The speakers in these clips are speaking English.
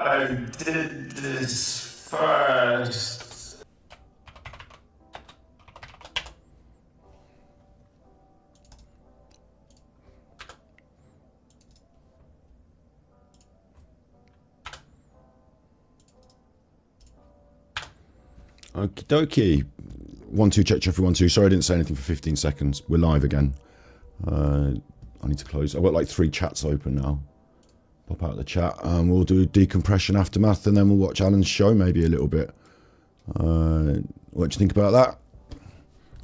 I did this first. Okie dokie. 1 2 check Jeffrey 1 2. Sorry I didn't say anything for 15 seconds. We're live again. I need to close. I've got like 3 chats open now. Pop out the chat and we'll do decompression aftermath and then we'll watch Alan's show maybe a little bit. What do you think about that?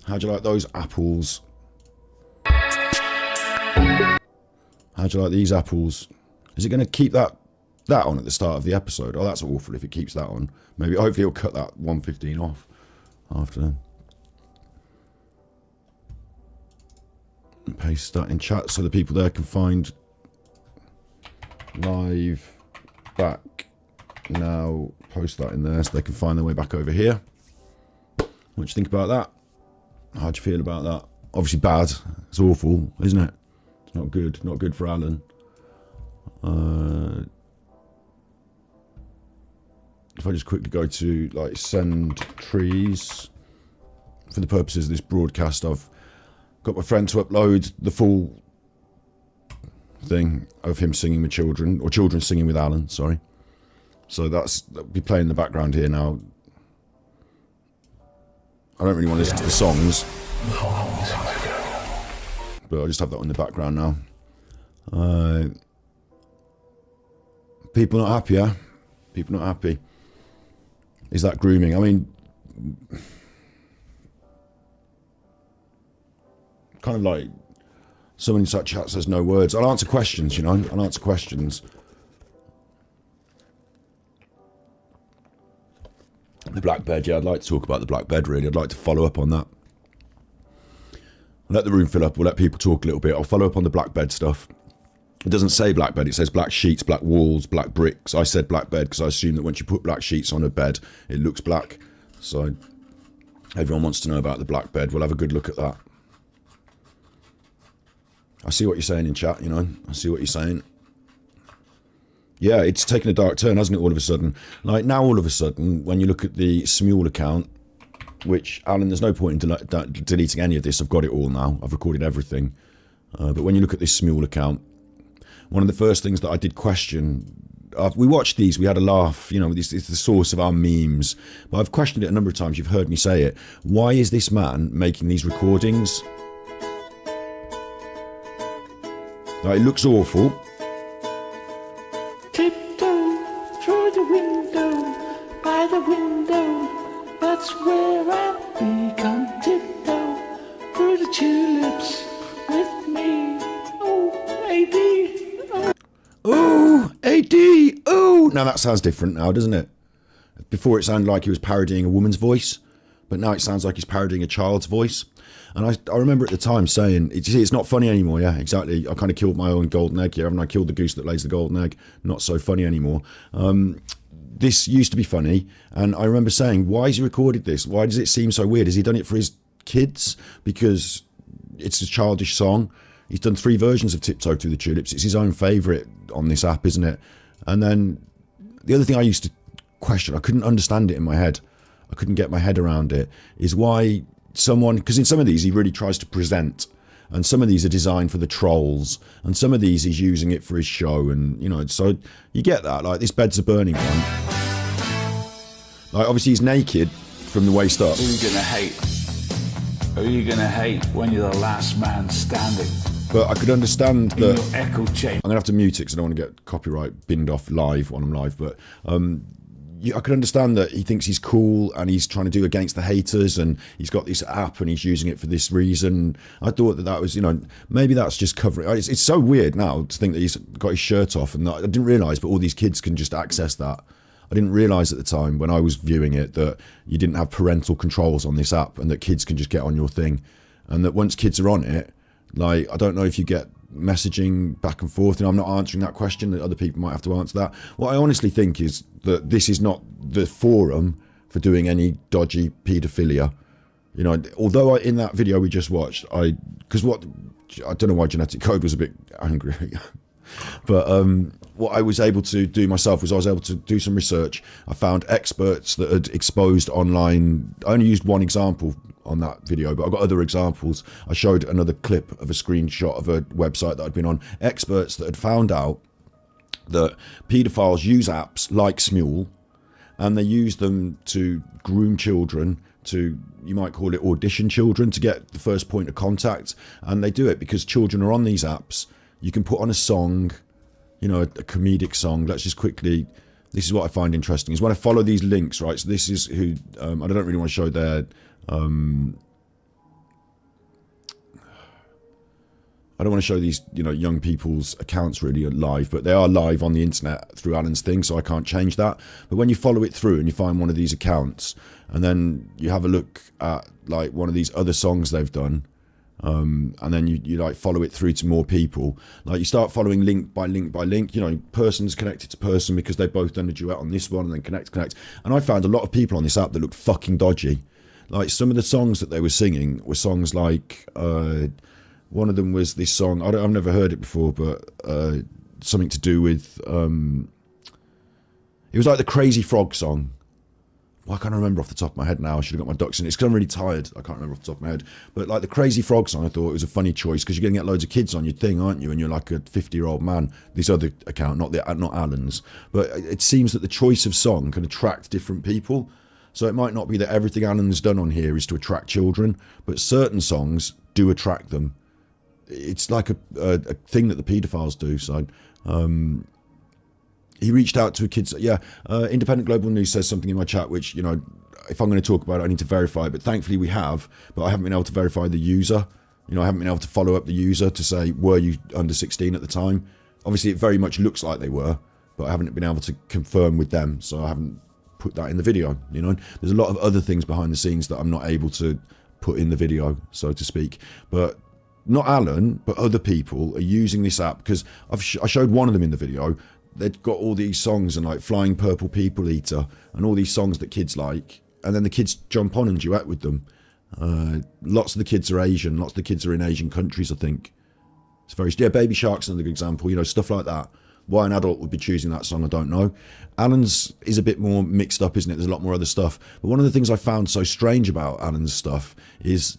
How'd you like those apples? How'd you like these apples? Is it going to keep that on at the start of the episode? Oh, that's awful if it keeps that on. Maybe, hopefully it'll cut that 1:15 off after then. And paste that in chat so the people there can find live back now. Post that in there so they can find their way back over here. What do you think about that? How do you feel about that? Obviously bad. It's awful, isn't it? It's not good. Not good for Alan. If I just quickly go to like send trees for the purposes of this broadcast, I've got my friend to upload the full thing of him singing with children, or children singing with Alan, sorry. So that'll be playing in the background here now. I don't really want to listen to the songs, but I'll just have that on the background now. People not happy, yeah? People not happy. Is that grooming? I mean, kind of like someone in such chat says no words. I'll answer questions, you know. I'll answer questions. The black bed, yeah, I'd like to talk about the black bed, really. I'd like to follow up on that. I'll let the room fill up. We'll let people talk a little bit. I'll follow up on the black bed stuff. It doesn't say black bed, it says black sheets, black walls, black bricks. I said black bed because I assume that once you put black sheets on a bed, it looks black. So everyone wants to know about the black bed. We'll have a good look at that. I see what you're saying in chat, you know. I see what you're saying. Yeah, it's taken a dark turn, hasn't it, all of a sudden? Like, now all of a sudden, when you look at the Smule account, which, Alan, there's no point in deleting any of this. I've got it all now. I've recorded everything. But when you look at this Smule account, one of the first things that I did question, we watched these, we had a laugh, you know, it's the source of our memes, but I've questioned it a number of times, you've heard me say it. Why is this man making these recordings? Now, it looks awful. Tiptoe through the window, by the window, that's where I become tiptoe through the tulips with me. Oh, AD. Oh, AD, oh. Now that sounds different now, doesn't it? Before it sounded like he was parodying a woman's voice, but now it sounds like he's parodying a child's voice. And I remember at the time saying, it's not funny anymore, yeah, exactly. I kind of killed my own golden egg here, haven't I? Killed the goose that lays the golden egg. Not so funny anymore. This used to be funny, and I remember saying, why has he recorded this? Why does it seem so weird? Has he done it for his kids? Because it's a childish song. He's done 3 versions of Tiptoe Through the Tulips. It's his own favourite on this app, isn't it? And then the other thing I used to question, I couldn't understand it in my head. I couldn't get my head around it, is why someone, because in some of these he really tries to present, and some of these are designed for the trolls, and some of these he's using it for his show, and, you know, so you get that. Like, this Bed's a Burning one. Like, obviously he's naked from the waist up. Who are you gonna hate? Who are you gonna hate when you're the last man standing? But I could understand that. In your echo chamber. I'm gonna have to mute it because I don't want to get copyright binned off live when I'm live. But I could understand that he thinks he's cool and he's trying to do against the haters, and he's got this app and he's using it for this reason. I thought that was, you know, maybe that's just covering. It's so weird now to think that he's got his shirt off, and I didn't realise, but all these kids can just access that. I didn't realise at the time when I was viewing it that you didn't have parental controls on this app, and that kids can just get on your thing, and that once kids are on it, like, I don't know if you get messaging back and forth, and I'm not answering that question, that other people might have to answer that. What I honestly think is that this is not the forum for doing any dodgy paedophilia. You know, although in that video we just watched, I don't know why Genetic Code was a bit angry. But what I was able to do myself was I was able to do some research. I found experts that had exposed online. I only used one example on that video, but I've got other examples. I showed another clip of a screenshot of a website that I'd been on. Experts that had found out that paedophiles use apps like Smule, and they use them to groom children, to, you might call it audition children, to get the first point of contact. And they do it because children are on these apps. You can put on a song, you know, a comedic song. Let's just quickly, this is what I find interesting, is when I follow these links, right? So this is who, I don't really want to show their, I don't want to show these, you know, young people's accounts really live, but they are live on the internet through Alan's thing, so I can't change that. But when you follow it through and you find one of these accounts, and then you have a look at like one of these other songs they've done, and then you like follow it through to more people, like you start following link by link by link, you know, person's connected to person because they've both done a duet on this one, and then connect. And I found a lot of people on this app that looked fucking dodgy. Like some of the songs that they were singing were songs like, one of them was this song, I've never heard it before, but something to do with, it was like the Crazy Frog song. Well, I can't remember off the top of my head now. I should have got my ducks in. It's because I'm really tired. I can't remember off the top of my head. But like the Crazy Frog song, I thought it was a funny choice because you're going to get loads of kids on your thing, aren't you? And you're like a 50-year-old man. This other account, not Alan's. But it seems that the choice of song can attract different people. So it might not be that everything Alan's done on here is to attract children, but certain songs do attract them. It's like a thing that the paedophiles do. So he reached out to a kid. Independent Global News says something in my chat, which, you know, if I'm going to talk about it, I need to verify it. But thankfully we have, but I haven't been able to verify the user. You know, I haven't been able to follow up the user to say, were you under 16 at the time? Obviously, it very much looks like they were, but I haven't been able to confirm with them. So I haven't put that in the video, you know. There's a lot of other things behind the scenes that I'm not able to put in the video, so to speak. But not Alan, but other people are using this app because I showed one of them in the video. They've got all these songs and like Flying Purple People Eater and all these songs that kids like, and then the kids jump on and duet with them. Lots of the kids are Asian. Lots of the kids are in Asian countries, I think. It's very, yeah, Baby Shark's another good example, you know, stuff like that. Why an adult would be choosing that song, I don't know. Alan's is a bit more mixed up, isn't it? There's a lot more other stuff. But one of the things I found so strange about Alan's stuff is,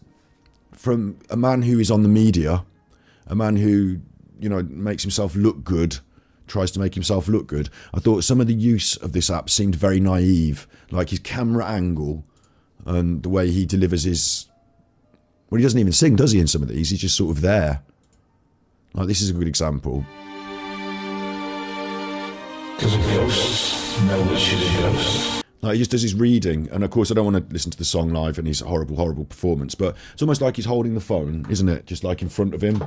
from a man who is on the media, a man who, you know, makes himself look good, tries to make himself look good, I thought some of the use of this app seemed very naive. Like his camera angle and the way he delivers his... Well, he doesn't even sing, does he, in some of these? He's just sort of there. Like, this is a good example. Because a ghost know that she's a ghost. Like, he just does his reading, and of course I don't want to listen to the song live and his horrible performance, but it's almost like he's holding the phone, isn't it? Just like in front of him,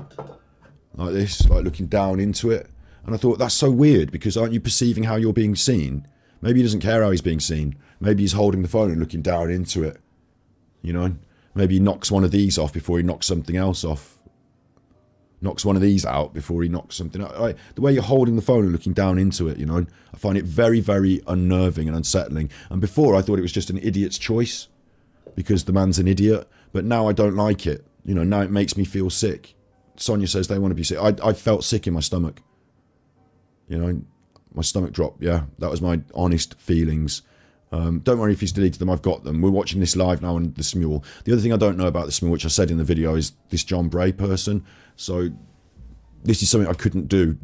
like this, like looking down into it. And I thought, that's so weird, because aren't you perceiving how you're being seen? Maybe he doesn't care how he's being seen. Maybe he's holding the phone and looking down into it, you know? Maybe he knocks one of these off before he knocks something else off. Knocks one of these out before he knocks something out. Like, the way you're holding the phone and looking down into it, you know, I find it very, very unnerving and unsettling. And before I thought it was just an idiot's choice because the man's an idiot, but now I don't like it. You know, now it makes me feel sick. Sonia says they want to be sick. I felt sick in my stomach. You know, my stomach dropped. Yeah, that was my honest feelings. Don't worry if he's deleted them, I've got them. We're watching this live now on the Smule. The other thing I don't know about the Smule, which I said in the video, is this John Bray person. So this is something I couldn't do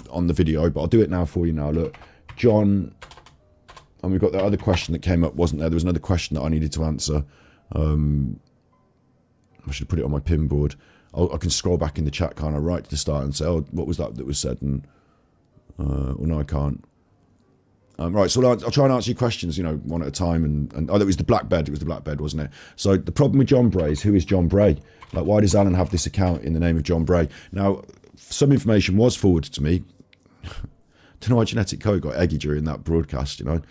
on the video, but I'll do it now for you now. Look, John, and we've got the other question that came up, wasn't there? There was another question that I needed to answer. I should put it on my pin board. I can scroll back in the chat, can't I, right to the start and say, oh, what was that was said? And well, no, I can't. Right, so I'll try and answer your questions, you know, one at a time. And oh, it was the black bed. It was the black bed, wasn't it? So the problem with John Bray is, who is John Bray? Like, why does Alan have this account in the name of John Bray? Now, some information was forwarded to me. Don't know why genetic code got eggy during that broadcast, you know.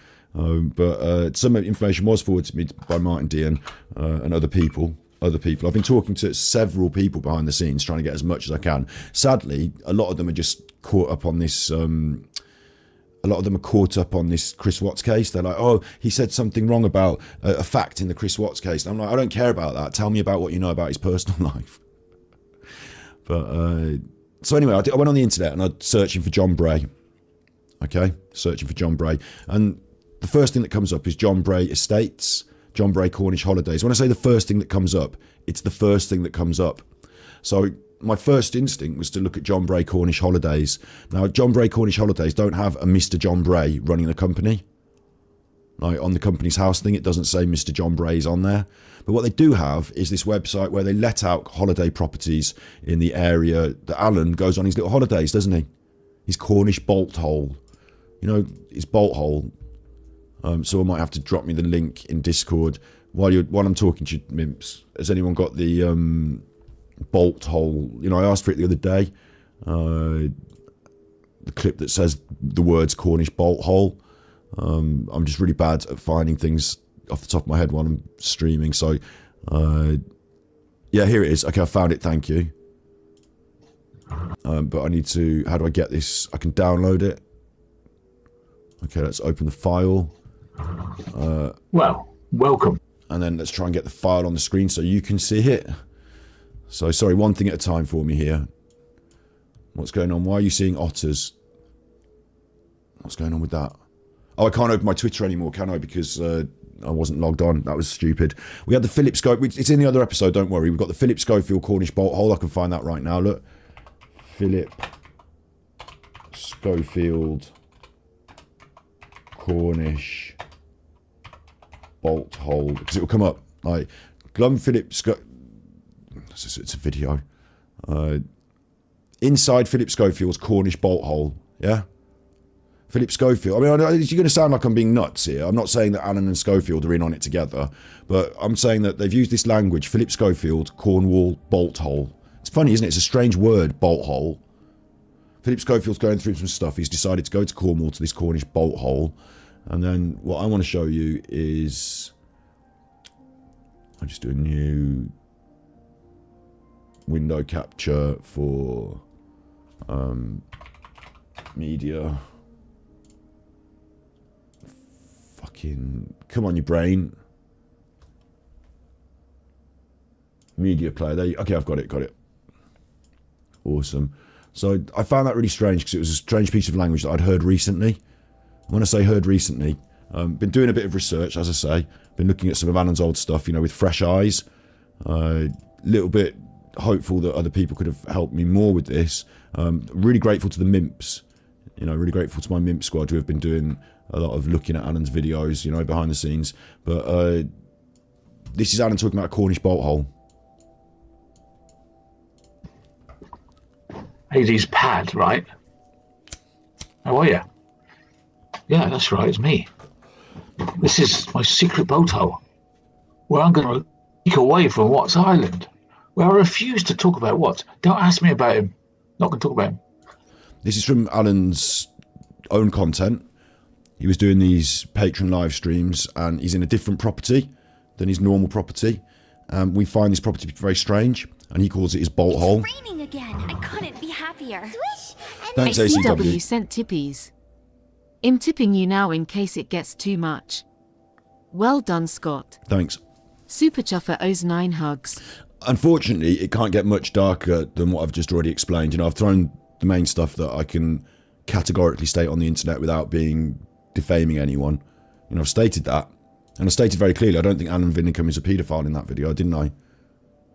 But some information was forwarded to me by Martin Dean and other people. I've been talking to several people behind the scenes, trying to get as much as I can. Sadly, a lot of them are just caught up on this... a lot of them are caught up on this Chris Watts case. They're like, oh, he said something wrong about a fact in the Chris Watts case. And I'm like, I don't care about that. Tell me about what you know about his personal life. But So anyway, I went on the internet and I was searching for John Bray. Okay, searching for John Bray. And the first thing that comes up is John Bray Estates, John Bray Cornish Holidays. When I say the first thing that comes up, it's the first thing that comes up. So my first instinct was to look at John Bray Cornish Holidays. Now, John Bray Cornish Holidays don't have a Mr. John Bray running the company. Like on the company's house thing, it doesn't say Mr. John Bray's on there. But what they do have is this website where they let out holiday properties in the area that Alan goes on his little holidays, doesn't he? His Cornish bolt hole. You know, his bolt hole. So I might have to drop me the link in Discord while I'm talking to you, Mimps. Has anyone got the bolt hole? You know, I asked for it the other day. The clip that says the words Cornish bolt hole. I'm just really bad at finding things off the top of my head while I'm streaming. So, yeah, here it is. Okay, I found it. Thank you. But I need to... How do I get this? I can download it. Okay, let's open the file. Well, welcome. And then let's try and get the file on the screen so you can see it. So, sorry, one thing at a time for me here. What's going on? Why are you seeing otters? What's going on with that? Oh, I can't open my Twitter anymore, can I? Because I wasn't logged on. That was stupid. We had the Philip Schofield. It's in the other episode, don't worry. We've got the Philip Schofield Cornish bolt hole. I can find that right now. Look. Philip Schofield Cornish bolt hole. Because it will come up. Like, Glum Philip Schofield. It's a video. Inside Philip Schofield's Cornish bolt hole. Yeah? Philip Schofield. I mean, you're going to sound like I'm being nuts here. I'm not saying that Alan and Schofield are in on it together, but I'm saying that they've used this language, Philip Schofield, Cornwall, bolt hole. It's funny, isn't it? It's a strange word, bolt hole. Philip Schofield's going through some stuff. He's decided to go to Cornwall to this Cornish bolt hole. And then what I want to show you is... I'll just do a new window capture for media. Fucking come on, your brain. Media player. There you, okay, I've got it. Awesome. So I found that really strange because it was a strange piece of language that I'd heard recently. When I say heard recently, been doing a bit of research, as I say. Been looking at some of Alan's old stuff, you know, with fresh eyes. Little bit hopeful that other people could have helped me more with this. Really grateful to the Mimps. You know, really grateful to my Mimp squad who have been doing a lot of looking at Alan's videos, you know, behind the scenes. But this is Alan talking about a Cornish bolt hole. Hades Pad, right? How are you? Yeah, that's right, it's me. This is my secret boat hole, where I'm going to sneak away from Watts Island, where I refuse to talk about Watts. Don't ask me about him. Not going to talk about him. This is from Alan's own content. He was doing these Patreon live streams, and he's in a different property than his normal property. We find this property very strange, and he calls it his bolt hole. It's raining again. I couldn't be happier. Swish! Thanks, CW ACW. sent tippies. I'm tipping you now in case it gets too much. Well done, Scott. Thanks. Super Chuffer owes 9 hugs. Unfortunately, it can't get much darker than what I've just already explained. You know, I've thrown the main stuff that I can categorically state on the internet without being defaming anyone. You know, I've stated that. And I stated very clearly, I don't think Alan Vinicum is a paedophile in that video, didn't I?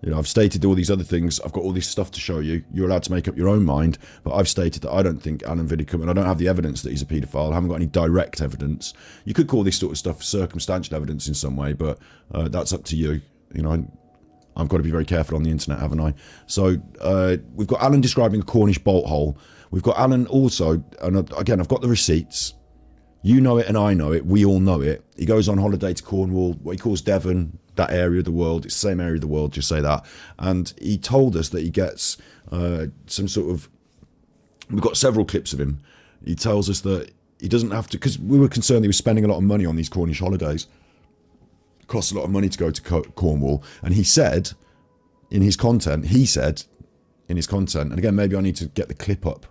You know, I've stated all these other things. I've got all this stuff to show you. You're allowed to make up your own mind. But I've stated that I don't think Alan Vinicum, and I don't have the evidence that he's a paedophile. I haven't got any direct evidence. You could call this sort of stuff circumstantial evidence in some way, but that's up to you. You know, I've got to be very careful on the internet, haven't I? So we've got Alan describing a Cornish bolt hole. We've got Alan also, and again, I've got the receipts. You know it and I know it. We all know it. He goes on holiday to Cornwall, what he calls Devon, that area of the world. It's the same area of the world, just say that. And he told us that he gets some sort of... We've got several clips of him. He tells us that he doesn't have to... Because we were concerned he was spending a lot of money on these Cornish holidays. It costs a lot of money to go to Cornwall. And he said, in his content, and again, maybe I need to get the clip up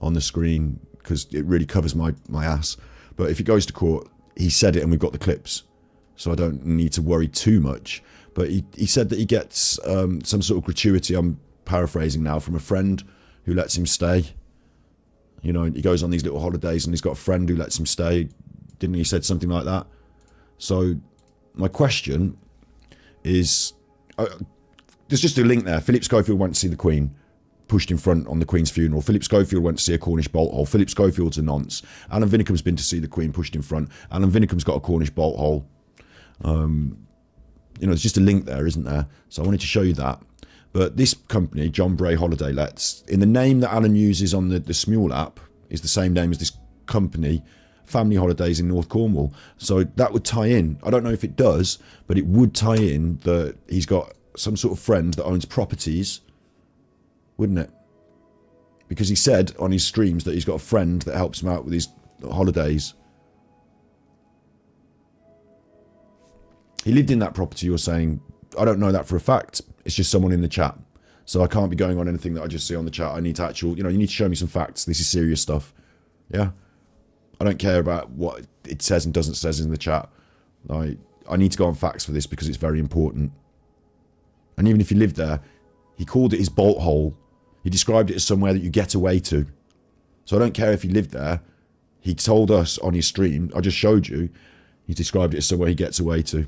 on the screen because it really covers my ass. But if he goes to court, he said it and we've got the clips. So I don't need to worry too much. But he said that he gets some sort of gratuity, I'm paraphrasing now, from a friend who lets him stay. You know, he goes on these little holidays and he's got a friend who lets him stay. Didn't he said something like that? So my question is, there's just a link there. Philip Schofield went to see the Queen, pushed in front on the Queen's funeral. Philip Schofield went to see a Cornish bolt hole. Philip Schofield's a nonce. Alan Vinnicom's been to see the Queen, pushed in front. Alan Vinnicom's got a Cornish bolt hole. You know, there's just a link there, isn't there? So I wanted to show you that. But this company, John Bray Holiday Lets, in the name that Alan uses on the Smule app, is the same name as this company, Family Holidays in North Cornwall. So that would tie in. I don't know if it does, but it would tie in that he's got some sort of friend that owns properties, wouldn't it? Because he said on his streams that he's got a friend that helps him out with his holidays. He lived in that property, you're saying. I don't know that for a fact. It's just someone in the chat. So I can't be going on anything that I just see on the chat. I need to actual, you know, you need to show me some facts. This is serious stuff. Yeah? I don't care about what it says and doesn't says in the chat. I need to go on facts for this because it's very important. And even if he lived there, he called it his bolt hole. He described it as somewhere that you get away to. So I don't care if he lived there. He told us on his stream, I just showed you, he described it as somewhere he gets away to.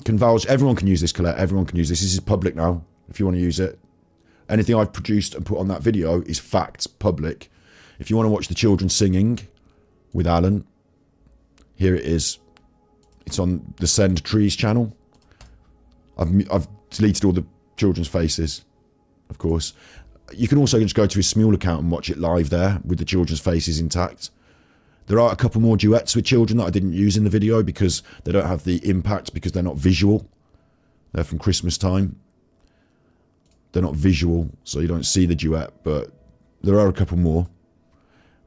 Can vouch, everyone can use this, Colette, everyone can use this. This is public now, if you want to use it. Anything I've produced and put on that video is facts, public. If you want to watch the children singing with Alan, here it is. It's on the Send Trees channel. I've deleted all the children's faces, of course. You can also just go to his Smule account and watch it live there with the children's faces intact. There are a couple more duets with children that I didn't use in the video because they don't have the impact, because they're not visual. They're from Christmas time. They're not visual, so you don't see the duet, but there are a couple more.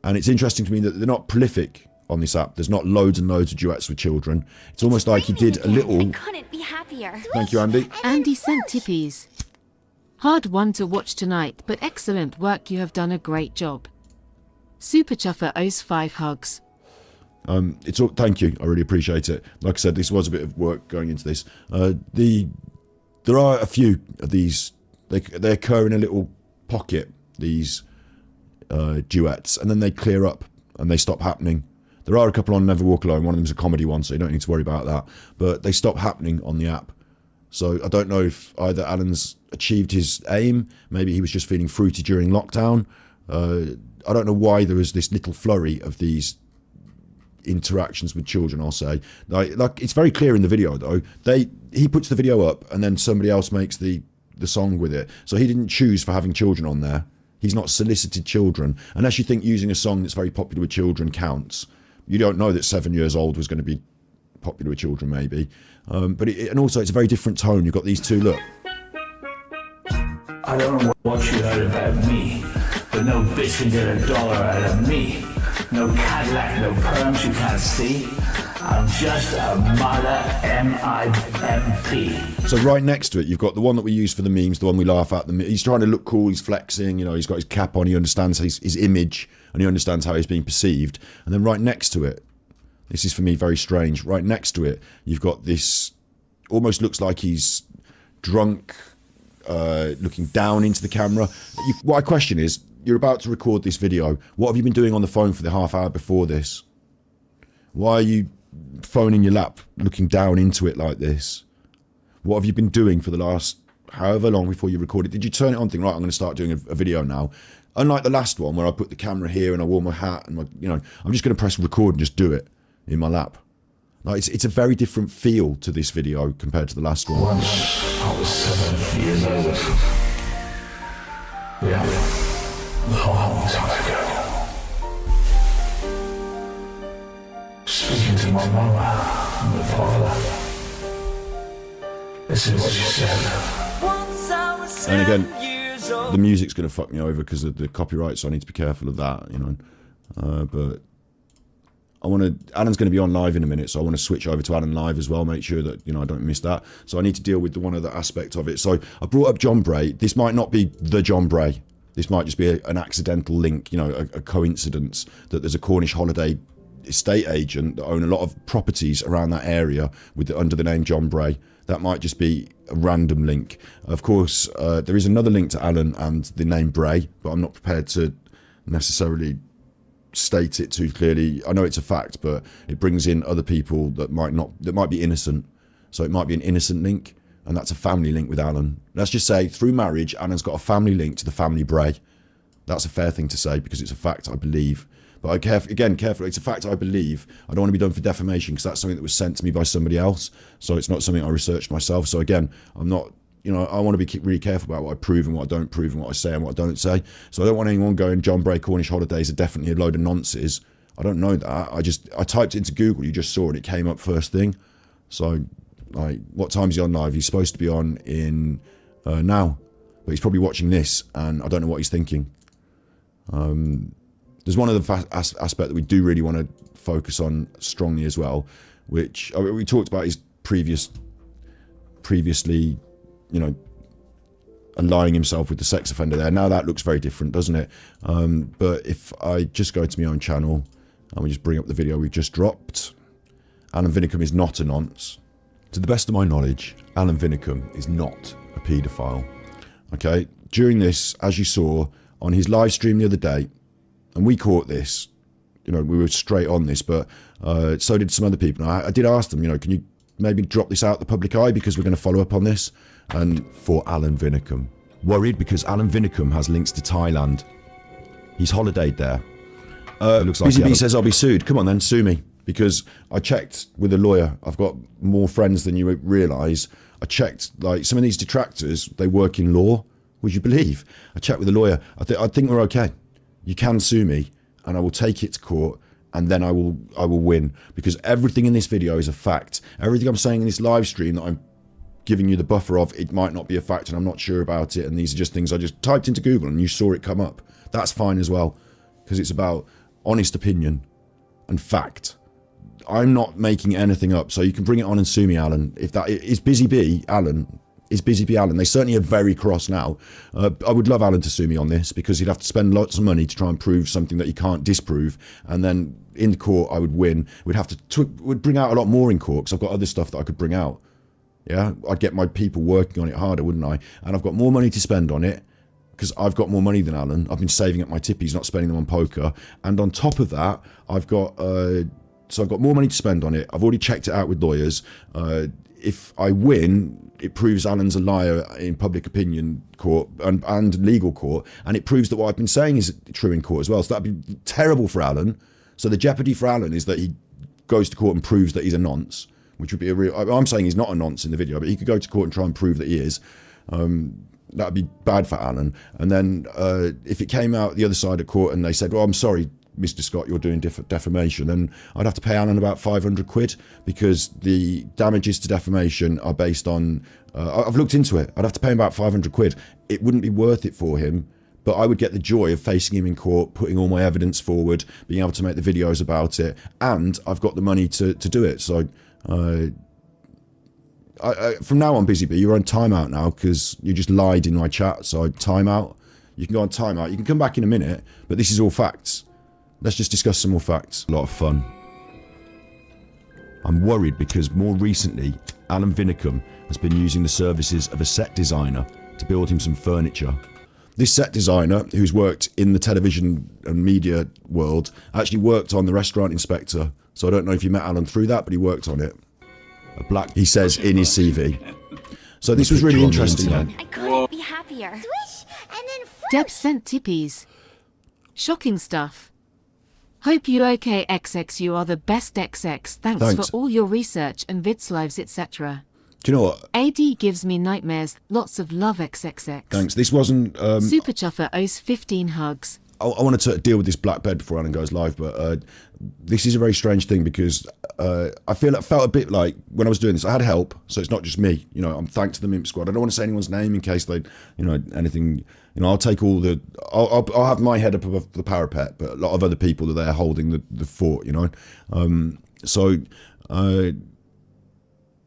And it's interesting to me that they're not prolific on this app. There's not loads and loads of duets with children. It's almost like he did a little... I couldn't be happier. Thank you, Andy. Andy sent tippies. Hard one to watch tonight, but excellent work. You have done a great job. Super Chuffer owes 5 hugs. It's all, thank you. I really appreciate it. Like I said, this was a bit of work going into this. There are a few of these. They occur in a little pocket. These duets, and then they clear up and they stop happening. There are a couple on Never Walk Alone. One of them's a comedy one, so you don't need to worry about that. But they stop happening on the app. So I don't know if either Alan's achieved his aim. Maybe he was just feeling fruity during lockdown. I don't know why there was this little flurry of these interactions with children, I'll say. Like it's very clear in the video, though. He puts the video up and then somebody else makes the song with it. So he didn't choose for having children on there. He's not solicited children. Unless you think using a song that's very popular with children counts. You don't know that 7 years old was going to be popular with children, maybe. And also it's a very different tone. You've got these two, look. I don't know what you heard about me, but no bitch can get $1 out of me. No Cadillac, no perms you can't see. I'm just a mother M-I-M-P. So right next to it, you've got the one that we use for the memes, the one we laugh at. He's trying to look cool, he's flexing, you know, he's got his cap on, he understands his image, and he understands how he's being perceived. And then right next to it, this is for me very strange, right next to it, you've got this, almost looks like he's drunk, looking down into the camera. What I question is, you're about to record this video. What have you been doing on the phone for the half hour before this? Why are you phoning your lap, looking down into it like this? What have you been doing for the last however long before you recorded? Did you turn it on, think, right, I'm going to start doing a video now? Unlike the last one where I put the camera here and I wore my hat and I'm just going to press record and just do it in my lap. Like it's a very different feel to this video compared to the last one. Once I was 7 years old. Yeah. A long time ago. Speaking to my mama and my father. This is what she said. And again, the music's going to fuck me over because of the copyright, so I need to be careful of that, you know. But Alan's going to be on live in a minute, so I want to switch over to Alan live as well, make sure that, you know, I don't miss that. So I need to deal with the one other aspect of it. So I brought up John Bray. This might not be the John Bray. This might just be an accidental link, you know, a coincidence that there's a Cornish holiday estate agent that own a lot of properties around that area under the name John Bray. That might just be a random link. Of course, there is another link to Alan and the name Bray, but I'm not prepared to necessarily state it too clearly. I know it's a fact, but it brings in other people that might be innocent. So it might be an innocent link, and that's a family link with Alan. Let's just say through marriage, Alan's got a family link to the family Bray. That's a fair thing to say because it's a fact, I believe. But carefully, it's a fact I believe. I don't want to be done for defamation because that's something that was sent to me by somebody else. So it's not something I researched myself. So again, I'm not, I want to be really careful about what I prove and what I don't prove and what I say and what I don't say. So I don't want anyone going, John Bray Cornish holidays are definitely a load of nonsense. I don't know that. I typed it into Google, you just saw it, it came up first thing. So like, what time is he on live? He's supposed to be on in now, but he's probably watching this and I don't know what he's thinking. There's one other aspect that we do really want to focus on strongly as well, which we talked about his previously, aligning himself with the sex offender there. Now that looks very different, doesn't it? But if I just go to my own channel and we just bring up the video we just dropped, Alan Vinicum is not a nonce. To the best of my knowledge, Alan Vinicum is not a paedophile. Okay, during this, as you saw on his live stream the other day, and we caught this, we were straight on this, but so did some other people. I did ask them, can you maybe drop this out the public eye because we're going to follow up on this? And for Alan Vinicum, worried because Alan Vinicum has links to Thailand. He's holidayed there. Looks like Busy Bee says I'll be sued. Come on then, sue me. Because I checked with a lawyer. I've got more friends than you realise. I checked, like, some of these detractors, they work in law. Would you believe? I checked with a lawyer. I think we're okay. You can sue me and I will take it to court and then I will win, because everything in this video is a fact. Everything I'm saying in this live stream that I'm giving you the buffer of, it might not be a fact and I'm not sure about it, and these are just things I just typed into Google and you saw it come up. That's fine as well, because it's about honest opinion and fact. I'm not making anything up, so you can bring it on and sue me, Alan. If that is Busy Bee, Alan. Is Busy Bee Alan. They certainly are very cross now. I would love Alan to sue me on this, because he'd have to spend lots of money to try and prove something that he can't disprove, and then in court I would win. We'd have to would bring out a lot more in court because I've got other stuff that I could bring out. Yeah, I'd get my people working on it harder, wouldn't I? And I've got more money to spend on it because I've got more money than Alan. I've been saving up my tippies, not spending them on poker. And on top of that, I've got more money to spend on it. I've already checked it out with lawyers. If I win, it proves Alan's a liar in public opinion court and legal court, and it proves that what I've been saying is true in court as well. So that'd be terrible for Alan. So the jeopardy for Alan is that he goes to court and proves that he's a nonce, which would be a real... I'm saying he's not a nonce in the video, but he could go to court and try and prove that he is. That'd be bad for Alan. And then if it came out the other side of court and they said, well, I'm sorry, Mr. Scott, you're doing defamation, then I'd have to pay Alan about 500 quid, because the damages to defamation are based on... I've looked into it. I'd have to pay him about 500 quid. It wouldn't be worth it for him, but I would get the joy of facing him in court, putting all my evidence forward, being able to make the videos about it, and I've got the money to do it. So from now on, Busy Bee, you're on timeout now because you just lied in my chat. So timeout. You can go on timeout. You can come back in a minute, but this is all facts. Let's just discuss some more facts. A lot of fun. I'm worried because more recently, Alan Vinicum has been using the services of a set designer to build him some furniture. This set designer, who's worked in the television and media world, actually worked on The Restaurant Inspector. So I don't know if you met Alan through that, but he worked on it. He says in his CV. So this was really interesting then. I couldn't be happier. Swish, and then Deb sent tippies. Shocking stuff. Hope you okay, XX. You are the best, XX. Thanks for all your research and vids lives, etc. Do you know what? AD gives me nightmares. Lots of love, XXX. Thanks. This wasn't... Super Chuffer owes 15 hugs. I wanted to deal with this black bed before Alan goes live, but this is a very strange thing because I felt a bit like when I was doing this, I had help, so it's not just me. I'm thanked to the Mimp Squad. I don't want to say anyone's name in case they, anything. I'll take all the. I'll have my head up above the parapet, but a lot of other people are there holding the fort. So I'm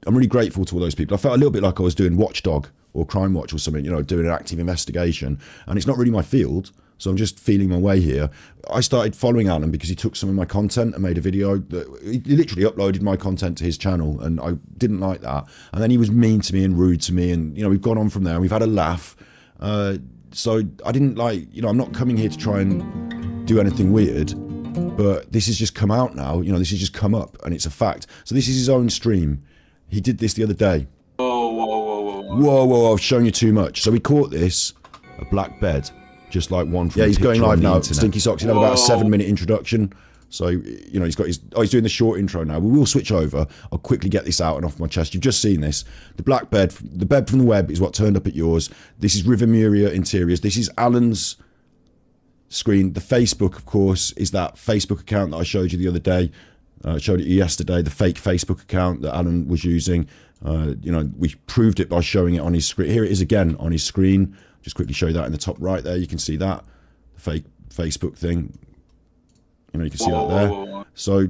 really grateful to all those people. I felt a little bit like I was doing Watchdog or Crime Watch or something, doing an active investigation, and it's not really my field. So I'm just feeling my way here. I started following Alan because he took some of my content and made a video that he literally uploaded my content to his channel, and I didn't like that. And then he was mean to me and rude to me, and we've gone on from there and we've had a laugh. So I didn't like, I'm not coming here to try and do anything weird, but this has just come out now. This has just come up and it's a fact. So this is his own stream. He did this the other day. Whoa, I've shown you too much. So we caught this, a black bed, just like one from he's going live now. Stinky Socks. He'll have about a 7-minute introduction. So, he's got he's doing the short intro now. We will switch over. I'll quickly get this out and off my chest. You've just seen this. The black bed, the bed from the web is what turned up at yours. This is River Muria Interiors. This is Alan's screen. The Facebook, of course, is that Facebook account that I showed you the other day. I showed it you yesterday, the fake Facebook account that Alan was using. We proved it by showing it on his screen. Here it is again on his screen. Just quickly show you that in the top right there. You can see that, the fake Facebook thing. You can see that there. So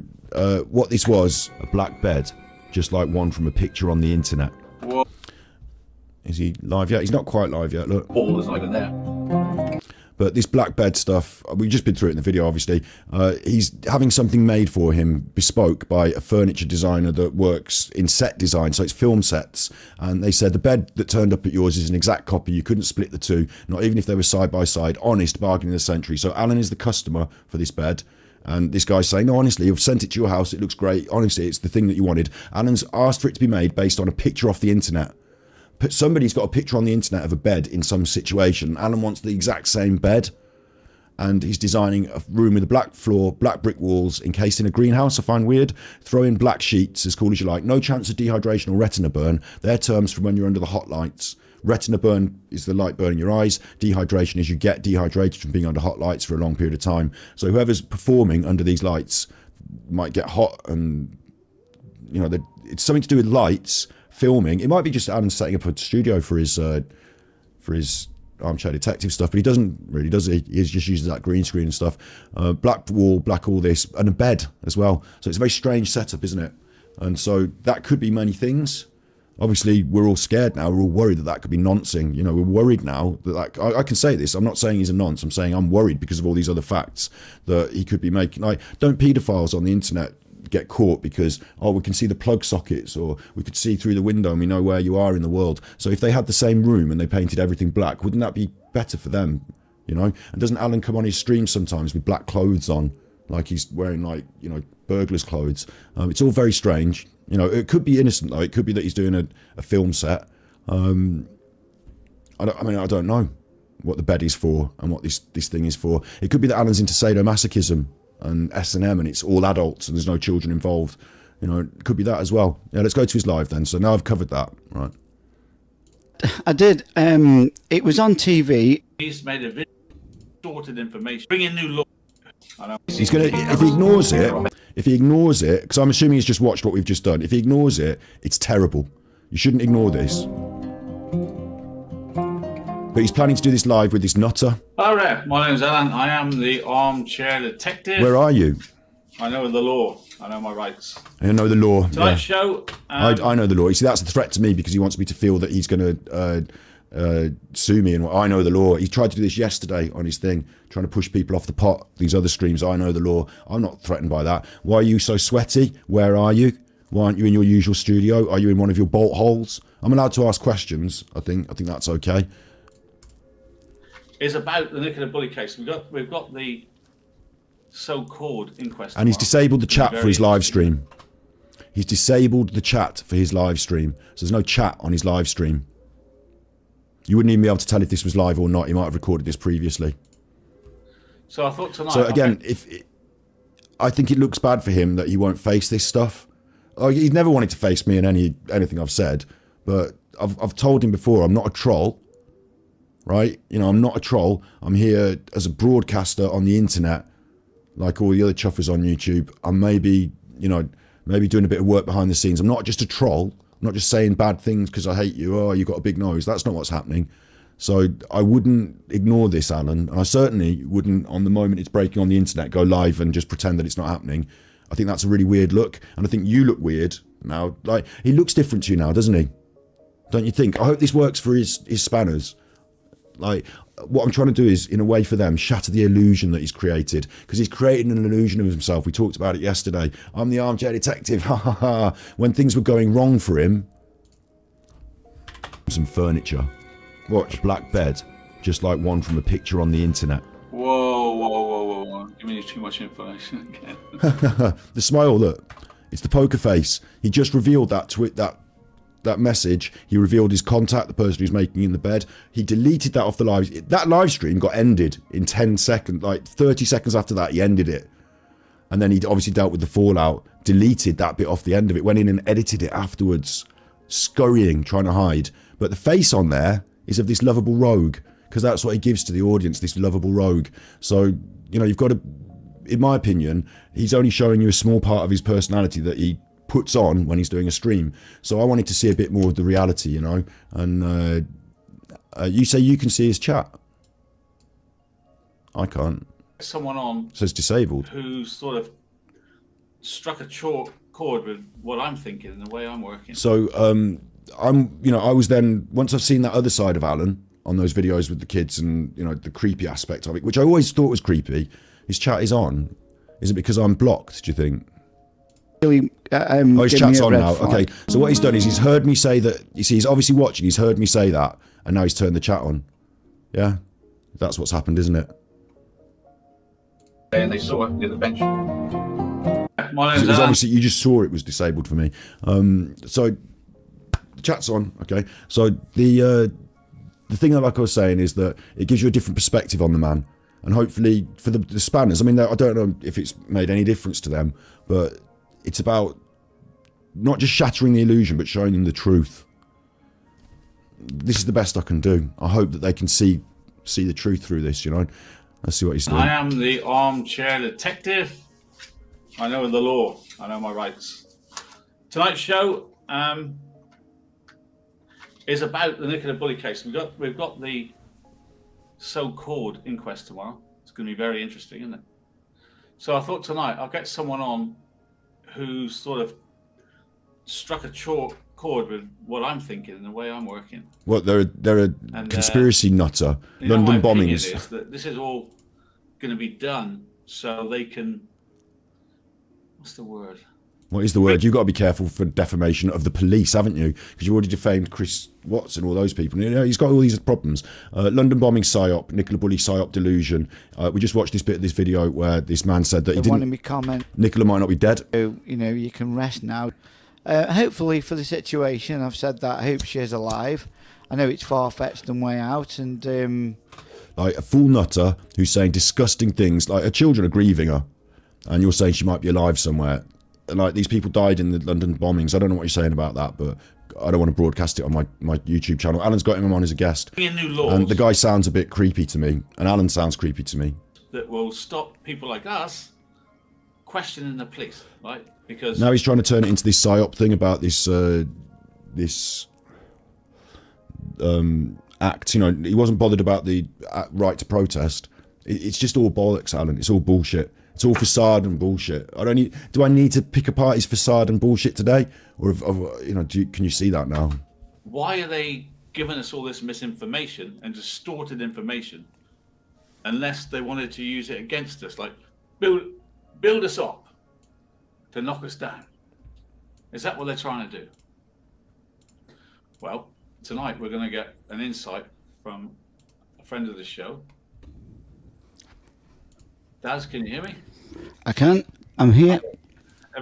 what this was, a black bed, just like one from a picture on the internet. Is he live yet? He's not quite live yet, look. Ball is over there. But this black bed stuff, we've just been through it in the video, obviously. He's having something made for him, bespoke, by a furniture designer that works in set design, so it's film sets. And they said the bed that turned up at yours is an exact copy. You couldn't split the two, not even if they were side by side. Honest bargain of the century. So Alan is the customer for this bed. And this guy's saying, no, honestly, I've sent it to your house. It looks great. Honestly, it's the thing that you wanted. Alan's asked for it to be made based on a picture off the internet. Somebody's got a picture on the internet of a bed in some situation. Alan wants the exact same bed. And he's designing a room with a black floor, black brick walls, encased in a greenhouse. I find weird. Throw in black sheets, as cool as you like. No chance of dehydration or retina burn. They're terms from when you're under the hot lights. Retina burn is the light burning your eyes. Dehydration is you get dehydrated from being under hot lights for a long period of time. So whoever's performing under these lights might get hot, and it's something to do with lights, filming. It might be just Alan setting up a studio for his armchair detective stuff, but he doesn't really, does he? He just uses that green screen and stuff. Black wall, black all this, and a bed as well. So it's a very strange setup, isn't it? And so that could be many things. Obviously, we're all scared now. We're all worried that could be noncing. We're worried now that I can say this. I'm not saying he's a nonce. I'm saying I'm worried because of all these other facts that he could be making. Don't paedophiles on the internet get caught because, we can see the plug sockets, or we could see through the window and we know where you are in the world. So if they had the same room and they painted everything black, wouldn't that be better for them? And doesn't Alan come on his stream sometimes with black clothes on, like he's wearing burglar's clothes? It's all very strange. It could be innocent though. It could be that he's doing a film set. I don't know what the bed is for and what this thing is for. It could be that Alan's into sadomasochism and S&M, and it's all adults and there's no children involved. It could be that as well. Yeah, let's go to his live then. So now I've covered that, right? I did. It was on TV. He's made a video, distorted information, bringing new law. He's gonna, if he ignores it, because I'm assuming he's just watched what we've just done. If he ignores it, it's terrible. You shouldn't ignore this. But he's planning to do this live with this nutter. All right, my name's Alan. I am the armchair detective. Where are you? I know the law. I know my rights. I know the law. Tonight's show. I know the law. You see, that's a threat to me because he wants me to feel that he's going to sue me. And I know the law. He tried to do this yesterday on his thing, trying to push people off the pot. These other streams, I know the law. I'm not threatened by that. Why are you so sweaty? Where are you? Why aren't you in your usual studio? Are you in one of your bolt holes? I'm allowed to ask questions. I think that's okay. Is about the Nicola Bully case. We've got the so-called inquest. And he's disabled the chat for his live stream. He's disabled the chat for his live stream. So there's no chat on his live stream. You wouldn't even be able to tell if this was live or not. He might have recorded this previously. So I thought tonight. So again, I think it looks bad for him that he won't face this stuff. He's never wanted to face me in anything I've said, but I've told him before I'm not a troll. Right? I'm not a troll. I'm here as a broadcaster on the internet, like all the other chuffers on YouTube. I'm maybe doing a bit of work behind the scenes. I'm not just a troll. I'm not just saying bad things because I hate you. Oh, you've got a big nose. That's not what's happening. So I wouldn't ignore this, Alan. And I certainly wouldn't, on the moment it's breaking on the internet, go live and just pretend that it's not happening. I think that's a really weird look. And I think you look weird now. Like, he looks different to you now, doesn't he? Don't you think? I hope this works for his spanners. Like, what I'm trying to do is, in a way for them, shatter the illusion that he's created, because he's created an illusion of himself. We talked about it yesterday. I'm the armchair detective, ha ha ha. When things were going wrong for him, some furniture. Watch. A black bed, just like one from a picture on the internet. Whoa. Giving you too much information again. The smile, look. It's the poker face. He just revealed that message. He revealed his contact, the person who's making in the bed. He deleted that off the live. That live stream got ended in 10 seconds, like 30 seconds after that, he ended it. And then he obviously dealt with the fallout, deleted that bit off the end of it, went in and edited it afterwards, scurrying, trying to hide. But the face on there is of this lovable rogue, because that's what he gives to the audience, this lovable rogue. So, you know, you've got to, in my opinion, he's only showing you a small part of his personality that he puts on when he's doing a stream. So I wanted to see a bit more of the reality, you know. And you say you can see his chat. I can't. Someone on So it's disabled. who sort of struck a chord with what I'm thinking and the way I'm working. So I was then, once I've seen that other side of Alan on those videos with the kids and, you know, the creepy aspect of it, which I always thought was creepy, his chat is on. Is it because I'm blocked, do you think? Really, his chat's on now. Flag. Okay, so what he's done is he's heard me say that. You see, he's obviously watching. He's heard me say that, and now he's turned the chat on. Yeah, that's what's happened, isn't it? And they saw it near the bench. My name's It was Alan. obviously, you just saw it was disabled for me. So the chat's on. Okay, so the thing that, like I was saying, is that it gives you a different perspective on the man, and hopefully for the spanners. I mean, I don't know if it's made any difference to them, but it's about not just shattering the illusion, but showing them the truth. This is the best I can do. I hope that they can see the truth through this, you know. Let's see what he's doing. I am the armchair detective. I know the law. I know my rights. Tonight's show is about the Nicola Bully case. We've got the so-called inquest tomorrow. It's going to be very interesting, isn't it? So I thought tonight I'll get someone on who sort of struck a chord with what I'm thinking and the way I'm working. What, they're a conspiracy nutter. London bombings. Is that this is all going to be done so they can. What's the word? What is the word? You've got to be careful for defamation of the police, haven't you? Because you already defamed Chris Watts and all those people. You know, he's got all these problems. London bombing psyop, Nicola Bully psyop delusion. We just watched this bit of this video where this man said that he didn't. Wanted me comment. Nicola might not be dead. You know, you can rest now. Hopefully for the situation, I've said that I hope she is alive. I know it's far-fetched and way out, and like a fool nutter who's saying disgusting things, like her children are grieving her, and you're saying she might be alive somewhere. And like, these people died in the London bombings. I don't know what you're saying about that, but I don't want to broadcast it on my YouTube channel. Alan's got him on as a guest, New laws and the guy sounds a bit creepy to me, and Alan sounds creepy to me. that will stop people like us questioning the police, right? Because Now he's trying to turn it into this psyop thing about this act. You know, he wasn't bothered about the right to protest. It's just all bollocks, Alan. It's all bullshit. It's all facade and bullshit. Do I need to pick apart his facade and bullshit today, or you know? Can you see that now? why are they giving us all this misinformation and distorted information unless they wanted to use it against us, like build us up to knock us down? Is that what they're trying to do? Well, tonight we're going to get an insight from a friend of the show. Daz, can you hear me? I can. I'm here.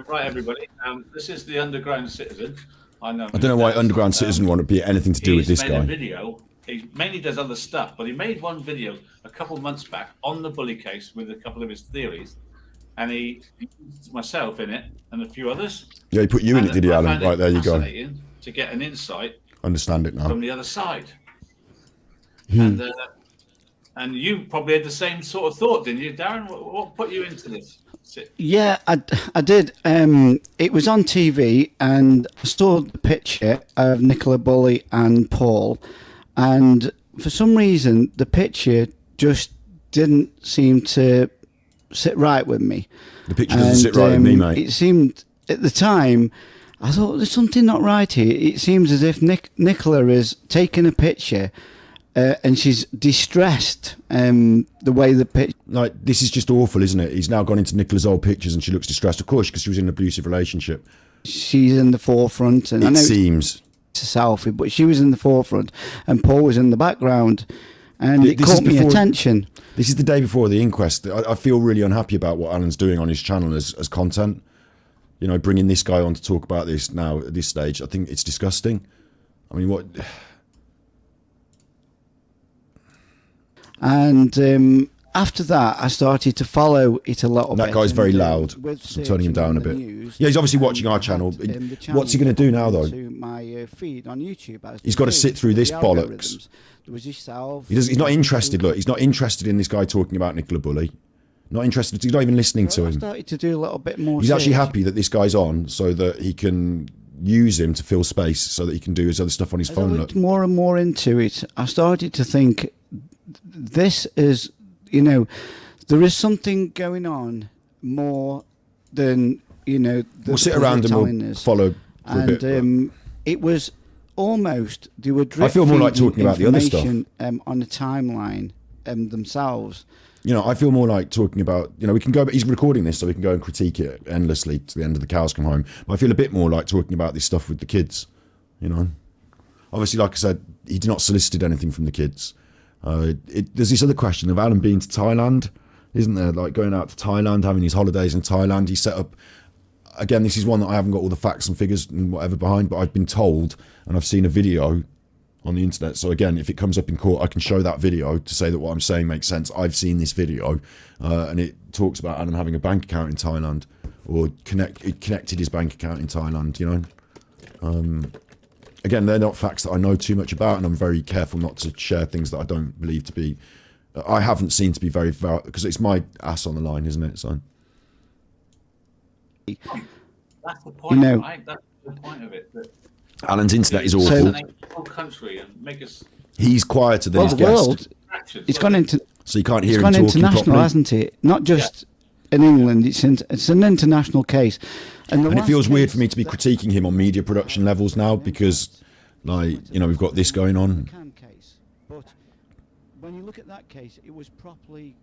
Right, everybody. This is the Underground Citizen. I don't know why Underground Citizen want to be anything to do with this He's guy. made a video. He mainly does other stuff, but he made one video a couple months back on the Bully case with a couple of his theories, and he used myself in it and a few others. Yeah, he put you in it, did he, I Alan? found it Right, there you go. fascinating to get an insight Understand it now. from the other side. Hmm. And you probably had the same sort of thought, didn't you, Darren? What put you into this? Yeah, I did. It was on TV, and I saw the picture of Nicola Bully and Paul, and for some reason, the picture just didn't seem to sit right with me. The picture doesn't sit right with me, mate. It seemed, at the time, I thought, there's something not right here. It seems as if Nicola has taken a picture and she's distressed. The way the pitch. Like, this is just awful, isn't it? He's now gone into Nicola's old pictures and she looks distressed, of course, because she was in an abusive relationship. She's in the forefront, and I It know seems. it's a selfie, but she was in the forefront, and Paul was in the background, and it This caught is me before- attention. This is the day before the inquest. I feel really unhappy about what Alan's doing on his channel as content. You know, bringing this guy on to talk about this now at this stage, I think it's disgusting. I mean, what? And after that, I started to follow it a little bit. That guy's very and, loud, with so I'm turning him searching down in a the bit. news, Yeah, he's obviously watching our channel. the What's he going to do now, though? To my feed on YouTube. As He's they got to do, sit through the this bollocks. algorithms. There was yourself. He's not interested. Look, he's not interested in this guy talking about Nicola Bully. Not interested. He's not even listening to I him. started to do a little bit more. He's actually search. happy that this guy's on so that he can use him to fill space so that he can do his other stuff on his As I phone. looked Look. more and more into it, I started to think this is, there is something going on more than, We'll sit around and we'll follow for a bit. And it was almost, they were I feel more like drip-feeding talking about the other stuff. information, on the timeline themselves. I feel more like talking about, we can go, but he's recording this so we can go and critique it endlessly to the end of the cows come home. But I feel a bit more like talking about this stuff with the kids, Obviously, like I said, he did not solicited anything from the kids. There's this other question of Alan being to Thailand, isn't there? Like going out to Thailand, having his holidays in Thailand. He set up, again, this is one that I haven't got all the facts and figures and whatever behind, but I've been told and I've seen a video on the internet. So again, if it comes up in court, I can show that video to say that what I'm saying makes sense. I've seen this video, and it talks about Alan having a bank account in Thailand, or it connected his bank account in Thailand. Again, they're not facts that I know too much about, and I'm very careful not to share things that I don't believe to be. I haven't seen to be very because it's my ass on the line, isn't it? So That's the point, You know- right? That's the point of it. That Alan's internet is we awful. dominate the whole country and make us He's quieter than Well, his the guest, world, fractured. it's gone into, so you can't it's hear him gone talking international, properly. hasn't it? Not just in England. It's an international case, and And it last feels weird case for me to be that- critiquing him on media production levels now because, we've got this going on. Can case, but when you look at that case, it was properly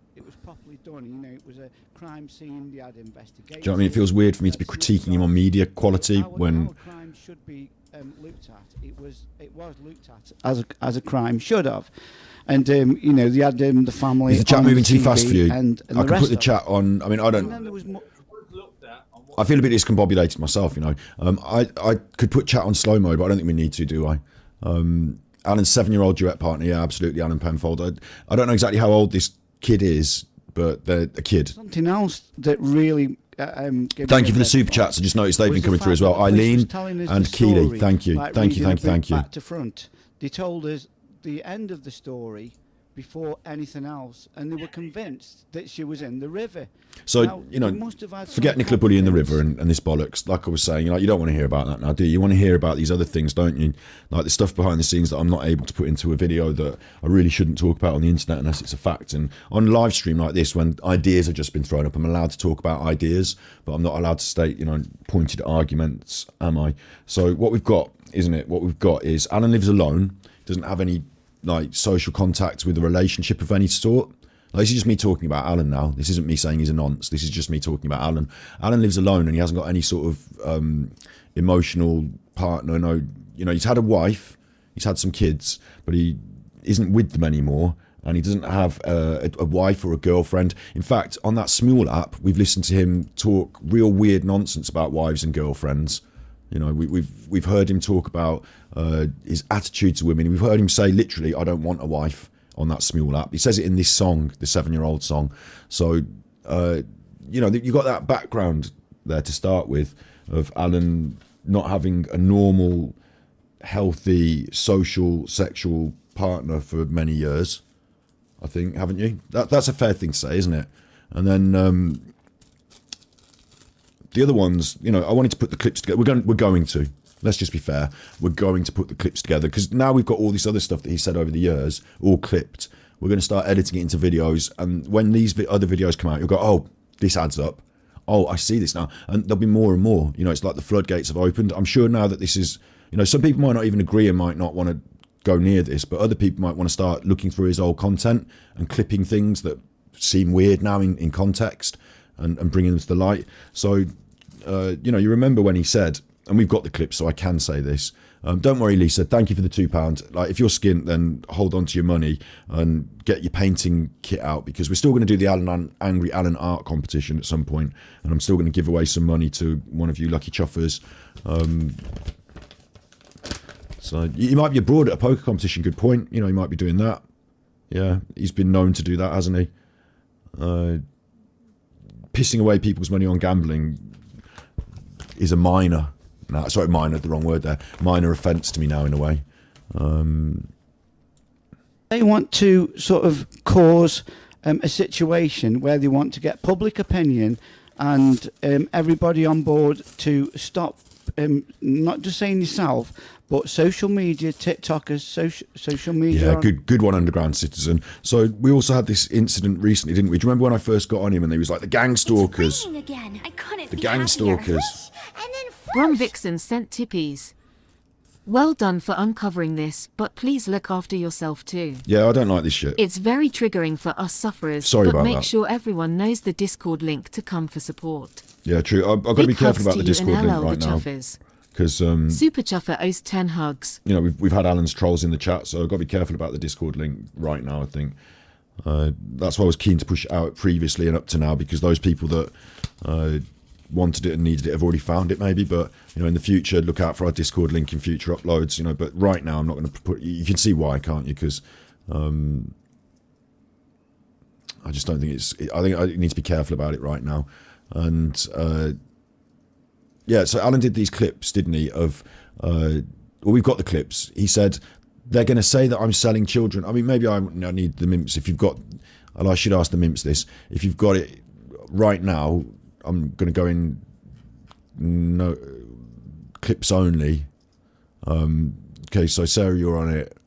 done. It was a crime scene. They had investigations. Do you know what I mean? It feels weird for me to be critiquing him on media quality when how a crime should be looked at. It was looked at as a crime should have, and they had the family. is the chat on moving too TV fast for you. And I the can rest put the of it. chat on. I mean, I And then don't. there was looked at on what I feel a bit discombobulated myself. I could put chat on slow mode, but I don't think we need to, do I? Alan's 7-year-old duet partner, yeah, absolutely, Alan Penfold. I don't know exactly how old this kid is, but they're a kid. something else that really. Thank you for the super chats. I just noticed they've was been the coming through fact as well. that the police was Eileen telling us and the Keely, story, thank you, like thank you, reading thank you, a thank bit you. Back to front, they told us the end of the story before anything else, and they were convinced that she was in the river. So, Now, they must have had forget some Nicola Bully in the river confidence. and this bollocks. Like I was saying, you don't want to hear about that now, do you? You want to hear about these other things, don't you? Like the stuff behind the scenes that I'm not able to put into a video that I really shouldn't talk about on the internet unless it's a fact. And on live stream like this, when ideas have just been thrown up, I'm allowed to talk about ideas, but I'm not allowed to state, pointed arguments, am I? So what we've got, isn't it? What we've got is Alan lives alone, doesn't have any social contact with a relationship of any sort. This is just me talking about Alan now. This isn't me saying he's a nonce. This is just me talking about Alan. Alan lives alone and he hasn't got any sort of emotional partner. No, he's had a wife, he's had some kids, but he isn't with them anymore. And he doesn't have a wife or a girlfriend. In fact, on that Smule app, we've listened to him talk real weird nonsense about wives and girlfriends. We've heard him talk about his attitude to women. We've heard him say literally, "I don't want a wife," on that Smule app. He says it in this song, the 7-year-old song. So, you've got that background there to start with of Alan not having a normal, healthy, social, sexual partner for many years. I think, haven't you? That's a fair thing to say, isn't it? And then the other ones, I wanted to put the clips together. We're going to. Let's just be fair. We're going to put the clips together because now we've got all this other stuff that he said over the years, all clipped. We're going to start editing it into videos. And when these other videos come out, you'll go, oh, this adds up. Oh, I see this now. And there'll be more and more. It's like the floodgates have opened. I'm sure now that this is, some people might not even agree and might not want to go near this, but other people might want to start looking through his old content and clipping things that seem weird now in context and bringing them to the light. So, you know, you remember when he said, and we've got the clip, so I can say this. Don't worry, Lisa. Thank you for the £2. Like, if you're skint, then hold on to your money and get your painting kit out, because we're still going to do the Angry Alan art competition at some point, and I'm still going to give away some money to one of you lucky chuffers. So you might be abroad at a poker competition. Good point. You know, he might be doing that. Yeah, he's been known to do that, hasn't he? Pissing away people's money on gambling is a minor. No, sorry, minor, the wrong word there. Minor offence to me now, in a way. They want to sort of cause a situation where they want to get public opinion and everybody on board to stop, not just saying yourself, but social media, TikTokers, social media. Yeah, good one, Underground Citizen. So we also had this incident recently, didn't we? Do you remember when I first got on him and he was like, the gang stalkers? Again. I couldn't The be gang happier. stalkers. And then Bron Vixen sent tippies. Well done for uncovering this, but please look after yourself too. Yeah, I don't like this shit. It's very triggering for us sufferers, Sorry but about make that. sure everyone knows the Discord link to come for support. Yeah, true. I've got to be Big careful hugs about the to you Discord and link LL right the now. Chuffers. Because, Super Chuffer owes 10 hugs. you know, we've had Alan's trolls in the chat, so I've got to be careful about the Discord link right now, I think. That's why I was keen to push it out previously and up to now, because those people that wanted it and needed it have already found it, maybe. But, you know, in the future, look out for our Discord link in future uploads, you know. But right now, I'm not going to put... You can see why, can't you? Because I just don't think it's... I think I need to be careful about it right now. And... yeah, so Alan did these clips, didn't he, of... well, we've got the clips. He said, they're going to say that I'm selling children. I mean, maybe I need the Mimps. If you've got... And I should ask the Mimps this. If you've got it right now, I'm going to go in... No, clips only. Okay, so Sarah, you're on it.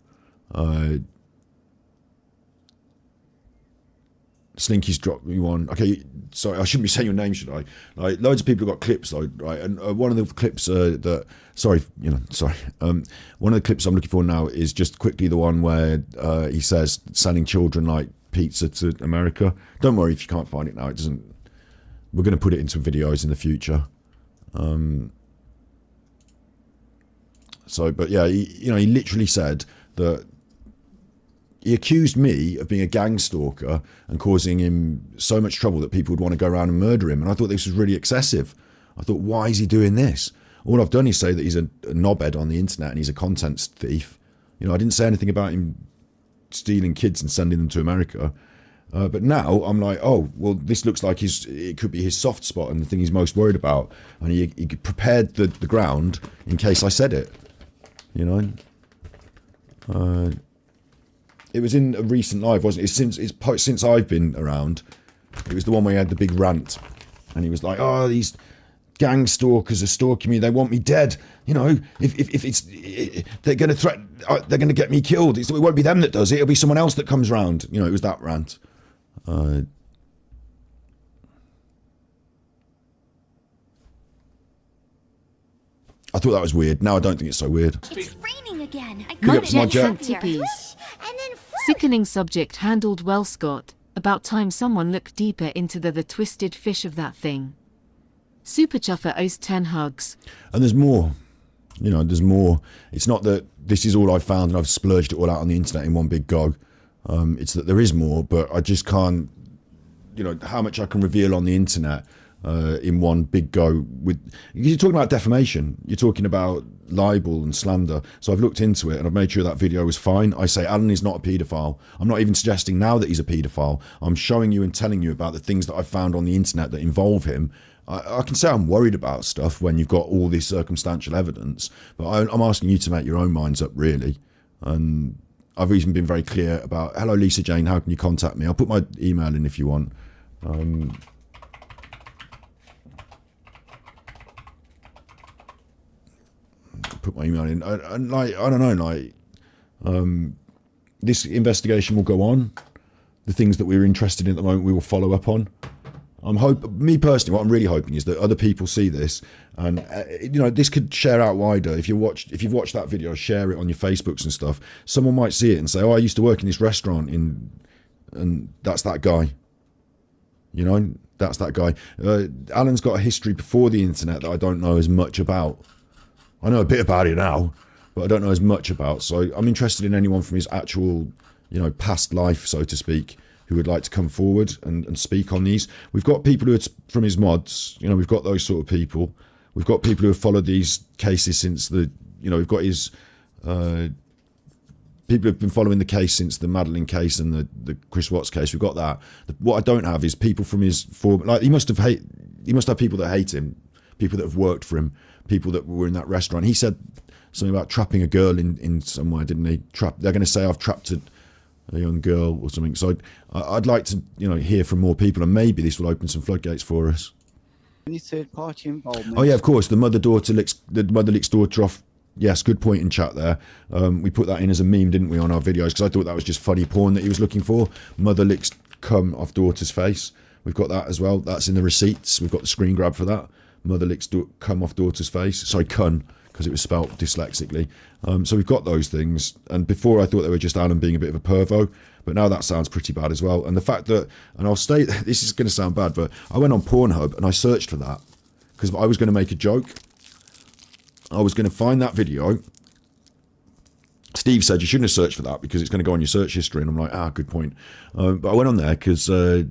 Slinky's dropped me one. Okay, sorry, I shouldn't be saying your name, should I? Like, loads of people have got clips, though, right? And one of the clips that, sorry, one of the clips I'm looking for now is just quickly the one where he says sending children like pizza to America. Don't worry if you can't find it now. It doesn't. We're going to put it into videos in the future. So, but yeah, he literally said that. He accused me of being a gang stalker and causing him so much trouble that people would want to go around and murder him. And I thought this was really excessive. I thought, why is he doing this? All I've done is say that he's a knobhead on the internet and he's a content thief. You know, I didn't say anything about him stealing kids and sending them to America. But now I'm like, oh, well, this looks like it could be his soft spot and the thing he's most worried about. And he prepared the ground in case I said it, you know. It was in a recent live, wasn't it? Since I've been around, it was the one where he had the big rant, and he was like, "Oh, these gang stalkers are stalking me. They want me dead. You know, if they're going to threaten, they're going to get me killed. It won't be them that does it. It'll be someone else that comes round. You know, it was that rant." I thought that was weird. Now I don't think it's so weird. it's raining again. I Big couldn't ups, my be Jack. happier. Tippies. And then Sickening subject handled well, Scott. About time someone looked deeper into the twisted fish of that thing. Super Chuffer owes 10 hugs. And there's more. You know, there's more. It's not that this is all I've found and I've splurged it all out on the internet in one big go. It's that there is more, but I just can't, you know, how much I can reveal on the internet in one big go. You're talking about defamation. You're talking about libel and slander. So I've looked into it and I've made sure that video was fine. I say Alan is not a paedophile. I'm not even suggesting now that he's a paedophile. I'm showing you and telling you about the things that I've found on the internet that involve him. I can say I'm worried about stuff when you've got all this circumstantial evidence, but I'm asking you to make your own minds up, really. And I've even been very clear about, hello, Lisa Jane, how can you contact me? I'll put my email in if you want. Put my email in. And like, I don't know, like, this investigation will go on. The things that we're interested in at the moment, we will follow up on. Me personally, what I'm really hoping is that other people see this, and this could share out wider. If you've watched that video, share it on your Facebooks and stuff. Someone might see it and say, "Oh, I used to work in this restaurant and that's that guy." That's that guy. Alan's got a history before the internet that I don't know as much about. I know a bit about it now, but I don't know as much about. So I'm interested in anyone from his actual, past life, so to speak, who would like to come forward and speak on these. We've got people who are from his mods. We've got those sort of people. We've got people who have followed these cases since we've got his... people who've been following the case since the Madeline case and the Chris Watts case. We've got that. What I don't have is people from his former... Like, he must have people that hate him, people that have worked for him, people that were in that restaurant. He said something about trapping a girl in somewhere, didn't he? They're going to say I've trapped a young girl or something. So I'd like to, hear from more people, and maybe this will open some floodgates for us. Any third-party involvement? Oh yeah, of course. The mother licks daughter off. Yes, good point in chat there. We put that in as a meme, didn't we, on our videos? Because I thought that was just funny porn that he was looking for. Mother licks cum off daughter's face. We've got that as well. That's in the receipts. We've got the screen grab for that. Mother licks cum off daughter's face. Sorry, cun, because it was spelt dyslexically. So we've got those things. And before I thought they were just Alan being a bit of a pervo, but now that sounds pretty bad as well. And the fact that, and I'll state, this is going to sound bad, but I went on Pornhub and I searched for that because I was going to make a joke. I was going to find that video. Steve said you shouldn't have searched for that because it's going to go on your search history. And I'm like, good point. But I went on there because I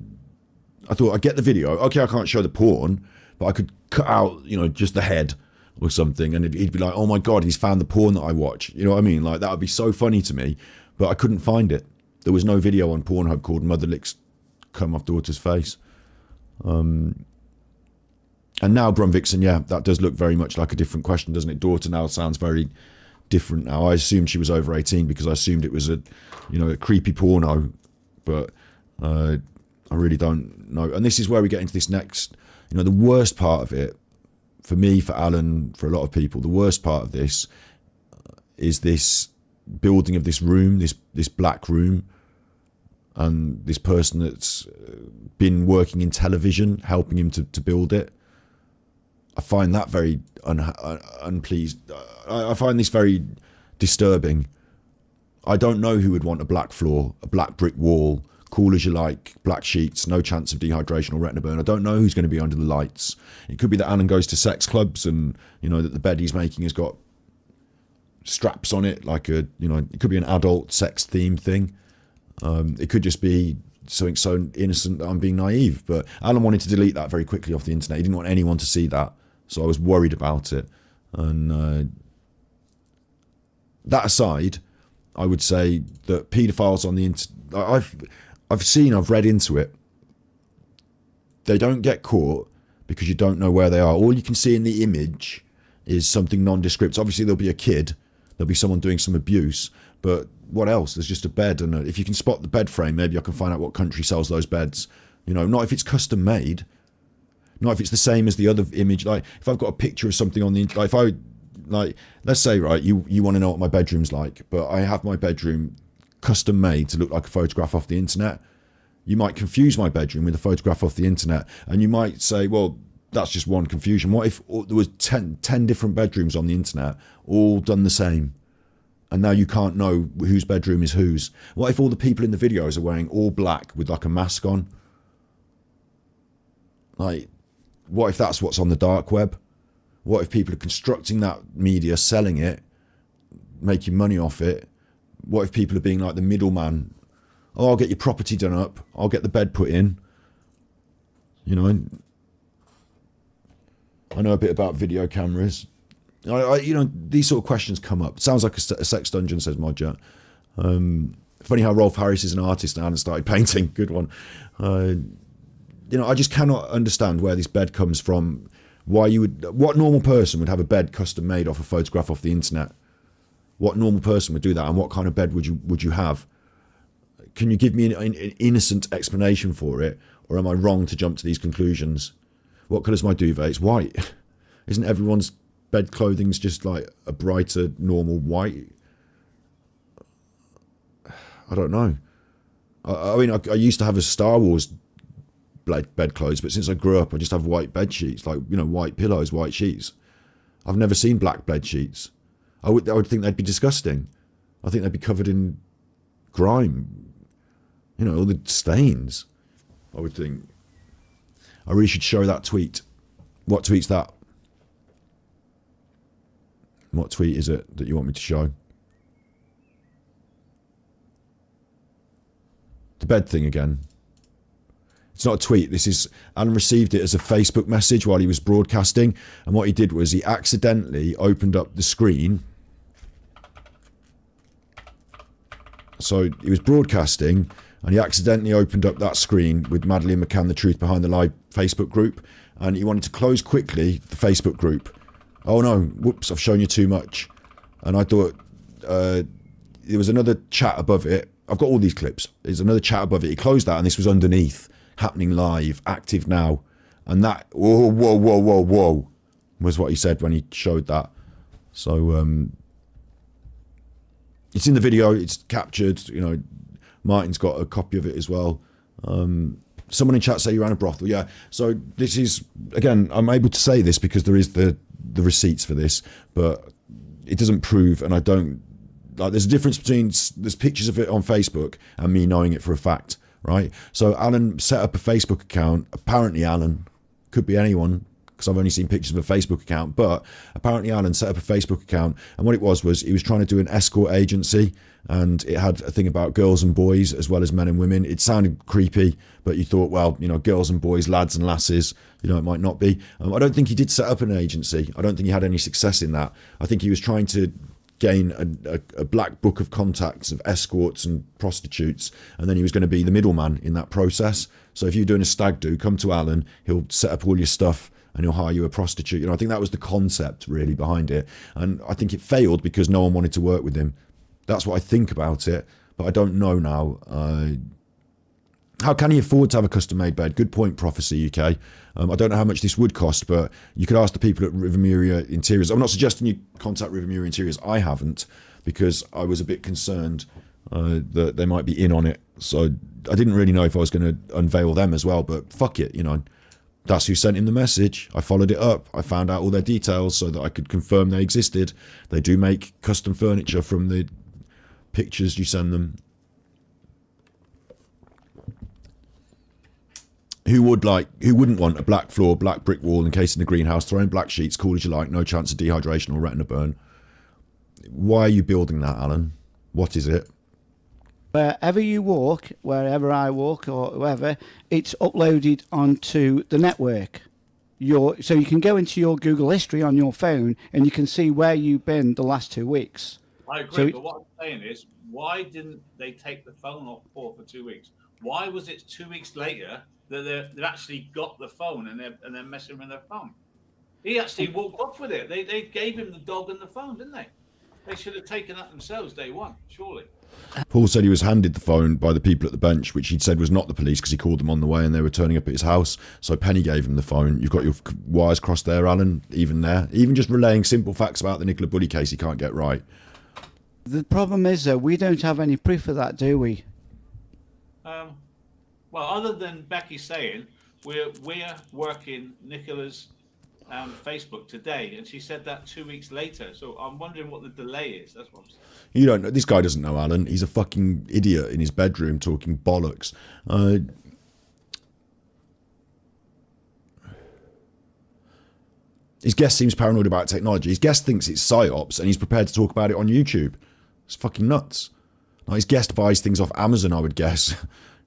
thought I'd get the video. Okay, I can't show the porn, but I could cut out, just the head or something. And he'd be like, oh my God, he's found the porn that I watch. You know what I mean? Like, that would be so funny to me. But I couldn't find it. There was no video on Pornhub called Mother Licks Cum Off Daughter's Face. And now Brum Vixen, yeah, that does look very much like a different question, doesn't it? Daughter now sounds very different now. I assumed she was over 18 because I assumed it was a creepy porno, but I really don't know. And this is where we get into this next, the worst part of it, for me, for Alan, for a lot of people, the worst part of this is this building of this room, this black room, and this person that's been working in television, helping him to build it. I find that very unpleased. I find this very disturbing. I don't know who would want a black floor, a black brick wall, cool as you like, black sheets, no chance of dehydration or retina burn. I don't know who's going to be under the lights. It could be that Alan goes to sex clubs and, that the bed he's making has got straps on it, like it could be an adult sex themed thing. It could just be something so innocent that I'm being naive. But Alan wanted to delete that very quickly off the internet. He didn't want anyone to see that. So I was worried about it. And that aside, I would say that paedophiles on the internet, I've read into it. They don't get caught because you don't know where they are. All you can see in the image is something nondescript. Obviously, there'll be a kid. There'll be someone doing some abuse. But what else? There's just a bed. And if you can spot the bed frame, maybe I can find out what country sells those beds. Not if it's custom made. Not if it's the same as the other image. Like, if I've got a picture of something on the... let's say, right, you want to know what my bedroom's like, but I have my bedroom custom made to look like a photograph off the internet. You might confuse my bedroom with a photograph off the internet, and you might say, well, that's just one confusion. What if there was 10 different bedrooms on the internet, all done the same? And now you can't know whose bedroom is whose. What if all the people in the videos are wearing all black with like a mask on? Like, what if that's what's on the dark web? What if people are constructing that media, selling it, making money off it? What if people are being like the middleman? Oh, I'll get your property done up. I'll get the bed put in. I know a bit about video cameras. These sort of questions come up. It sounds like a sex dungeon, says Modja. Funny how Rolf Harris is an artist now and started painting. Good one. I just cannot understand where this bed comes from. What normal person would have a bed custom made off a photograph off the internet? What normal person would do that? And what kind of bed would you have? Can you give me an innocent explanation for it? Or am I wrong to jump to these conclusions? What colour's my duvet? It's white. Isn't everyone's bed clothing's just like a brighter, normal white? I don't know. I used to have a Star Wars bedclothes, but since I grew up, I just have white bed sheets, like, you know, white pillows, white sheets. I've never seen black bed sheets. I would think they'd be disgusting. I think they'd be covered in grime, you know, all the stains. I would think. I really should show that tweet. What tweet's that? What tweet is it that you want me to show? The bed thing again. It's not a tweet. This is, Alan received it as a Facebook message while he was broadcasting. And what he did was he accidentally opened up the screen. So he was broadcasting and he accidentally opened up that screen with Madeleine McCann, The Truth Behind the Lie Facebook group. And he wanted to close quickly the Facebook group. Oh no, whoops, I've shown you too much. And I thought there was another chat above it. I've got all these clips. There's another chat above it. He closed that and this was underneath. Happening live, active now. And that, whoa, whoa, whoa, whoa, whoa, was what he said when he showed that. So, it's in the video, it's captured, you know, Martin's got a copy of it as well. Someone in chat say you ran a brothel, yeah. So this is, again, I'm able to say this because there is the receipts for this, but it doesn't prove, and I don't, like, there's a difference between, there's pictures of it on Facebook and me knowing it for a fact. Right, so Alan set up a Facebook account. Apparently, Alan, could be anyone because I've only seen pictures of a Facebook account. But apparently, Alan set up a Facebook account, and what it was he was trying to do an escort agency, and it had a thing about girls and boys as well as men and women. It sounded creepy, but you thought, well, you know, girls and boys, lads and lasses. You know, it might not be. I don't think he did set up an agency. I don't think he had any success in that. I think he was trying to gain a black book of contacts of escorts and prostitutes, and then he was going to be the middleman in that process. So if you're doing a stag do, come to Alan, he'll set up all your stuff and he'll hire you a prostitute. You know, I think that was the concept really behind it, and I think it failed because no one wanted to work with him. That's what I think about it, but I don't know now. How can he afford to have a custom-made bed? Good point, Prophecy UK. I don't know how much this would cost, but you could ask the people at Rivermuria Interiors. I'm not suggesting you contact Rivermuria Interiors. I haven't, because I was a bit concerned that they might be in on it. So I didn't really know if I was going to unveil them as well, but fuck it, you know. That's who sent him the message. I followed it up. I found out all their details so that I could confirm they existed. They do make custom furniture from the pictures you send them. Who wouldn't want a black floor, black brick wall encased in a greenhouse, throwing black sheets, cool as you like, no chance of dehydration or retina burn? Why are you building that, Alan? What is it? Wherever you walk, wherever I walk or whoever, it's uploaded onto the network. So you can go into your Google history on your phone and you can see where you've been the last 2 weeks. I agree, but what I'm saying is, why didn't they take the phone off Paul for 2 weeks? Why was it 2 weeks later that they've actually got the phone and they're messing with their phone? He actually walked off with it. They gave him the dog and the phone, didn't they? They should have taken that themselves day one, surely. Paul said he was handed the phone by the people at the bench, which he'd said was not the police because he called them on the way and they were turning up at his house. So Penny gave him the phone. You've got your wires crossed there, Alan, even there. Even just relaying simple facts about the Nicola Bully case he can't get right. The problem is, though, we don't have any proof of that, do we? Well, other than Becky saying we're working Nicola's Facebook today, and she said that 2 weeks later. So I'm wondering what the delay is. That's what I'm saying. You don't know. This guy doesn't know, Alan. He's a fucking idiot in his bedroom talking bollocks. His guest seems paranoid about technology. His guest thinks it's psyops, and he's prepared to talk about it on YouTube. It's fucking nuts. Like, his guest buys things off Amazon, I would guess.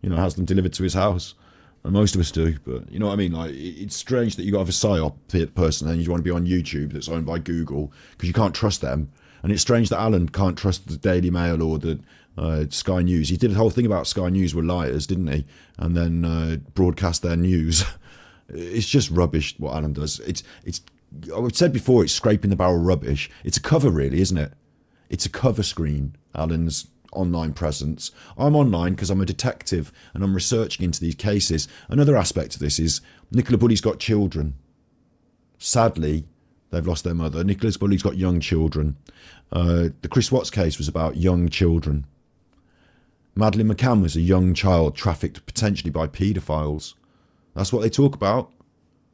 You know, has them delivered to his house. And most of us do, but you know what I mean? Like, it's strange that you got to have a psyop person and you want to be on YouTube that's owned by Google because you can't trust them. And it's strange that Alan can't trust the Daily Mail or the Sky News. He did a whole thing about Sky News were liars, didn't he? And then broadcast their news. It's just rubbish what Alan does. It's I've said before, it's scraping the barrel rubbish. It's a cover, really, isn't it? It's a cover screen, Alan's online presence. I'm online because I'm a detective and I'm researching into these cases. Another aspect of this is Nicola Bully's got children. Sadly, they've lost their mother. Nicola Bully's got young children. The Chris Watts case was about young children. Madeleine McCann was a young child trafficked potentially by paedophiles. That's what they talk about.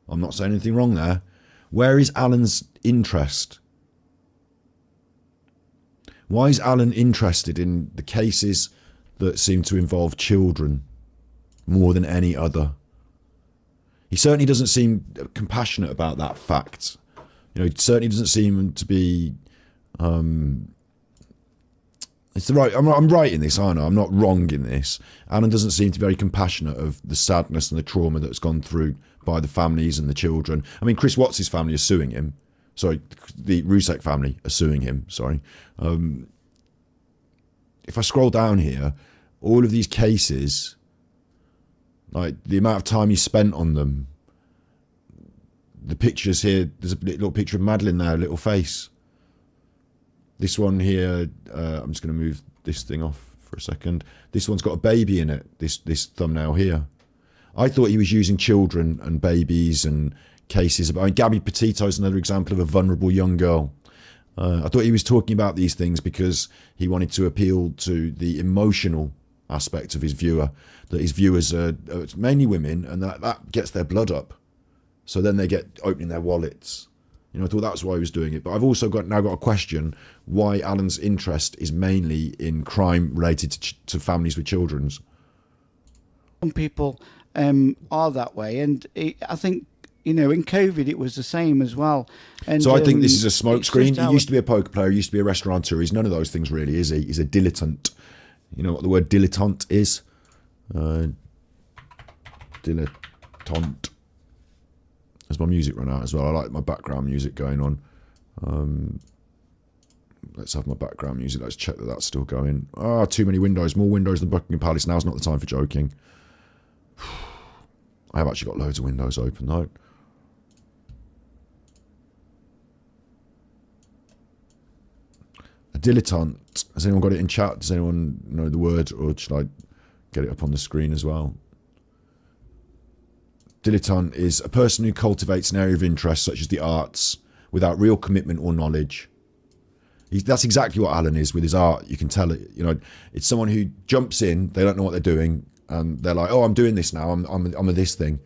I'm not saying anything wrong there. Where is Alan's interest? Why is Alan interested in the cases that seem to involve children more than any other? He certainly doesn't seem compassionate about that fact. You know, he certainly doesn't seem to be... it's the right. I'm right in this, aren't I? I'm not wrong in this. Alan doesn't seem to be very compassionate of the sadness and the trauma that's gone through by the families and the children. I mean, Chris Watts' family is suing him. Sorry, the Rusek family are suing him. Sorry. If I scroll down here, all of these cases, like the amount of time he spent on them, the pictures here, there's a little picture of Madeline there, a little face. This one here, I'm just going to move this thing off for a second. This one's got a baby in it, this thumbnail here. I thought he was using children and babies and cases. I mean, Gabby Petito is another example of a vulnerable young girl. I thought he was talking about these things because he wanted to appeal to the emotional aspect of his viewer, that his viewers are mainly women, and that gets their blood up. So then they get opening their wallets. You know, I thought that's why he was doing it. But I've also now got a question why Alan's interest is mainly in crime related to families with children. Some people are that way, and I think, you know, in COVID it was the same as well. And so I think this is a smokescreen. He used to be a poker player, he used to be a restaurateur. He's none of those things really, is he? He's a dilettante. You know what the word dilettante is? Dilettante. As my music run out as well. I like my background music going on. Let's have my background music. Let's check that that's still going. Too many windows. More windows than Buckingham Palace. Now's not the time for joking. I have actually got loads of windows open though. A dilettante. Has anyone got it in chat? Does anyone know the word, or should I get it up on the screen as well? Dilettante is a person who cultivates an area of interest such as the arts without real commitment or knowledge. That's exactly what Alan is with his art. You can tell it. You know, it's someone who jumps in. They don't know what they're doing, and they're like, "Oh, I'm doing this now. I'm a this thing.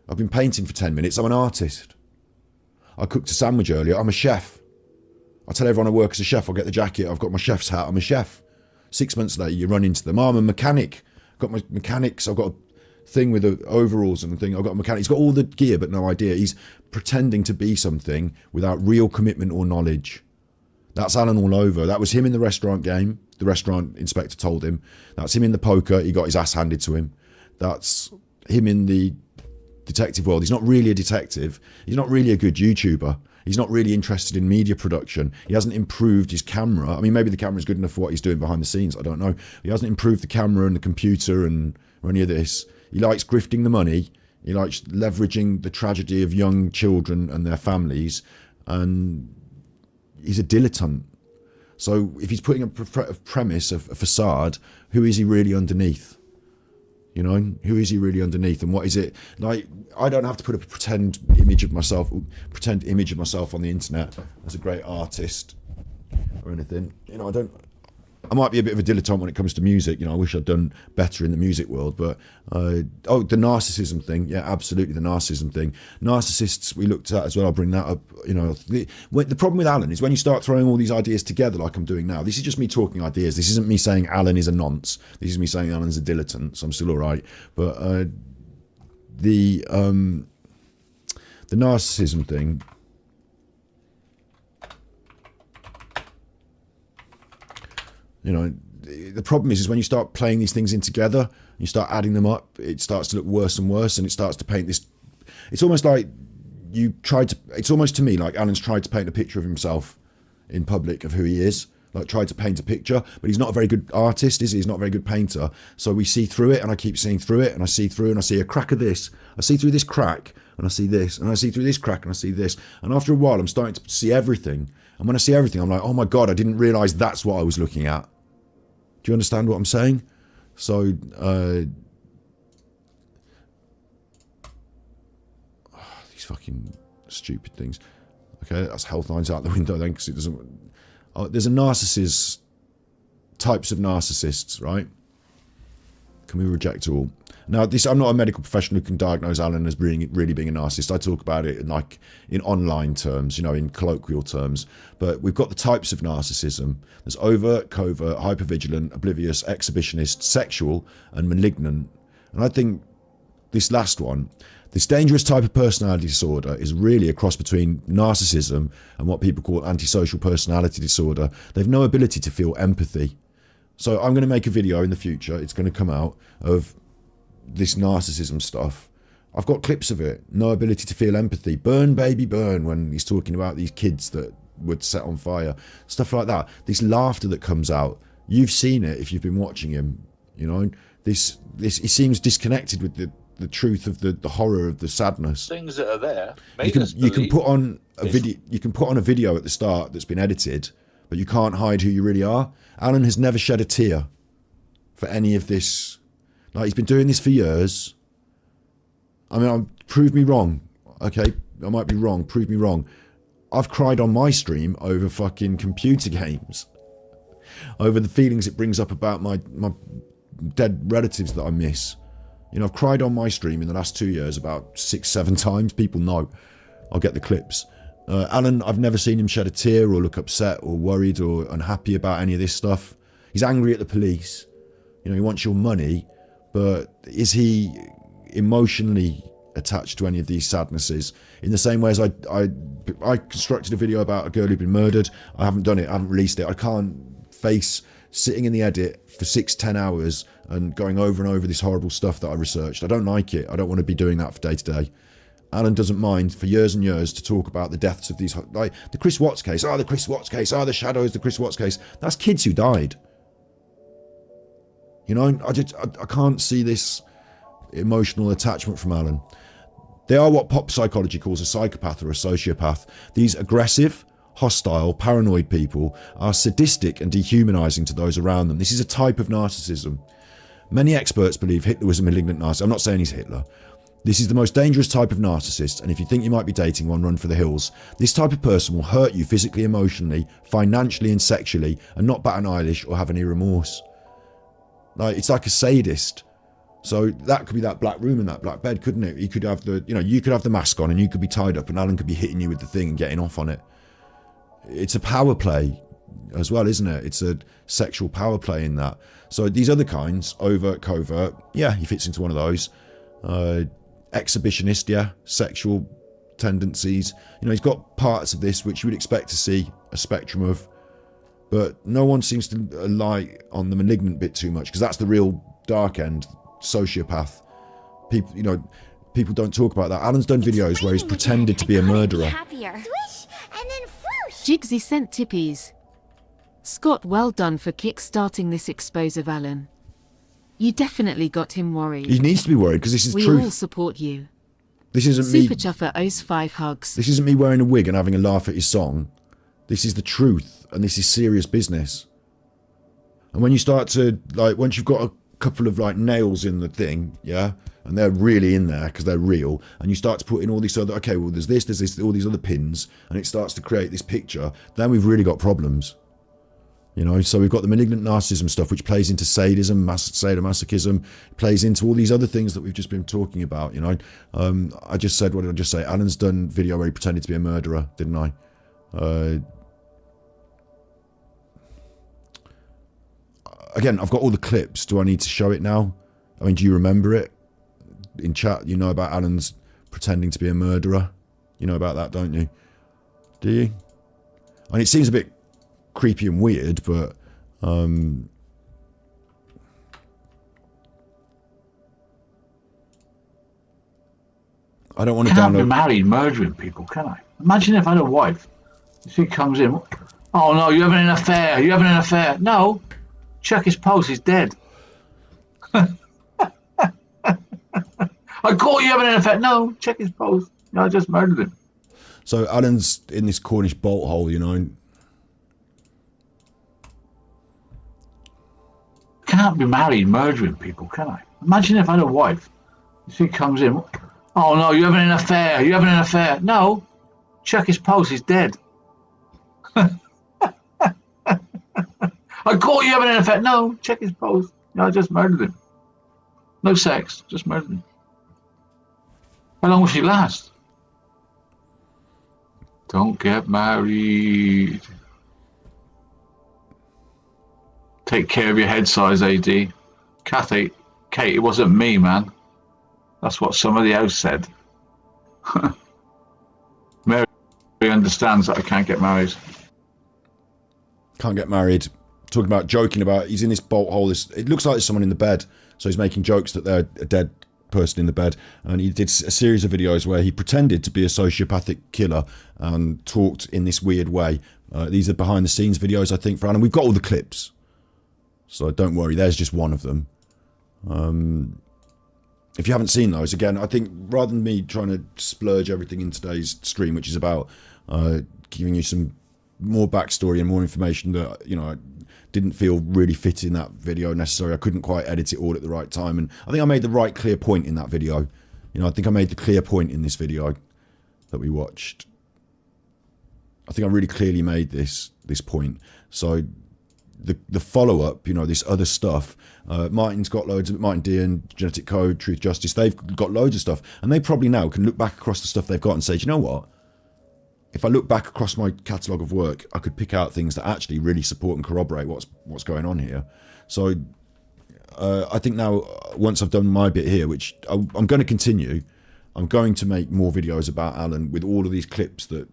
I've been painting for 10 minutes. I'm an artist. I cooked a sandwich earlier. I'm a chef. I tell everyone I work as a chef. I'll get the jacket. I've got my chef's hat. I'm a chef. 6 months later, you run into them. Oh, I'm a mechanic. I've got my mechanics. I've got a thing with the overalls and thing. I've got a mechanic. He's got all the gear but no idea. He's pretending to be something without real commitment or knowledge. That's Alan all over. That was him in the restaurant game. The restaurant inspector told him. That's him in the poker. He got his ass handed to him. That's him in the detective world. He's not really a detective. He's not really a good YouTuber. He's not really interested in media production. He hasn't improved his camera. I mean, maybe the camera's good enough for what he's doing behind the scenes. I don't know. He hasn't improved the camera and the computer and or any of this. He likes grifting the money. He likes leveraging the tragedy of young children and their families. And he's a dilettante. So if he's putting a premise, a facade, who is he really underneath? You know, who is he really underneath? And what is it? Like, I don't have to put a pretend image of myself on the internet as a great artist or anything. You know, I might be a bit of a dilettante when it comes to music. You know, I wish I'd done better in the music world. But, the narcissism thing. Yeah, absolutely, the narcissism thing. Narcissists, we looked at as well. I'll bring that up. You know, the problem with Alan is when you start throwing all these ideas together like I'm doing now. This is just me talking ideas. This isn't me saying Alan is a nonce. This is me saying Alan's a dilettante, so I'm still all right. But the narcissism thing... You know, the problem is when you start playing these things in together, you start adding them up, it starts to look worse and worse, and it starts to paint this... It's almost like it's almost to me like Alan's tried to paint a picture of himself in public of who he is, like tried to paint a picture, but he's not a very good artist, is he? He's not a very good painter. So we see through it, and I keep seeing through it, and I see through, and I see a crack of this. I see through this crack, and I see this, and I see through this crack, and I see this. And after a while, I'm starting to see everything. And when I see everything, I'm like, oh my God, I didn't realise that's what I was looking at. Do you understand what I'm saying? So, these fucking stupid things. Okay, that's health lines out the window then, because it doesn't... there's a types of narcissists, right? Can we reject all? Now, I'm not a medical professional who can diagnose Alan as really being a narcissist. I talk about it in online terms, in colloquial terms. But we've got the types of narcissism. There's overt, covert, hypervigilant, oblivious, exhibitionist, sexual, and malignant. And I think this last one, this dangerous type of personality disorder, is really a cross between narcissism and what people call antisocial personality disorder. They've no ability to feel empathy. So I'm going to make a video in the future. It's going to come out of this narcissism stuff. I've got clips of it. No ability to feel empathy. Burn, baby, burn, when he's talking about these kids that would set on fire. Stuff like that. This laughter that comes out. You've seen it if you've been watching him. This he seems disconnected with the truth of the horror of the sadness. Things that are there. You can put on a video. You can put on a video at the start that's been edited, but you can't hide who you really are. Alan has never shed a tear for any of this. Like, he's been doing this for years. I mean, prove me wrong. Okay, I might be wrong. Prove me wrong. I've cried on my stream over fucking computer games, over the feelings it brings up about my dead relatives that I miss. I've cried on my stream in the last 2 years about 6-7 times. People know. I'll get the clips. Alan, I've never seen him shed a tear or look upset or worried or unhappy about any of this stuff. He's angry at the police. He wants your money, but is he emotionally attached to any of these sadnesses? In the same way as I constructed a video about a girl who'd been murdered. I haven't done it. I haven't released it. I can't face sitting in the edit for 6-10 hours and going over and over this horrible stuff that I researched. I don't like it. I don't want to be doing that for day to day. Alan doesn't mind for years and years to talk about the deaths of these, like the Chris Watts case. The Chris Watts case. The Shadows, the Chris Watts case. That's kids who died. I can't see this emotional attachment from Alan. They are what pop psychology calls a psychopath or a sociopath. These aggressive, hostile, paranoid people are sadistic and dehumanizing to those around them. This is a type of narcissism. Many experts believe Hitler was a malignant narcissist. I'm not saying he's Hitler. This is the most dangerous type of narcissist, and if you think you might be dating one, run for the hills. This type of person will hurt you physically, emotionally, financially and sexually, and not bat an eyelash or have any remorse. It's like a sadist. So that could be that black room and that black bed, couldn't it? You could have you could have the mask on and you could be tied up and Alan could be hitting you with the thing and getting off on it. It's a power play as well, isn't it? It's a sexual power play in that. So these other kinds, overt, covert, yeah, he fits into one of those. Exhibitionist, yeah, sexual tendencies. He's got parts of this which you would expect to see a spectrum of, but no one seems to lie on the malignant bit too much, because that's the real dark end, sociopath. People don't talk about that. Alan's done videos where he's pretended to be a murderer. Swish, and then whoosh. Jigsy sent tippies. Scott, well done for kick-starting this expose of Alan. You definitely got him worried. He needs to be worried because this is we truth. We all support you. This isn't me. Super Chuffer owes 5 hugs. This isn't me wearing a wig and having a laugh at his song. This is the truth, and this is serious business. And when you start to, once you've got a couple of nails in the thing, yeah, and they're really in there because they're real, and you start to put in all these other, okay, well, there's this, all these other pins, and it starts to create this picture, then we've really got problems. So we've got the malignant narcissism stuff, which plays into sadism, sadomasochism, plays into all these other things that we've just been talking about. I just said, what did I just say? Alan's done video where he pretended to be a murderer, didn't I? Again, I've got all the clips. Do I need to show it now? I mean, do you remember it? In chat, you know about Alan's pretending to be a murderer. You know about that, don't you? Do you? I mean, it seems a bit creepy and weird, but I don't want to Can't be download. married murdering people, can I? Imagine if I had a wife. She comes in. Oh no, you're having an affair. You're having an affair. No, check his pulse. He's dead. I caught you having an affair. No, check his pulse. No, I just murdered him. So Alan's in this Cornish bolt hole, Can't be married murdering people, can I? Imagine if I had a wife. She comes in. Oh no, you're having an affair. You're having an affair. No, check his pulse. He's dead. I caught you having an affair. No, check his pulse. No, I just murdered him. No sex, just murdered him. How long will she last? Don't get married. Take care of your head size, AD. Kathy, Kate, it wasn't me, man. That's what some of the house said. Mary understands that I can't get married. Can't get married. Talking about joking about, he's in this bolt hole. It looks like there's someone in the bed. So he's making jokes that they're a dead person in the bed. And he did a series of videos where he pretended to be a sociopathic killer and talked in this weird way. These are behind the scenes videos, I think, for Alan. We've got all the clips. So don't worry, there's just one of them. If you haven't seen those, again, I think rather than me trying to splurge everything in today's stream, which is about giving you some more backstory and more information that, you know, I didn't feel really fit in that video necessarily. I couldn't quite edit it all at the right time. And I think I made the right clear point in that video. You know, I think I made the clear point in this video that we watched. I think I really clearly made this point. So the follow-up, you know, this other stuff, Martin's got loads of it, Martin Dean, Genetic Code, Truth Justice, they've got loads of stuff, and they probably now can look back across the stuff they've got and say, do you know what, if I look back across my catalogue of work, I could pick out things that actually really support and corroborate what's going on here. So I think now, once I've done my bit here, which I'm going to continue, I'm going to make more videos about Alan with all of these clips that,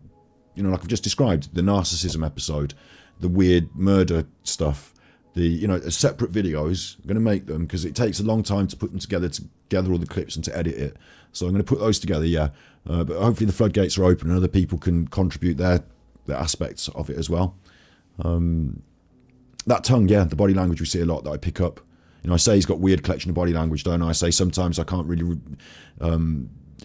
you know, like I've just described, the narcissism episode, the weird murder stuff, the, you know, separate videos. I'm going to make them because it takes a long time to put them together, to gather all the clips and to edit it. So I'm going to put those together, yeah. But hopefully the floodgates are open and other people can contribute their aspects of it as well. That tongue, yeah, the body language we see a lot that I pick up. You know, I say he's got weird collection of body language, don't I? I say sometimes I can't really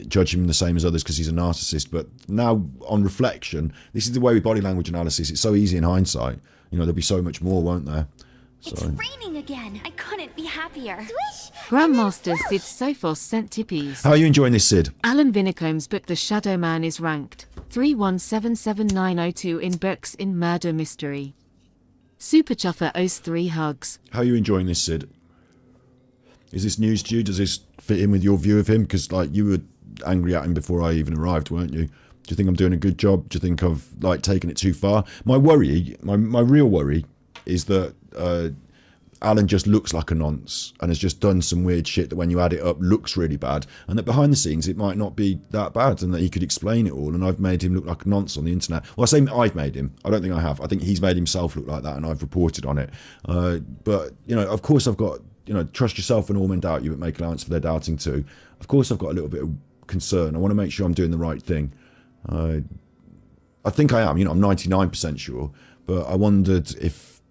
judge him the same as others because he's a narcissist. But now, on reflection, this is the way with body language analysis. It's so easy in hindsight. You know, there'll be so much more, won't there? So. It's raining again. I couldn't be happier. Swish! Grandmaster Sid Sophos sent tippies. How are you enjoying this, Sid? Alan Vinicombe's book The Shadow Man is ranked 3177902 in books in murder mystery. Super Chuffer owes 3 hugs. How are you enjoying this, Sid? Is this news to you? Does this fit in with your view of him? Because, like, you were angry at him before I even arrived, weren't you? Do you think I'm doing a good job? Do you think I've, like, taken it too far? My worry, my real worry, is that Alan just looks like a nonce and has just done some weird shit that when you add it up looks really bad, and that behind the scenes it might not be that bad and that he could explain it all, and I've made him look like a nonce on the internet. Well, I say I've made him. I don't think I have. I think he's made himself look like that and I've reported on it. But, you know, of course I've got, you know, trust yourself when all men doubt you, but make allowance for their doubting too. Of course I've got a little bit of concern. I want to make sure I'm doing the right thing. I think I am, you know, I'm 99% sure, but I wondered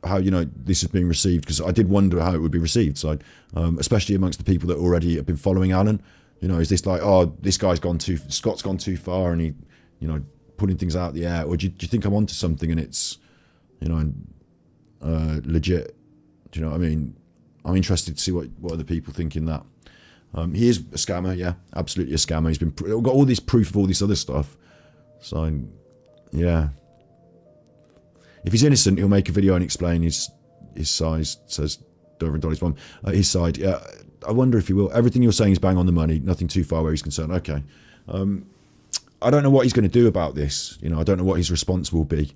how, you know, this is being received, because I did wonder how it would be received. So, especially amongst the people that already have been following Alan, you know, is this like, oh, this guy's Scott's gone too far and he, you know, putting things out the air, or do you think I'm onto something and it's, you know, legit? Do you know what I mean? I'm interested to see what other people think in that. He is a scammer, yeah, absolutely a scammer. He's been got all this proof of all this other stuff. So, yeah. If he's innocent, he'll make a video and explain his size, says Dover and Dolly's mom. His side, yeah. I wonder if he will. Everything you're saying is bang on the money. Nothing too far where he's concerned. Okay. I don't know what he's going to do about this. You know, I don't know what his response will be.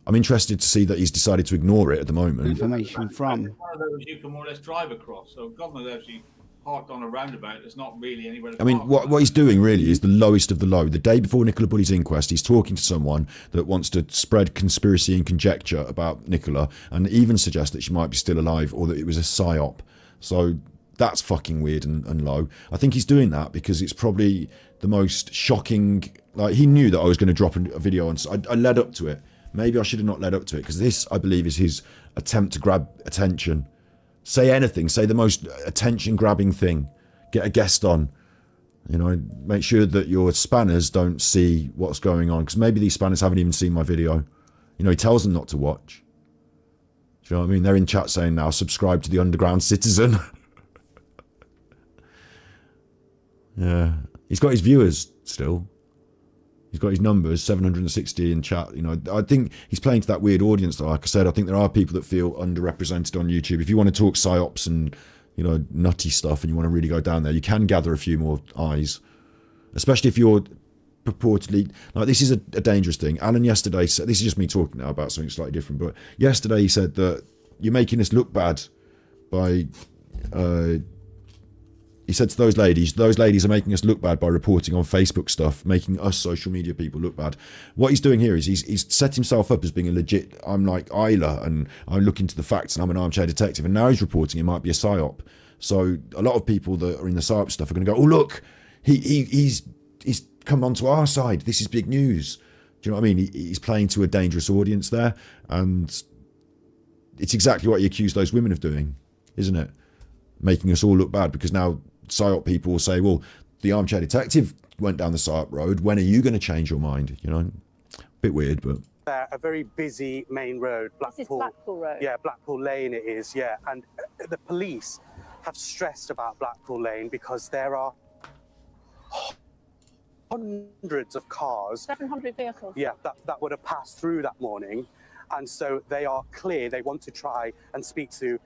I'm interested to see that he's decided to ignore it at the moment. Information from. One of those you can more or less drive across. So God knows actually parked on a roundabout. There's not really anywhere to I mean, park. what he's doing really is the lowest of the low. The day before Nicola Bulley's inquest, he's talking to someone that wants to spread conspiracy and conjecture about Nicola, and even suggest that she might be still alive or that it was a psyop. So that's fucking weird and low. I think he's doing that because it's probably the most shocking. Like, he knew that I was going to drop a video, and so I led up to it. Maybe I should have not led up to it, because this, I believe, is his attempt to grab attention. Say anything. Say the most attention-grabbing thing. Get a guest on. You know, make sure that your spanners don't see what's going on, because maybe these spanners haven't even seen my video. You know, he tells them not to watch. Do you know what I mean? They're in chat saying now, subscribe to the Underground Citizen. Yeah. He's got his viewers still. He's got his numbers, 760 in chat. You know, I think he's playing to that weird audience. Like I said, I think there are people that feel underrepresented on YouTube. If you want to talk psyops and, you know, nutty stuff and you want to really go down there, you can gather a few more eyes, especially if you're purportedly, like, this is a dangerous thing. Alan yesterday said, this is just me talking now about something slightly different, but yesterday he said that you're making us look bad by, he said to those ladies are making us look bad by reporting on Facebook stuff, making us social media people look bad. What he's doing here is he's set himself up as being a legit, I'm like Isla and I look into the facts and I'm an armchair detective, and now he's reporting it might be a psyop. So a lot of people that are in the psyop stuff are going to go, oh look, he's come onto our side, this is big news. Do you know what I mean? He's playing to a dangerous audience there, and it's exactly what he accused those women of doing, isn't it? Making us all look bad, because now psyop people will say, well, the armchair detective went down the psyop road, when are you going to change your mind? You know, bit weird, but a very busy main road, Blackpool. This is Blackpool Road. Yeah, Blackpool Lane it is, yeah. And the police have stressed about Blackpool Lane because there are hundreds of cars. 700 vehicles. Yeah, that would have passed through that morning. And so they are clear, they want to try and speak to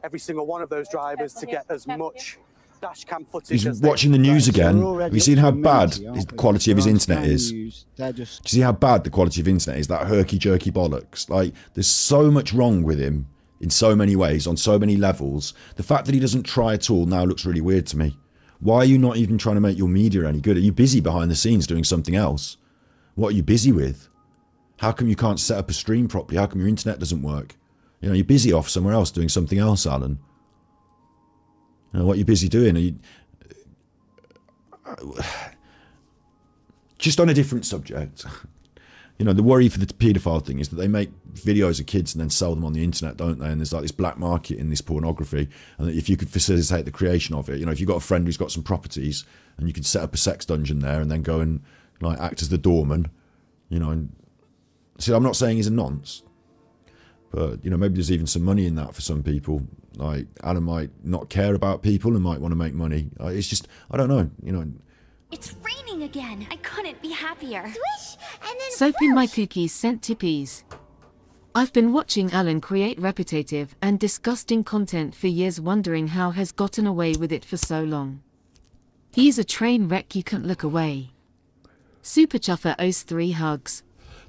every single one of those drivers to get as much dash cam footage. He's watching the news again. Have you seen how bad the quality of his internet is? Do you see how bad the quality of internet is? That herky-jerky bollocks. Like, there's so much wrong with him in so many ways, on so many levels. The fact that he doesn't try at all now looks really weird to me. Why are you not even trying to make your media any good? Are you busy behind the scenes doing something else? What are you busy with? How come you can't set up a stream properly? How come your internet doesn't work? You know, you're busy off somewhere else doing something else, Alan. You know, what are you busy doing? Are you... Just on a different subject. You know, the worry for the paedophile thing is that they make videos of kids and then sell them on the internet, don't they? And there's like this black market in this pornography. And that if you could facilitate the creation of it, you know, if you've got a friend who's got some properties and you could set up a sex dungeon there and then go and like act as the doorman, you know, and see, I'm not saying he's a nonce, but, you know, maybe there's even some money in that for some people. Like, Alan might not care about people and might want to make money. It's just, I don't know, you know. It's raining again. I couldn't be happier. Swish and then Soap in my cookies sent tippies. I've been watching Alan create repetitive and disgusting content for years, wondering how has gotten away with it for so long. He's a train wreck, you can't look away. Super Chuffer owes 3 hugs.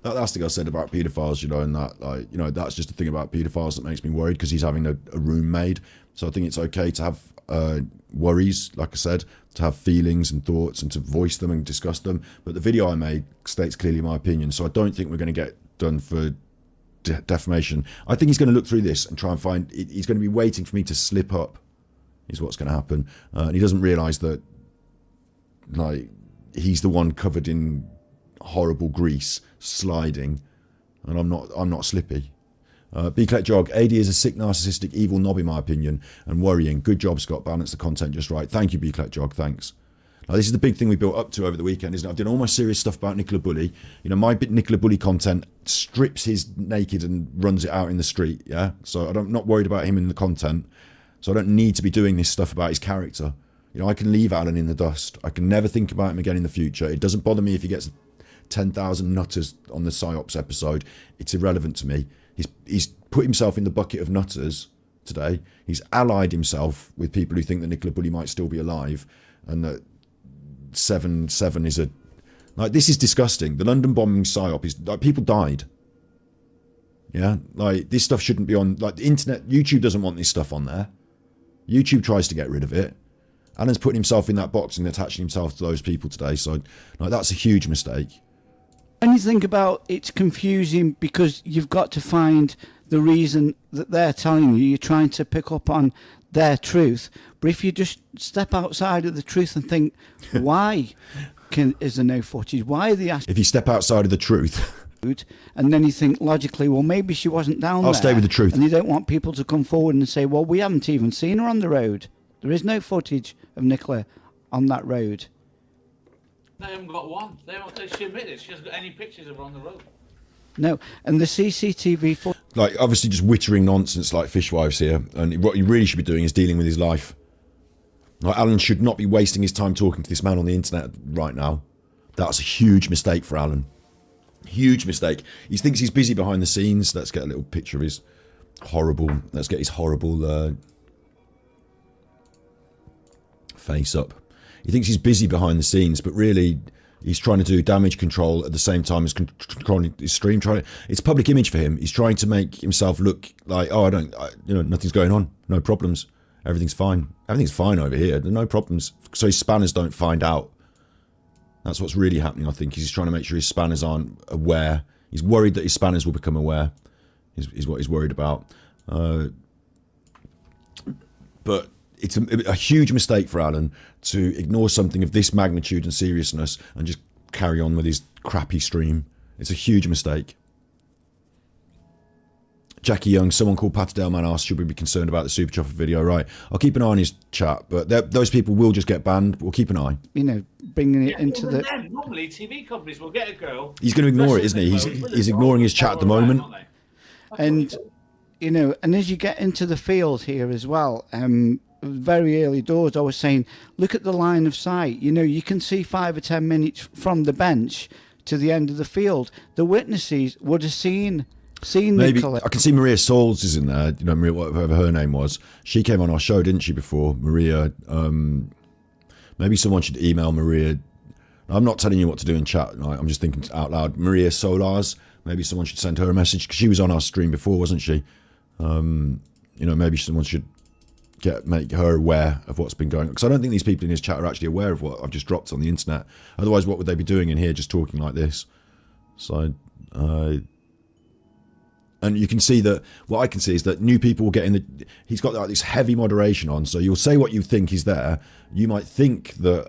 That's the thing I said about paedophiles, you know, and that, like, you know, that's just the thing about paedophiles that makes me worried, because he's having a room made. So I think it's okay to have worries, like I said, to have feelings and thoughts and to voice them and discuss them. But the video I made states clearly my opinion, so I don't think we're going to get done for defamation. I think he's going to look through this and try and find, he's going to be waiting for me to slip up, is what's going to happen. And he doesn't realise that, like, he's the one covered in horrible grease, sliding, and I'm not slippy. B-Collect Jog, AD is a sick, narcissistic, evil knob in my opinion, and worrying. Good job, Scott, balance the content just right. Thank you, B-Collect Jog, thanks. Now, this is the big thing we built up to over the weekend, isn't it? I've done all my serious stuff about Nicola Bully. You know, my bit Nicola Bully content strips his naked and runs it out in the street, yeah? So I'm not worried about him in the content, so I don't need to be doing this stuff about his character. You know, I can leave Alan in the dust. I can never think about him again in the future. It doesn't bother me if he gets 10,000 nutters on the PSYOPs episode. It's irrelevant to me. He's put himself in the bucket of nutters today. He's allied himself with people who think that Nicola Bully might still be alive, and that 7/7 is a... Like, this is disgusting. The London bombing PSYOP is... Like, people died. Yeah? Like, this stuff shouldn't be on... Like, the internet... YouTube doesn't want this stuff on there. YouTube tries to get rid of it. Alan's putting himself in that box and attaching himself to those people today. So, like, that's a huge mistake. And you think about, it's confusing because you've got to find the reason that they're telling you. You're trying to pick up on their truth. But if you just step outside of the truth and think, why is there no footage? Why are they asking? If you step outside of the truth. And then you think logically, well, maybe she wasn't down there. I'll stay with the truth. And you don't want people to come forward and say, well, we haven't even seen her on the road. There is no footage of Nicola on that road. They haven't got one. She admitted she hasn't got any pictures of her on the road. No, and the CCTV footage... Like, obviously just wittering nonsense like fishwives here. And what he really should be doing is dealing with his life. Like, Alan should not be wasting his time talking to this man on the internet right now. That's a huge mistake for Alan. Huge mistake. He thinks he's busy behind the scenes. Let's get a little picture of his horrible... Let's get his horrible... face up. He thinks he's busy behind the scenes, but really he's trying to do damage control at the same time as controlling his stream. It's public image for him. He's trying to make himself look like, oh, nothing's going on, no problems, everything's fine. Everything's fine over here, there are no problems. So his spanners don't find out. That's what's really happening, I think. He's trying to make sure his spanners aren't aware. He's worried that his spanners will become aware, is what he's worried about. But it's a huge mistake for Alan to ignore something of this magnitude and seriousness and just carry on with his crappy stream. It's a huge mistake. Jackie Young, someone called Patterdale Man asked, should we be concerned about the Super Chopper video? Right, I'll keep an eye on his chat, but those people will just get banned. We'll keep an eye. You know, bringing it into the... Then, normally, TV companies will get a girl... He's going to ignore it, isn't he? He's ignoring his chat at the moment. And, you know, and as you get into the field here as well, very early doors, I was saying, look at the line of sight. You know, you can see 5 or 10 minutes from the bench to the end of the field. The witnesses would have seen maybe Nicola. I can see Maria Souls is in there. You know, Maria, whatever her name was. She came on our show, didn't she? Before Maria. Maybe someone should email Maria. I'm not telling you what to do in chat. I'm just thinking out loud. Maria Solars. Maybe someone should send her a message because she was on our stream before, wasn't she? You know, maybe someone should make her aware of what's been going on, because I don't think these people in his chat are actually aware of what I've just dropped on the internet. Otherwise, what would they be doing in here just talking like this? So, and you can see that, what I can see is that new people will get in the, he's got like this heavy moderation on, so you'll say what you think is there. You might think that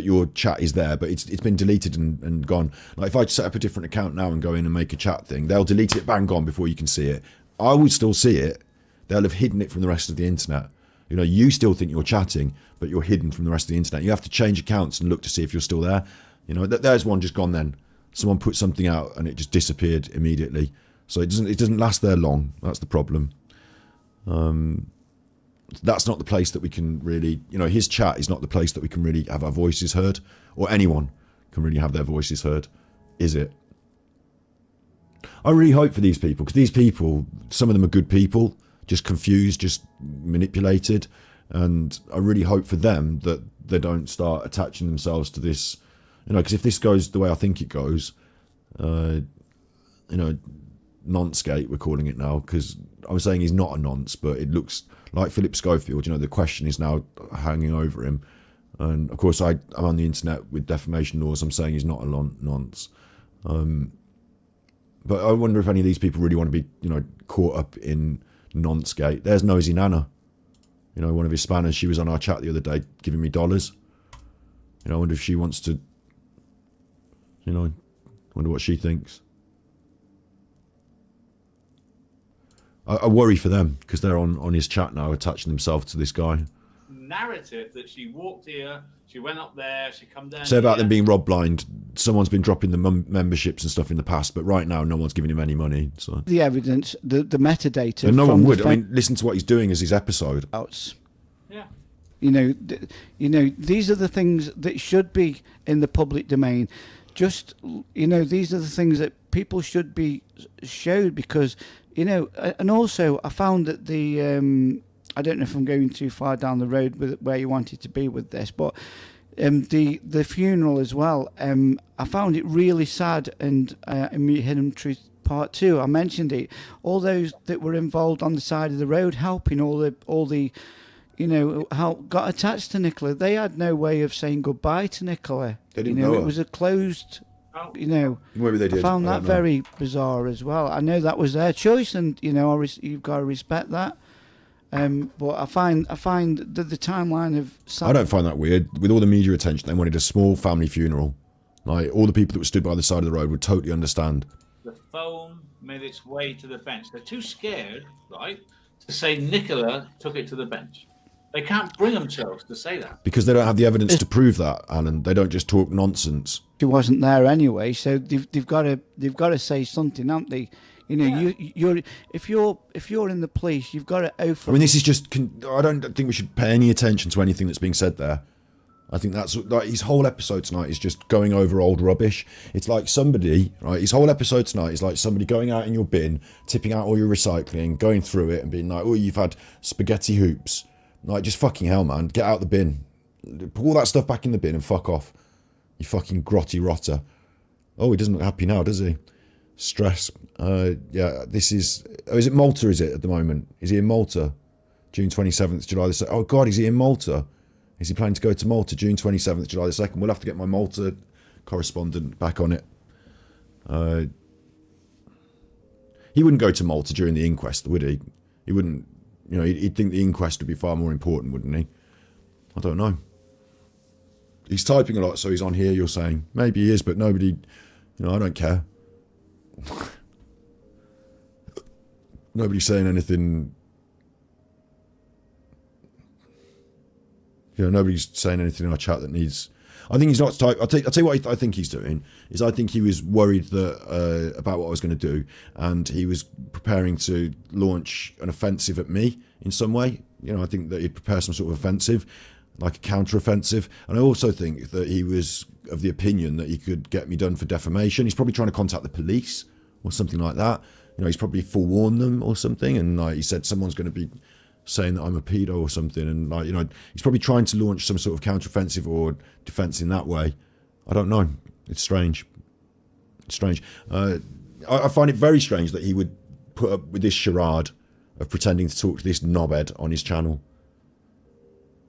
your chat is there, but it's been deleted and gone. Like if I set up a different account now and go in and make a chat thing, they'll delete it, bang, gone before you can see it. I would still see it. They'll have hidden it from the rest of the internet. You know, you still think you're chatting, but you're hidden from the rest of the internet. You have to change accounts and look to see if you're still there. You know, there's one just gone then. Someone put something out and it just disappeared immediately. So it doesn't last there long. That's the problem. That's not the place that we can really, you know, his chat is not the place that we can really have our voices heard, or anyone can really have their voices heard, is it? I really hope for these people, because these people, some of them are good people, just confused, just manipulated, and I really hope for them that they don't start attaching themselves to this, you know, because if this goes the way I think it goes, you know, nonce-gate, we're calling it now, because I was saying he's not a nonce, but it looks like Philip Schofield. You know, the question is now hanging over him, and of course I'm on the internet with defamation laws. I'm saying he's not a nonce, but I wonder if any of these people really want to be, you know, caught up in nonce-gate. There's Nosy Nana, you know, one of his spanners. She was on our chat the other day giving me dollars. You know, I wonder if she wants to, you know, wonder what she thinks. I worry for them because they're on his chat now, attaching themselves to this guy. Narrative that she walked here, she went up there, she come down. Say about them being Rob blind. Someone's been dropping the memberships and stuff in the past, but right now no one's giving him any money. So the evidence, the metadata, and no one would. I mean, listen to what he's doing as his episode. Yeah. You know, these are the things that should be in the public domain. Just, you know, these are the things that people should be showed, because, you know, and also I found that the I don't know if I'm going too far down the road with where you wanted to be with this, but the funeral as well. I found it really sad, and in Hidden Truth Part 2, I mentioned it. All those that were involved on the side of the road, helping all the, you know, how got attached to Nicola. They had no way of saying goodbye to Nicola. They didn't know her. It was a closed. You know, maybe they did. I found that very bizarre as well. I know that was their choice, and you know, you've got to respect that. But I find that the timeline of I don't find that weird. With all the media attention, they wanted a small family funeral. Like all the people that were stood by the side of the road would totally understand. The phone made its way to the bench. They're too scared, right, to say Nicola took it to the bench. They can't bring themselves to say that because they don't have the evidence to prove that, Alan. They don't just talk nonsense. She wasn't there anyway, so they've got to say something, haven't they? You know, yeah. If you're in the police, you've got to oath. I mean, this is just. I don't think we should pay any attention to anything that's being said there. I think that's like his whole episode tonight is just going over old rubbish. It's like somebody, right? His whole episode tonight is like somebody going out in your bin, tipping out all your recycling, going through it, and being like, "Oh, you've had spaghetti hoops." Like, just fucking hell, man. Get out the bin. Put all that stuff back in the bin and fuck off. You fucking grotty rotter. Oh, he doesn't look happy now, does he? Stress. Yeah, this is... Oh, is it Malta, is it, at the moment? Is he in Malta? June 27th, July the 2nd. Oh, God, is he in Malta? Is he planning to go to Malta June 27th, July the 2nd? We'll have to get my Malta correspondent back on it. He wouldn't go to Malta during the inquest, would he? He wouldn't... You know, he'd think the inquest would be far more important, wouldn't he? I don't know. He's typing a lot, so he's on here, you're saying. Maybe he is, but nobody... You know, I don't care. Nobody's saying anything... You know, nobody's saying anything in our chat that needs... I think he's not... I'll tell you what I think he's doing, is I think he was worried that about what I was going to do, and he was preparing to launch an offensive at me in some way. You know, I think that he'd prepare some sort of offensive, like a counter-offensive. And I also think that he was of the opinion that he could get me done for defamation. He's probably trying to contact the police or something like that. You know, he's probably forewarned them or something, and like he said someone's going to be saying that I'm a pedo or something, and like, you know, he's probably trying to launch some sort of counter-offensive or defence in that way. I don't know. It's strange. It's strange. I find it very strange that he would put up with this charade of pretending to talk to this knobhead on his channel.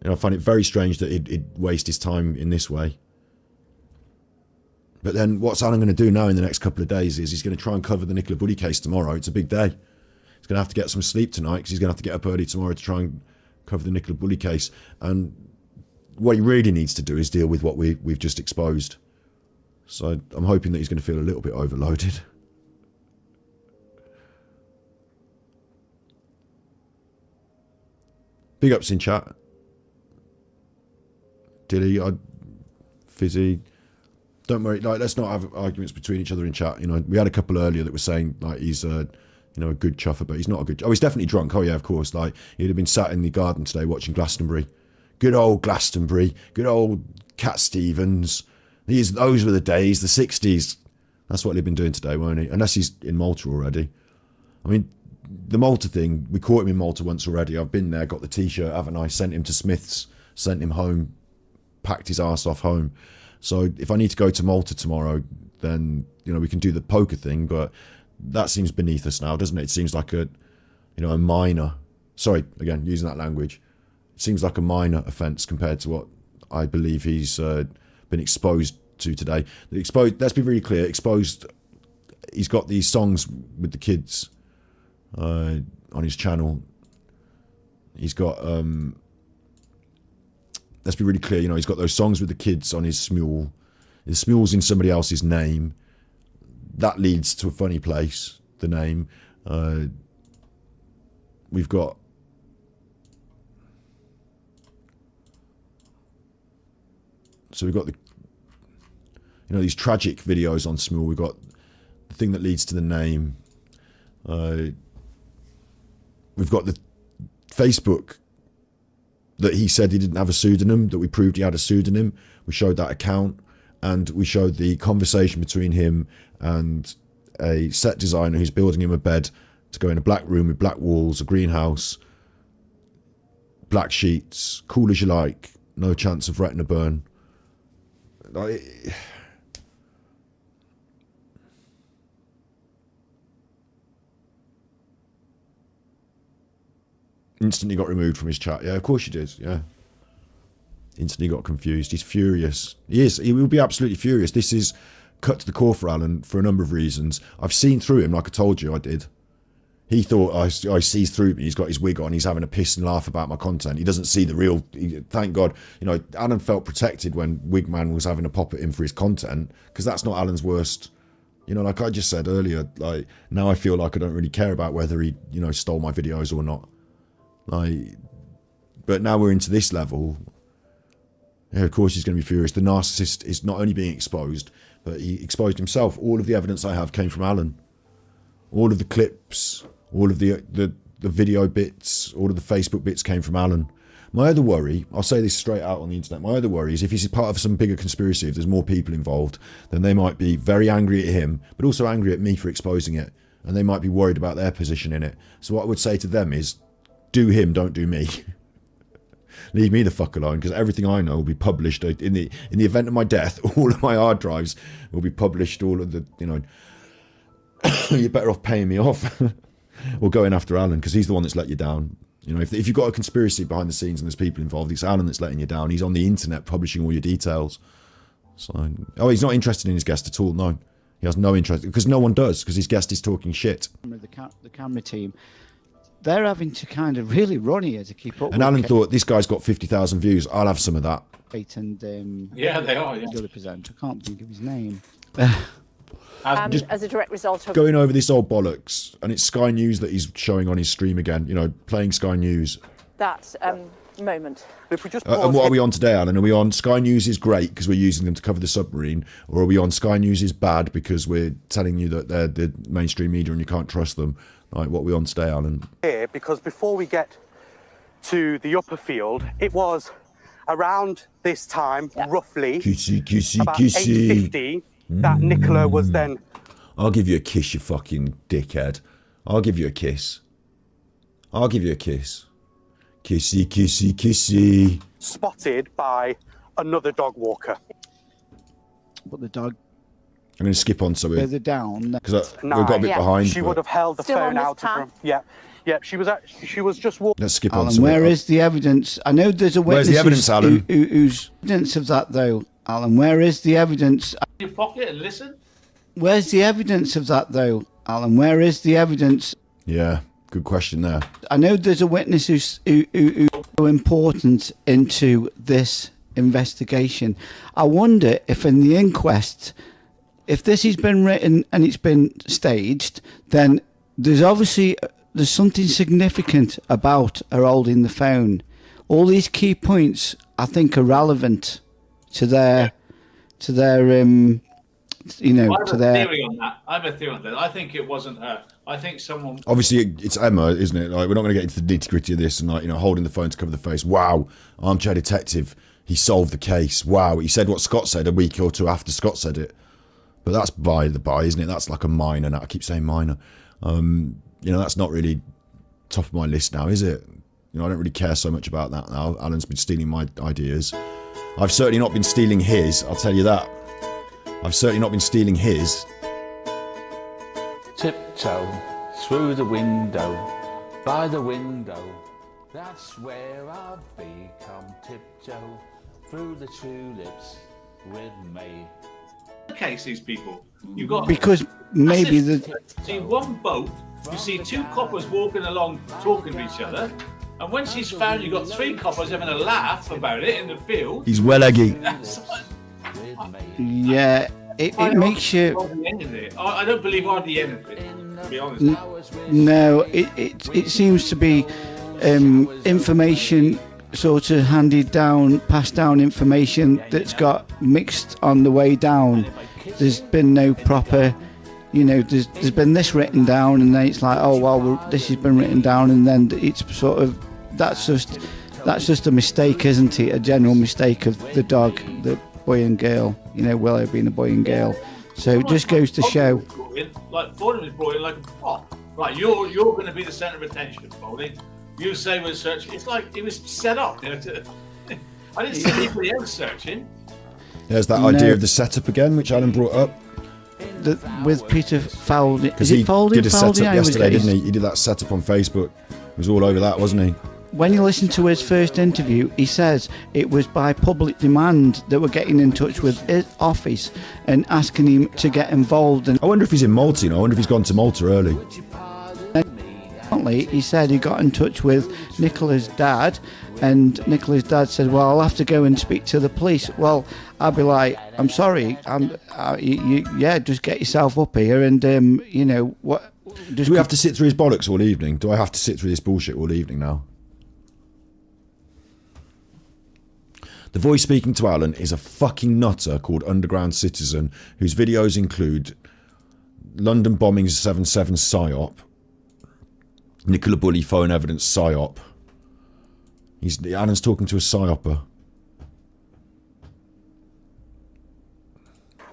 You know, I find it very strange that he'd waste his time in this way. But then what's Alan going to do now in the next couple of days is he's going to try and cover the Nicola Buddy case tomorrow. It's a big day. He's going to have to get some sleep tonight because he's going to have to get up early tomorrow to try and cover the Nicola Bully case. And what he really needs to do is deal with what we've just exposed. So I'm hoping that he's going to feel a little bit overloaded. Big ups in chat. Dilly, Fizzy. Don't worry, like, let's not have arguments between each other in chat. You know, we had a couple earlier that were saying like he's you know, a good chuffer, but he's not a good... Oh, he's definitely drunk. Oh, yeah, of course. Like, he'd have been sat in the garden today watching Glastonbury. Good old Glastonbury. Good old Cat Stevens. Those were the days, the 60s. That's what he'd been doing today, won't he? Unless he's in Malta already. I mean, the Malta thing, we caught him in Malta once already. I've been there, got the T-shirt, haven't I? Sent him to Smith's, sent him home, packed his ass off home. So if I need to go to Malta tomorrow, then, you know, we can do the poker thing, but... That seems beneath us now, doesn't it? It seems like a minor... Sorry, again, using that language. It seems like a minor offence compared to what I believe he's been exposed to today. Let's be really clear, exposed... He's got these songs with the kids on his channel. He's got... let's be really clear, you know, he's got those songs with the kids on his smule. His smule's in somebody else's name. That leads to a funny place, the name. We've got... So we've got the... You know, these tragic videos on Smule. We've got the thing that leads to the name. We've got the Facebook that he said he didn't have a pseudonym, that we proved he had a pseudonym. We showed that account. And we showed the conversation between him and a set designer who's building him a bed to go in a black room with black walls, a greenhouse, black sheets, cool as you like, no chance of retina burn. Instantly got removed from his chat. Yeah, of course you did, yeah. Instantly got confused. He's furious. He is. He will be absolutely furious. This is cut to the core for Alan for a number of reasons. I've seen through him, like I told you I did. He thought I sees through me. He's got his wig on. He's having a piss and laugh about my content. He doesn't see the real... Thank God. You know, Alan felt protected when Wigman was having a pop at him for his content, because that's not Alan's worst... You know, like I just said earlier, like, now I feel like I don't really care about whether he, you know, stole my videos or not. Like, but now we're into this level... Yeah, of course he's going to be furious. The narcissist is not only being exposed, but he exposed himself. All of the evidence I have came from Alan. All of the clips, all of the video bits, all of the Facebook bits came from Alan. My other worry, I'll say this straight out on the internet, my other worry is if he's part of some bigger conspiracy, if there's more people involved, then they might be very angry at him, but also angry at me for exposing it. And they might be worried about their position in it. So what I would say to them is, do him, don't do me. leave me the fuck alone, because everything I know will be published in the event of my death. All of my hard drives will be published. All of the, you know, you're better off paying me off or going after Alan, because he's the one that's let you down. You know, if you've got a conspiracy behind the scenes and there's people involved, it's Alan that's letting you down. He's on the internet publishing all your details. So, he's not interested in his guest at all. No, he has no interest, because no one does, because his guest is talking shit. The camera team, they're having to kind of really run here to keep up. And Alan thought, this guy's got 50,000 views. I'll have some of that. And yeah, they are. Yeah. The other presenter, I can't think of his name. As a direct result of going over this old bollocks, and it's Sky News that he's showing on his stream again. You know, playing Sky News. that moment. If we just And what are we on today, Alan? Are we on Sky News is great because we're using them to cover the submarine, or are we on Sky News is bad because we're telling you that they're the mainstream media and you can't trust them? Like, what are we on today, Alan? here, because before we get to the upper field, it was around this time, roughly, Kissy, about kissy. 8:50, that Nicola was then I'll give you a kiss, you fucking dickhead. I'll give you a kiss. I'll give you a kiss. Kissy, kissy, kissy. spotted by another dog walker. But the dog I'm going to skip on so further down. because we've got a bit Yeah. behind. She but would have held the Still on phone this out path? of her. Yeah, she was just walking. Let's skip on. Alan, so where is the evidence? I know there's a Where's witness. the evidence, Alan? Who's evidence of that, though, Alan? Where is the evidence? In your pocket and listen. Where's the evidence of that, though, Alan? Where is the evidence? Yeah, good question there. I know there's a witness who's so important into this investigation. I wonder if in the inquest, if this has been written and it's been staged, then there's something significant about her holding the phone. All these key points, I think, are relevant to their you know, I have to a their. theory on that. I have a theory on that. I think it wasn't her. I think someone. Obviously, it's Emma, isn't it? Like, we're not going to get into the nitty gritty of this and, like, you know, holding the phone to cover the face. Wow, armchair detective. He solved the case. Wow, he said what Scott said a week or two after Scott said it. But that's by the by, isn't it? That's like a minor. Now I keep saying minor. You know, that's not really top of my list now, is it? You know, I don't really care so much about that now. Alan's been stealing my ideas. I've certainly not been stealing his. I'll tell you that. I've certainly not been stealing his. Tiptoe through the window, by the window. That's where I'll be. Come tiptoe through the tulips with me. Case these people. You've got Because maybe the see one boat. You see two coppers walking along, talking to each other. And when she's found, you've got three coppers having a laugh about it in the field. He's well eggy. yeah, it makes you. I don't believe hardly anything, to be honest. No, it seems to be information sort of handed down, passed down information that's got mixed on the way down. There's been no proper, you know, there's been this written down, and then it's like, oh well, this has been written down, and then it's sort of that's just a mistake, isn't it? A general mistake of the dog, the boy and girl. You know, Willow being a boy and girl. So it just goes to show. Like Bowling was brought in like a pot. Right, you're going to be the centre of attention, Bowling. You say we're searching. It's like it was set up. You know, I didn't see anybody else searching. There's that idea of the setup again, which Alan brought up. With Peter Falding. Because he did a setup yesterday, didn't he? He did that setup on Facebook. It was all over that, wasn't he? When you listen to his first interview, he says it was by public demand that we're getting in touch with his office and asking him to get involved. And I wonder if he's in Malta, you know. I wonder if he's gone to Malta early. apparently, he said he got in touch with Nicola's dad, and Nicola's dad said, well, I'll have to go and speak to the police. Well, I'll be like, I'm sorry, just get yourself up here and, you know, what... Do we have to sit through his bollocks all evening? Do I have to sit through this bullshit all evening now? The voice speaking to Alan is a fucking nutter called Underground Citizen, whose videos include London bombings 7/7 PSYOP, Nicola Bulley phone evidence PSYOP. Alan's talking to a PSYOPer.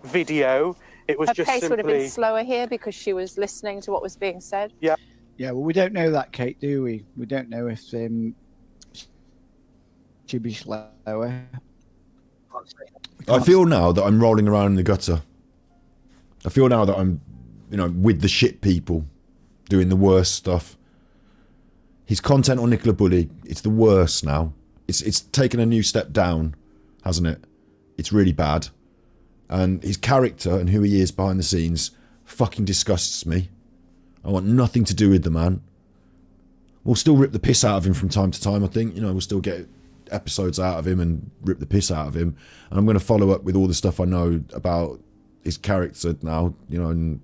Video. It was Her just pace simply... would have been slower here because she was listening to what was being said. Yeah. Yeah, well, we don't know that, Kate, do we? We don't know if... should be slower. I feel now that I'm rolling around in the gutter. I feel now that I'm, with the shit people, doing the worst stuff. His content on Nicola Bully, it's the worst now. It's taken a new step down, hasn't it? It's really bad. And his character and who he is behind the scenes fucking disgusts me. I want nothing to do with the man. We'll still rip the piss out of him from time to time, I think. We'll still get episodes out of him and rip the piss out of him. And I'm going to follow up with all the stuff I know about his character now, and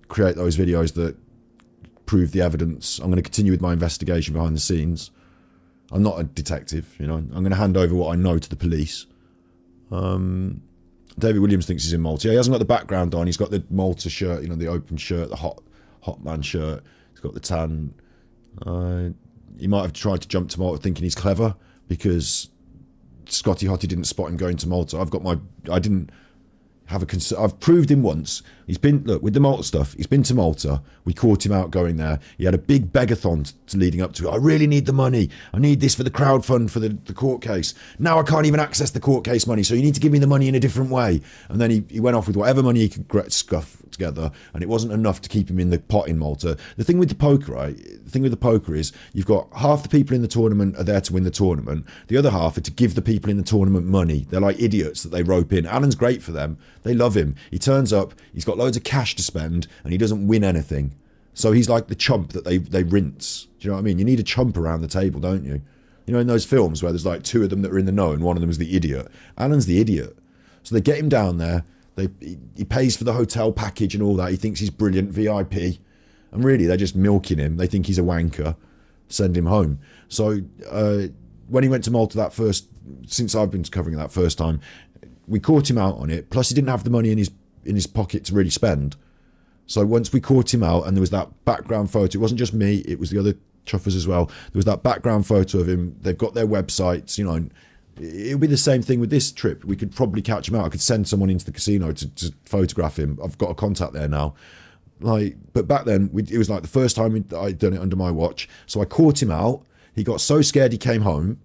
create those videos that prove the evidence. I'm going to continue with my investigation behind the scenes. I'm not a detective, I'm going to hand over what I know to the police. David Williams thinks he's in Malta. Yeah, he hasn't got the background on. He's got the Malta shirt, the open shirt, the hot man shirt. He's got the tan. He might have tried to jump to Malta thinking he's clever because Scotty Hottie didn't spot him going to Malta. I didn't have a concern. I've proved him once. He's been, look, with the Malta stuff, he's been to Malta. We caught him out going there. He had a big begathon leading up to it. I really need the money. I need this for the crowd fund for the court case. Now I can't even access the court case money, so you need to give me the money in a different way. And then he went off with whatever money he could scuff together, and it wasn't enough to keep him in the pot in Malta. The thing with the poker, right? The thing with the poker is you've got half the people in the tournament are there to win the tournament. The other half are to give the people in the tournament money. They're like idiots that they rope in. Alan's great for them. They love him. He turns up, he's got loads of cash to spend, and he doesn't win anything. So he's like the chump that they rinse. Do you know what I mean? You need a chump around the table, don't you? In those films where there's like two of them that are in the know and one of them is the idiot. Alan's the idiot. So they get him down there. He pays for the hotel package and all that. He thinks he's brilliant, VIP. And really, they're just milking him. They think he's a wanker. Send him home. So when he went to Malta since I've been covering it that first time, we caught him out on it. Plus, he didn't have the money in his pocket to really spend. So once we caught him out and there was that background photo, it wasn't just me, it was the other chuffers as well. There was that background photo of him. They've got their websites, It'll be the same thing with this trip. We could probably catch him out. I could send someone into the casino to photograph him. I've got a contact there now. But back then, it was like the first time I'd done it under my watch. So I caught him out. He got so scared he came home.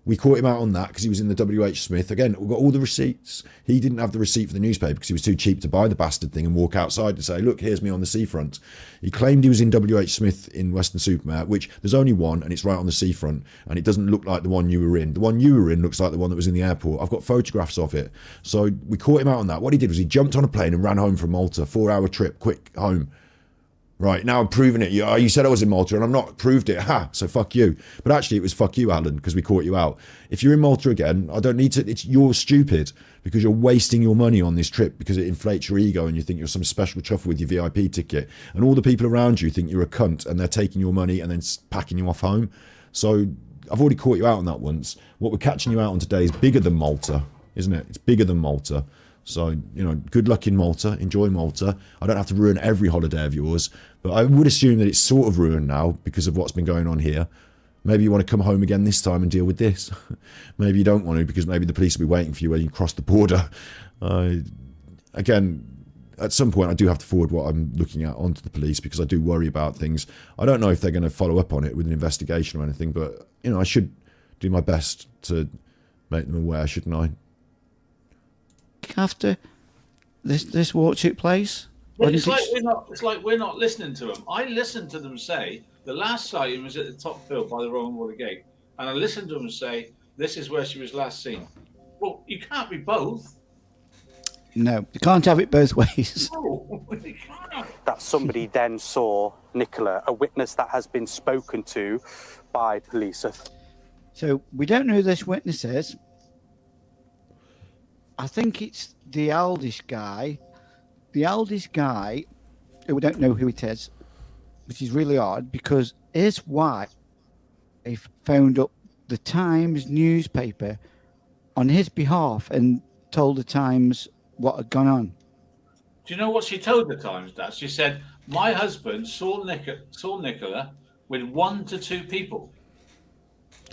We caught him out on that because he was in the W.H. Smith. Again, we've got all the receipts. He didn't have the receipt for the newspaper because he was too cheap to buy the bastard thing and walk outside and say, look, here's me on the seafront. He claimed he was in W.H. Smith in Weston-super-Mare, which there's only one and it's right on the seafront and it doesn't look like the one you were in. The one you were in looks like the one that was in the airport. I've got photographs of it. So we caught him out on that. What he did was he jumped on a plane and ran home from Malta, 4-hour trip, quick, home. Right, now I'm proving it. You said I was in Malta and I'm not. Proved it. Ha, so fuck you. But actually it was fuck you, Alan, because we caught you out. If you're in Malta again, I don't need to. You're stupid because you're wasting your money on this trip because it inflates your ego and you think you're some special chuffer with your VIP ticket. And all the people around you think you're a cunt and they're taking your money and then packing you off home. So I've already caught you out on that once. What we're catching you out on today is bigger than Malta, isn't it? It's bigger than Malta. So, good luck in Malta. Enjoy Malta. I don't have to ruin every holiday of yours, but I would assume that it's sort of ruined now because of what's been going on here. Maybe you want to come home again this time and deal with this. Maybe you don't want to because maybe the police will be waiting for you when you cross the border. Again, at some point I do have to forward what I'm looking at onto the police because I do worry about things. I don't know if they're going to follow up on it with an investigation or anything, but, I should do my best to make them aware, shouldn't I? After this walk took place, it's like we're not listening to them. I listened to them say the last sighting was at the top fill by the Roman Water Gate, and I listened to them say this is where she was last seen. Well, you can't be both. No, you can't have it both ways. No, you can't. That somebody then saw Nicola, a witness that has been spoken to by police. So we don't know who this witness is. I think it's the eldest guy. The eldest guy, we don't know who it is, which is really odd because his wife phoned up the Times newspaper on his behalf and told the Times what had gone on. Do you know what she told the Times, Dad? She said, my husband saw Nicola with 1 to 2 people.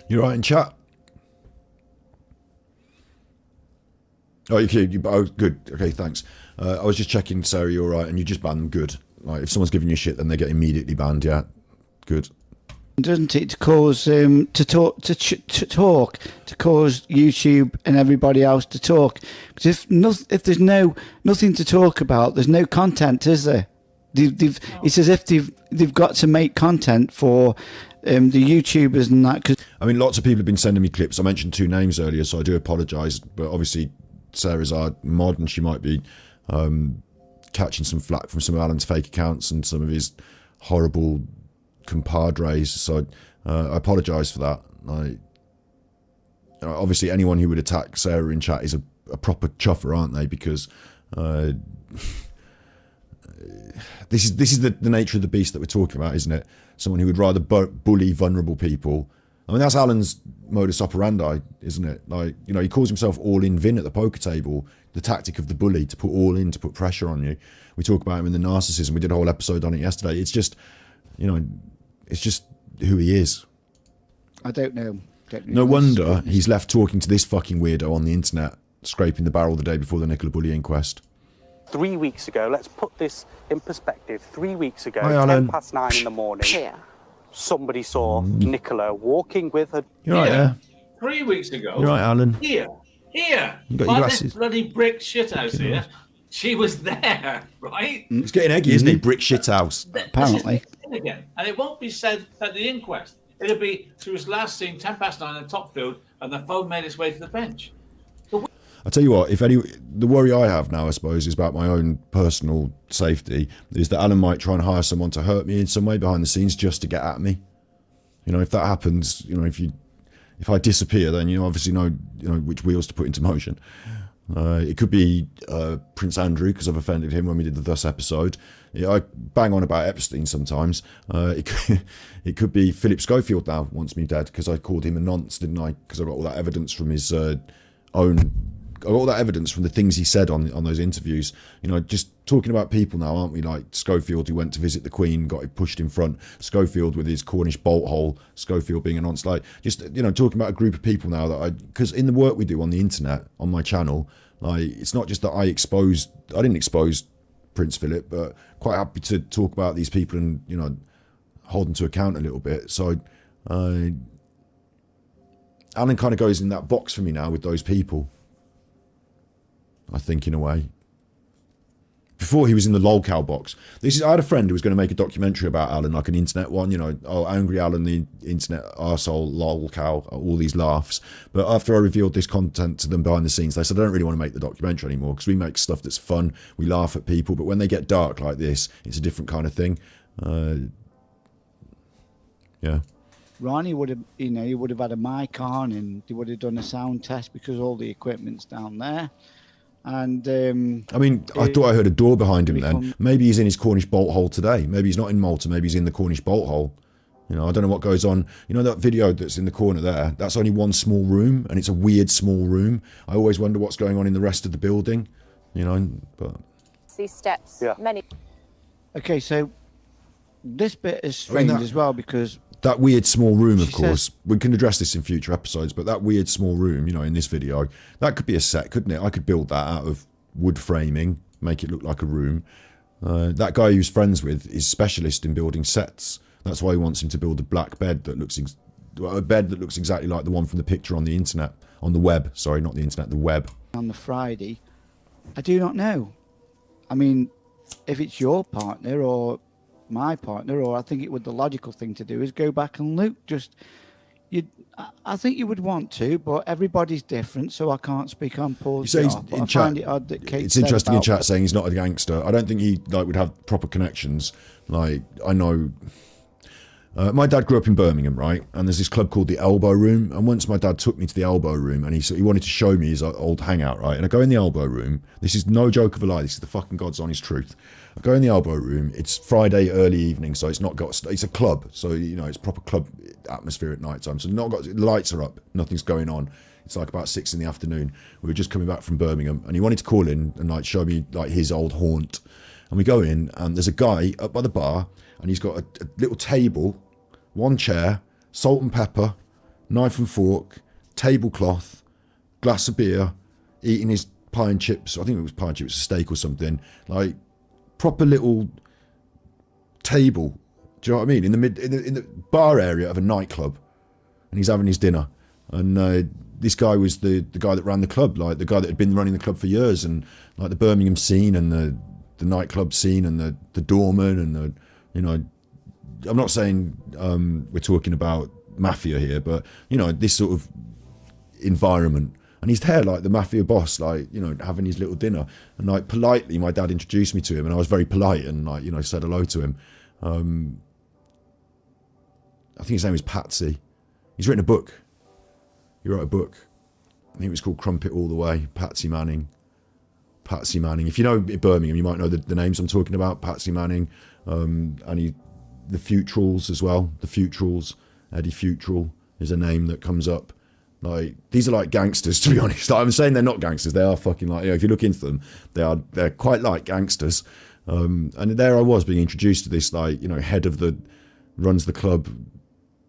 You're right in chat. Oh, oh, good. Okay, thanks. I was just checking, Sarah, you're right, and you just banned them. Good. Like, if someone's giving you shit, then they get immediately banned. Yeah, good. doesn't it, to cause to cause YouTube and everybody else to talk? Because if there's nothing to talk about, there's no content, is there? It's as if they've got to make content for the YouTubers and that. Cause I mean, lots of people have been sending me clips. I mentioned 2 names earlier, so I do apologise. But obviously, Sarah's our mod, and she might be catching some flack from some of Alan's fake accounts and some of his horrible compadres. So I apologise for that. Obviously, anyone who would attack Sarah in chat is a proper chuffer, aren't they? Because this is the nature of the beast that we're talking about, isn't it? Someone who would rather bully vulnerable people. I mean, that's Alan's modus operandi, isn't it? Like, you know, he calls himself all-in Vin at the poker table. The tactic of the bully, to put all in, to put pressure on you. We talk about him in the narcissism. We did a whole episode on it yesterday. It's just, you know, it's just who he is. I don't know. No wonder he's left talking to this fucking weirdo on the internet, scraping the barrel the day before the Nicola Bulley inquest. 3 weeks ago, let's put this in perspective. 3 weeks ago, Hi, 9:10 in the morning, somebody saw Nicola walking with her. You're right there. 3 weeks ago. You're right, Alan. Here. You got your By glasses. this bloody brick shithouse here. She was there, right? It's getting eggy, isn't it? Brick shit house. Apparently. Again. And it won't be said at the inquest. It'll be she was last seen 9:10 in the top field, and the phone made its way to the bench. I tell you what, the worry I have now, I suppose, is about my own personal safety, is that Alan might try and hire someone to hurt me in some way behind the scenes just to get at me. You know, if that happens, you know, if I disappear, then you obviously know which wheels to put into motion. It could be Prince Andrew, because I've offended him when we did the Thus episode. Yeah, I bang on about Epstein sometimes. It could be Philip Schofield now wants me dead because I called him a nonce, didn't I? Because I got all that evidence from his I got all that evidence from the things he said on those interviews. You know, just talking about people now, aren't we? Like Schofield, who went to visit the Queen, got pushed in front. Schofield with his Cornish bolt hole. Schofield being a nonce. Like, just, you know, talking about a group of people now that because in the work we do on the internet, on my channel, like, it's not just that I didn't expose Prince Philip, but quite happy to talk about these people and, you know, hold them to account a little bit. So, Alan kind of goes in that box for me now with those people. I think, in a way. Before he was in the lolcow box. I had a friend who was going to make a documentary about Alan, like an internet one, you know, Angry Alan, the internet arsehole, lolcow, all these laughs. But after I revealed this content to them behind the scenes, they said, I don't really want to make the documentary anymore because we make stuff that's fun, we laugh at people, but when they get dark like this, it's a different kind of thing. Yeah. Ronnie would have, he would have had a mic on and they would have done a sound test because all the equipment's down there. And I mean, I thought I heard a door behind him then. Maybe he's in his Cornish bolt hole today. Maybe he's not in Malta. Maybe he's in the Cornish bolt hole. You know, I don't know what goes on. You know that video that's in the corner there? That's only one small room, and it's a weird small room. I always wonder what's going on in the rest of the building. You know, but these steps, many. Okay, so this bit is strange as well because that weird small room, of course, we can address this in future episodes, but that weird small room, you know, in this video, that could be a set, couldn't it? I could build that out of wood framing, make it look like a room. That guy who's friends with is specialist in building sets. That's why he wants him to build a black bed that looks exactly like the one from the picture on the internet, on the web. Sorry, not the internet, the web. On the Friday, I do not know. I mean, if it's your partner or my partner, or I think the logical thing to do is go back and look. I think you would want to, but everybody's different, so I can't speak on Paul's behalf. I find it odd that Kate it's interesting in chat saying he's not a gangster. I don't think he would have proper connections. Like, I know my dad grew up in Birmingham, right? And there's this club called the Elbow Room. And once my dad took me to the Elbow Room and he wanted to show me his old hangout, right? And I go in the Elbow Room. This is no joke of a lie. This is the fucking God's honest truth. I go in the Elbow Room. It's Friday early evening, so it's a club. So, you know, it's proper club atmosphere at night time. So the lights are up. Nothing's going on. It's like about 6 PM. We were just coming back from Birmingham and he wanted to call in and like show me like his old haunt. And we go in and there's a guy up by the bar and he's got a little table, one chair, salt and pepper, knife and fork, tablecloth, glass of beer, eating his pie and chips. I think it was pie and chips, a steak or something. Like, proper little table, Do you know what I mean? In the bar area of a nightclub, and he's having his dinner, and this guy was the guy that ran the club, like the guy that had been running the club for years, and like the Birmingham scene and the nightclub scene and the doorman and the, you know, I'm not saying we're talking about mafia here, but you know, this sort of environment. And he's there like the mafia boss, like, you know, having his little dinner, and like politely my dad introduced me to him, and I was very polite and like, you know, said hello to him. I think his name is Patsy. He's written a book. He wrote a book. I think it was called Crumpet All the Way. Patsy Manning. Patsy Manning. If you know Birmingham, you might know the names I'm talking about. Patsy Manning, and the Futurals as well. The Futurals. Eddie Futural is a name that comes up. Like, these are like gangsters, to be honest. I'm saying they're not gangsters. They are fucking like, you know, if you look into them, they're quite like gangsters. And there I was being introduced to this, like, you know, head of runs the club,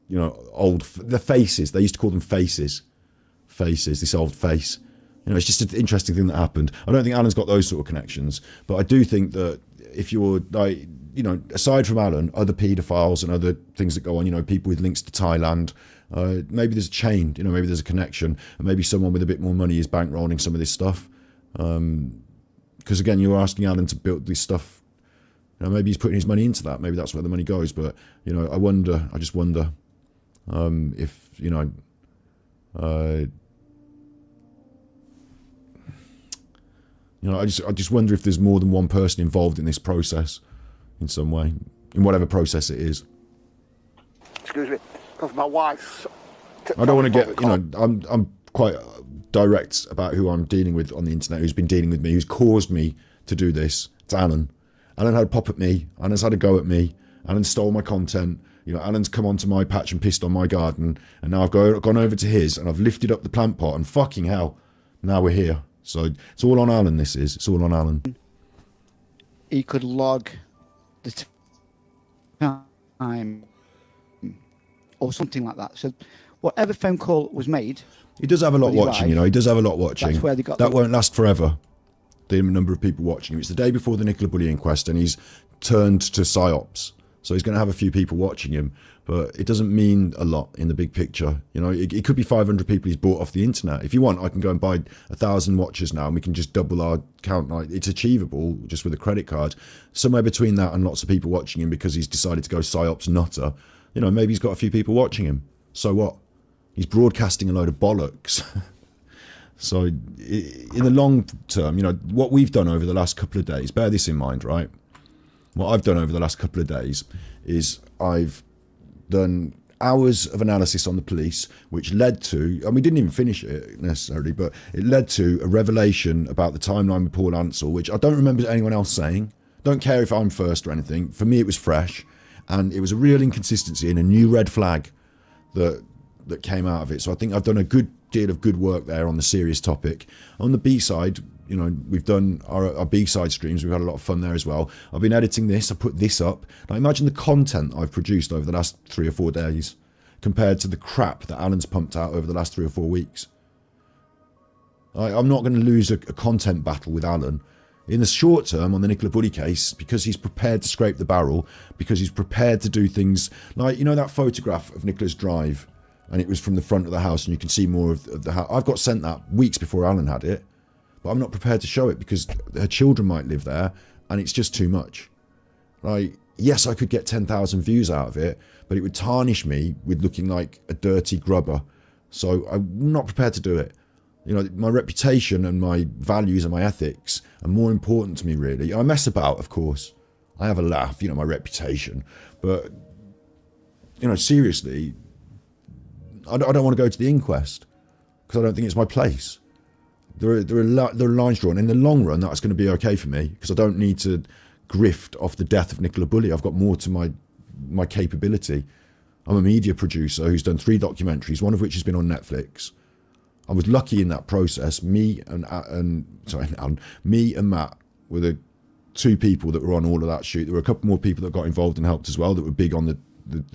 you know, the faces. They used to call them faces. Faces, this old face. You know, it's just an interesting thing that happened. I don't think Alan's got those sort of connections, but I do think that if you're like, you know, aside from Alan, other paedophiles and other things that go on, you know, people with links to Thailand, maybe there's a chain, you know, maybe there's a connection, and maybe someone with a bit more money is bankrolling some of this stuff. Because again, you're asking Alan to build this stuff. You know, maybe he's putting his money into that. Maybe that's where the money goes. But you know, I just wonder if, you know, I just wonder if there's more than one person involved in this process in some way, in whatever process it is. Excuse me, because my wife's... I don't want to get, you know, I'm quite direct about who I'm dealing with on the internet, who's been dealing with me, who's caused me to do this. It's Alan. Alan had a pop at me. Alan's had a go at me. Alan stole my content. You know, Alan's come onto my patch and pissed on my garden, and now I've gone over to his, and I've lifted up the plant pot, and fucking hell, now we're here. So it's all on Alan, this is. It's all on Alan. He could log the time or something like that. So whatever phone call was made... He does have a lot watching, you know. He does have a lot watching. That's where they got that won't last forever, the number of people watching him. It's the day before the Nicola Bulley inquest, and he's turned to PSYOPs. So he's going to have a few people watching him, but it doesn't mean a lot in the big picture. You know, it could be 500 people he's bought off the internet. If you want, I can go and buy 1,000 watchers now, and we can just double our count. Like, it's achievable just with a credit card. Somewhere between that and lots of people watching him because he's decided to go PSYOPs nutter. You know, maybe he's got a few people watching him. So what? He's broadcasting a load of bollocks. So in the long term, you know, what we've done over the last couple of days, bear this in mind, right? What I've done over the last couple of days is I've done hours of analysis on the police, which led to, and we didn't even finish it necessarily, but it led to a revelation about the timeline with Paul Ansell, which I don't remember anyone else saying. Don't care if I'm first or anything. For me, it was fresh, and it was a real inconsistency and a new red flag that came out of it. So I think I've done a good deal of good work there on the serious topic. On the B-side, you know, we've done our B-side streams. We've had a lot of fun there as well. I've been editing this. I put this up. Now imagine the content I've produced over the last 3 or 4 days compared to the crap that Alan's pumped out over the last 3 or 4 weeks. I'm not going to lose a content battle with Alan. In the short term, on the Nicola Bulley case, because he's prepared to scrape the barrel, because he's prepared to do things like, you know, that photograph of Nicola's drive, and it was from the front of the house, and you can see more of the house. I've got sent that weeks before Alan had it, but I'm not prepared to show it because her children might live there, and it's just too much. Like, yes, I could get 10,000 views out of it, but it would tarnish me with looking like a dirty grubber. So I'm not prepared to do it. You know, my reputation and my values and my ethics are more important to me, really. I mess about, of course. I have a laugh, you know, my reputation. But, you know, seriously, I don't want to go to the inquest because I don't think it's my place. There are lines drawn. In the long run, that's going to be okay for me because I don't need to grift off the death of Nicola Bulley. I've got more to my capability. I'm a media producer who's done 3 documentaries, one of which has been on Netflix. I was lucky in that process. Me and Matt were the 2 people that were on all of that shoot. There were a couple more people that got involved and helped as well that were big on the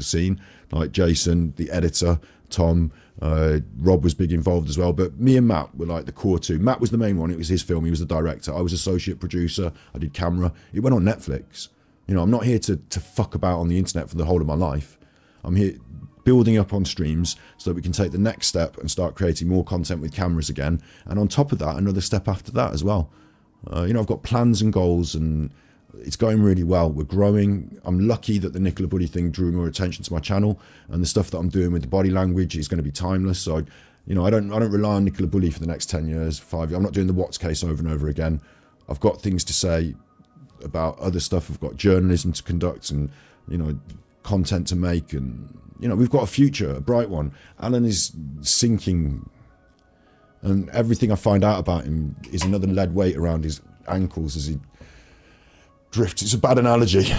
scene, like Jason, the editor, Tom, Rob was big involved as well. But me and Matt were like the core 2. Matt was the main one. It was his film. He was the director. I was associate producer. I did camera. It went on Netflix. You know, I'm not here to fuck about on the internet for the whole of my life. I'm here building up on streams so that we can take the next step and start creating more content with cameras again. And on top of that, another step after that as well. You know, I've got plans and goals, and it's going really well. We're growing. I'm lucky that the Nicola Buddy thing drew more attention to my channel, and the stuff that I'm doing with the body language is going to be timeless. So, you know, I don't rely on Nicola Bully for the next 10 years, 5 years. I'm not doing the Watts case over and over again. I've got things to say about other stuff. I've got journalism to conduct and, you know, content to make, and, you know, we've got a future, a bright one. Alan is sinking, and everything I find out about him is another lead weight around his ankles as he drifts. It's a bad analogy.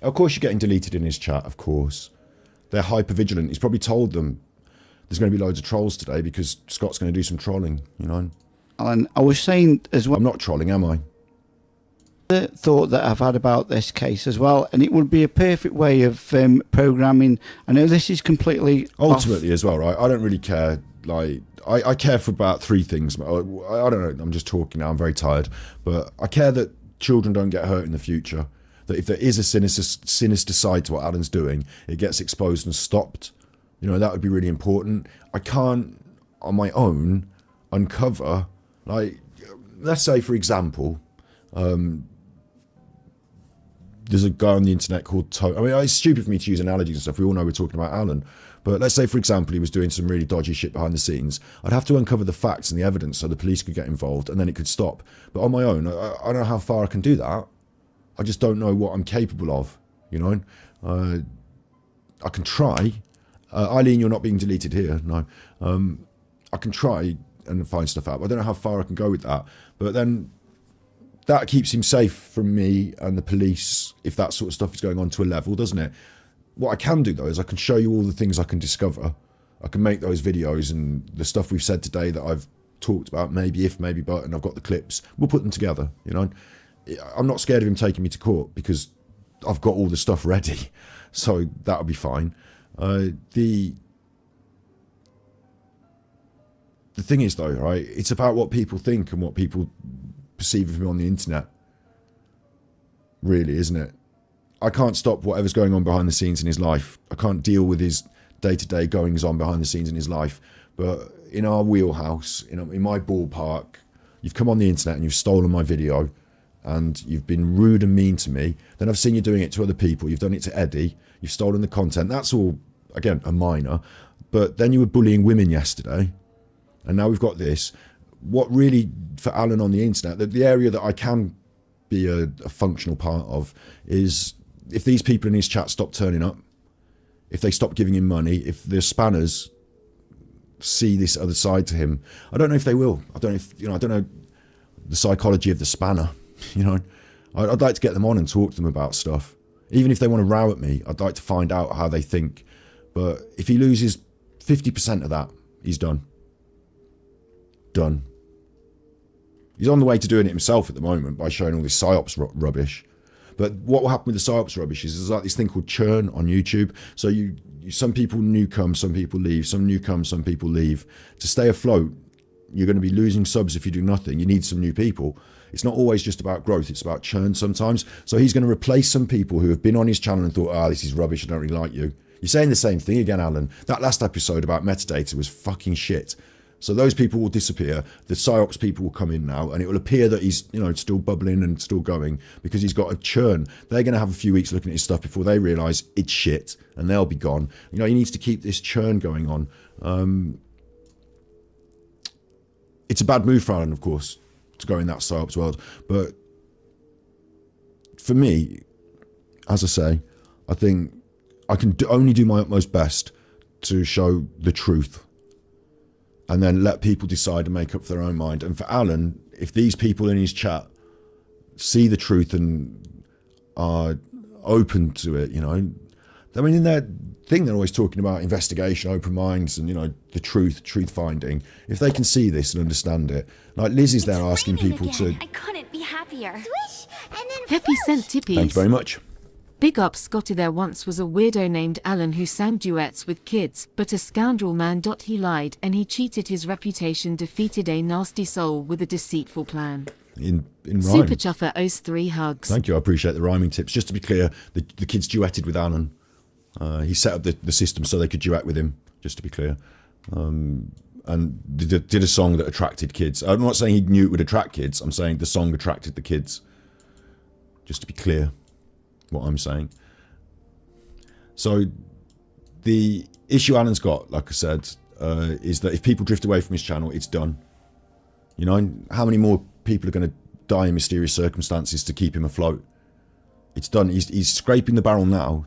Of course you're getting deleted in his chat, of course. They're hyper vigilant. He's probably told them there's going to be loads of trolls today because Scott's going to do some trolling, you know. Alan, I was saying as well... I'm not trolling, am I? The thought that I've had about this case as well, and it would be a perfect way of programming. I know this is completely... Ultimately as well, right? I don't really care. Like, I care for about 3 things. I don't know, I'm just talking now, I'm very tired. But I care that children don't get hurt in the future. That if there is a sinister side to what Alan's doing, it gets exposed and stopped. You know, that would be really important. I can't, on my own, uncover, like, let's say, for example, there's a guy on the internet called Tony. I mean, it's stupid for me to use analogies and stuff. We all know we're talking about Alan. But let's say, for example, he was doing some really dodgy shit behind the scenes. I'd have to uncover the facts and the evidence so the police could get involved, and then it could stop. But on my own, I don't know how far I can do that. I just don't know what I'm capable of, you know. I can try. Eileen, you're not being deleted here. No. I can try and find stuff out. I don't know how far I can go with that. But then that keeps him safe from me and the police if that sort of stuff is going on to a level, doesn't it? What I can do, though, is I can show you all the things I can discover. I can make those videos, and the stuff we've said today that I've talked about, maybe if, maybe but, and I've got the clips. We'll put them together, you know. I'm not scared of him taking me to court because I've got all the stuff ready. So that'll be fine. The thing is, though, right, it's about what people think and what people perceive of him on the internet. Really, isn't it? I can't stop whatever's going on behind the scenes in his life. I can't deal with his day-to-day goings-on behind the scenes in his life. But in our wheelhouse, in my ballpark, you've come on the internet and you've stolen my video and you've been rude and mean to me. Then I've seen you doing it to other people. You've done it to Eddie. You've stolen the content. That's all, again, a minor. But then you were bullying women yesterday. And now we've got this. What really, for Alan on the internet, the area that I can be a functional part of is if these people in his chat stop turning up, if they stop giving him money, if the spanners see this other side to him. I don't know if they will. I don't know if, I don't know the psychology of the spanner, you know. I'd like to get them on and talk to them about stuff. Even if they want to row at me, I'd like to find out how they think. But if he loses 50% of that, he's done. Done. He's on the way to doing it himself at the moment by showing all this psyops rubbish. But what will happen with the psyops rubbish is there's like this thing called churn on YouTube. So you some people new come, some people leave, some new come, some people leave. To stay afloat, you're going to be losing subs if you do nothing. You need some new people. It's not always just about growth, it's about churn sometimes. So he's going to replace some people who have been on his channel and thought, this is rubbish, I don't really like you. You're saying the same thing again, Alan. That last episode about metadata was fucking shit. So those people will disappear. The psyops people will come in now, and it will appear that he's, still bubbling and still going because he's got a churn. They're going to have a few weeks looking at his stuff before they realise it's shit, and they'll be gone. He needs to keep this churn going on. It's a bad move for Alan, of course, to go in that psyops world. But for me, as I say, I think I can only do my utmost best to show the truth, and then let people decide and make up for their own mind. And for Alan, if these people in his chat see the truth and are open to it, I mean, in their thing, they're always talking about investigation, open minds, and, the truth finding. If they can see this and understand it, like Liz is there asking people again. to... I couldn't be happier. Happy sent tippies. Thank you very much. Big up Scotty. There once was a weirdo named Alan who sang duets with kids, but a scoundrel man. He lied and he cheated. His reputation defeated a nasty soul with a deceitful plan. In rhyme. Super Chuffer owes 3 hugs. Thank you, I appreciate the rhyming tips. Just to be clear, the kids duetted with Alan. He set up the system so they could duet with him, just to be clear. And did a song that attracted kids. I'm not saying he knew it would attract kids, I'm saying the song attracted the kids. Just to be clear what I'm saying. So the issue Alan's got, like I said, is that if people drift away from his channel, it's done. You know, how many more people are going to die in mysterious circumstances to keep him afloat? It's done. He's scraping the barrel now.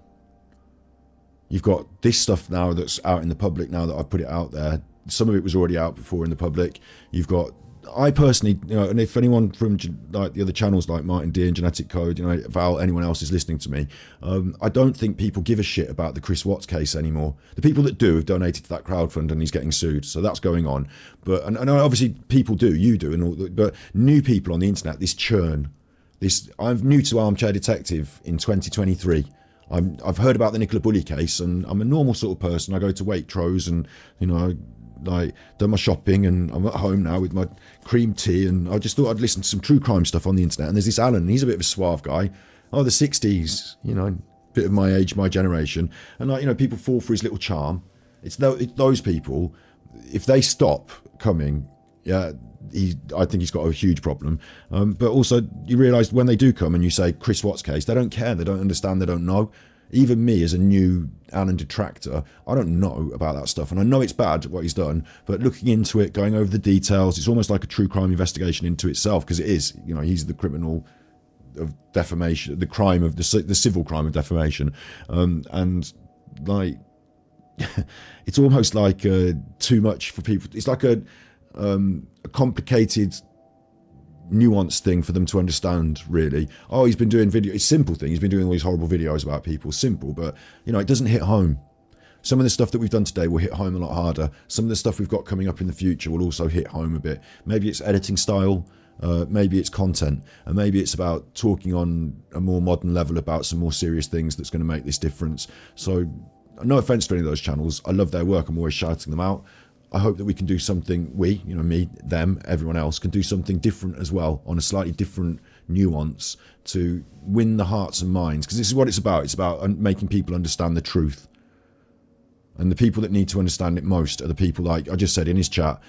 You've got this stuff now that's out in the public now that I've put it out there. Some of it was already out before in the public. You've got, I personally, you know, and if anyone from like the other channels like Martin D and Genetic Code, you know, Val, anyone else is listening to me, I don't think people give a shit about the Chris Watts case anymore. The people that do have donated to that crowdfund and he's getting sued, so that's going on. But and obviously people do, you do, and all, but new people on the internet, this churn, this. I'm new to Armchair Detective in 2023. I've heard about the Nicola Bully case, and I'm a normal sort of person. I go to Waitrose, and you know, like done my shopping, and I'm at home now with my cream tea, and I just thought I'd listen to some true crime stuff on the internet. And there's this Alan, and he's a bit of a suave guy. Oh, the 60s, you know, bit of my age, my generation, and like, you know, people fall for his little charm. It's those people. If they stop coming, yeah, I think he's got a huge problem. But also, you realise when they do come and you say Chris Watts case, they don't care, they don't understand, they don't know. Even me as a new Alan detractor, I don't know about that stuff. And I know it's bad what he's done, but looking into it, going over the details, it's almost like a true crime investigation into itself, because it is. You know, he's the criminal of defamation, the crime of the civil crime of defamation. And like, it's almost like too much for people. It's like a complicated, nuanced thing for them to understand, really. Oh, he's been doing video. It's a simple thing. He's been doing all these horrible videos about people. Simple, but you know, it doesn't hit home. Some of the stuff that we've done today will hit home a lot harder. Some of the stuff we've got coming up in the future will also hit home a bit. Maybe it's editing style, maybe it's content, and maybe it's about talking on a more modern level about some more serious things that's going to make this difference. So no offense to any of those channels. I love their work. I'm always shouting them out. I hope that we can do something, you know, me, them, everyone else, can do something different as well, on a slightly different nuance, to win the hearts and minds. Because this is what it's about. It's about making people understand the truth. And the people that need to understand it most are the people, like I just said in his chat,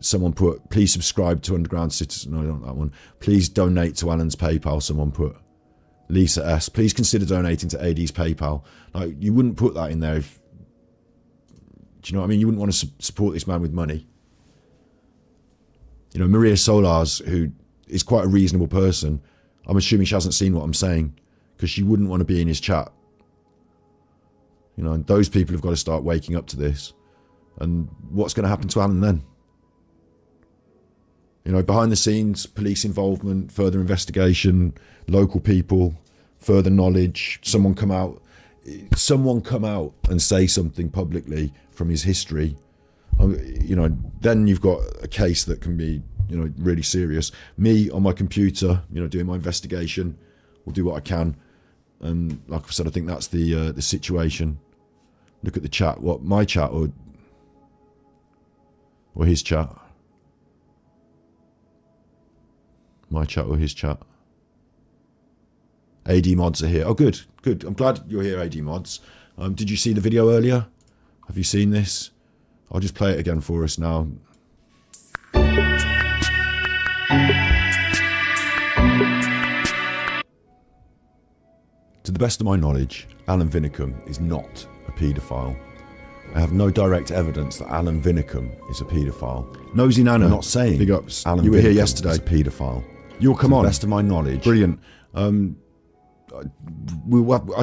someone put, please subscribe to Underground Citizen. No, I don't want that one. Please donate to Alan's PayPal, someone put. Lisa S. Please consider donating to AD's PayPal. Like, you wouldn't put that in there if, do you know what I mean? You wouldn't want to support this man with money. You know, Maria Solars, who is quite a reasonable person, I'm assuming she hasn't seen what I'm saying, because she wouldn't want to be in his chat. You know, and those people have got to start waking up to this. And what's going to happen to Alan then? You know, behind the scenes, police involvement, further investigation, local people, further knowledge, someone come out and say something publicly from his history, you know, then you've got a case that can be, you know, really serious. Me on my computer, you know, doing my investigation, will do what I can, and like I said, I think that's the situation. Look at the chat. What, my chat or his chat? My chat or his chat? AD mods are here. Oh, good, good. I'm glad you're here, AD mods. Did you see the video earlier? Have you seen this? I'll just play it again for us now. To the best of my knowledge, Alan Winnecombe is not a paedophile. I have no direct evidence that Alan Winnecombe is a paedophile. Nosy Nana, I'm not saying big ups. Alan, you were here yesterday. Is a paedophile. You'll come on. To the best of my knowledge. Brilliant. I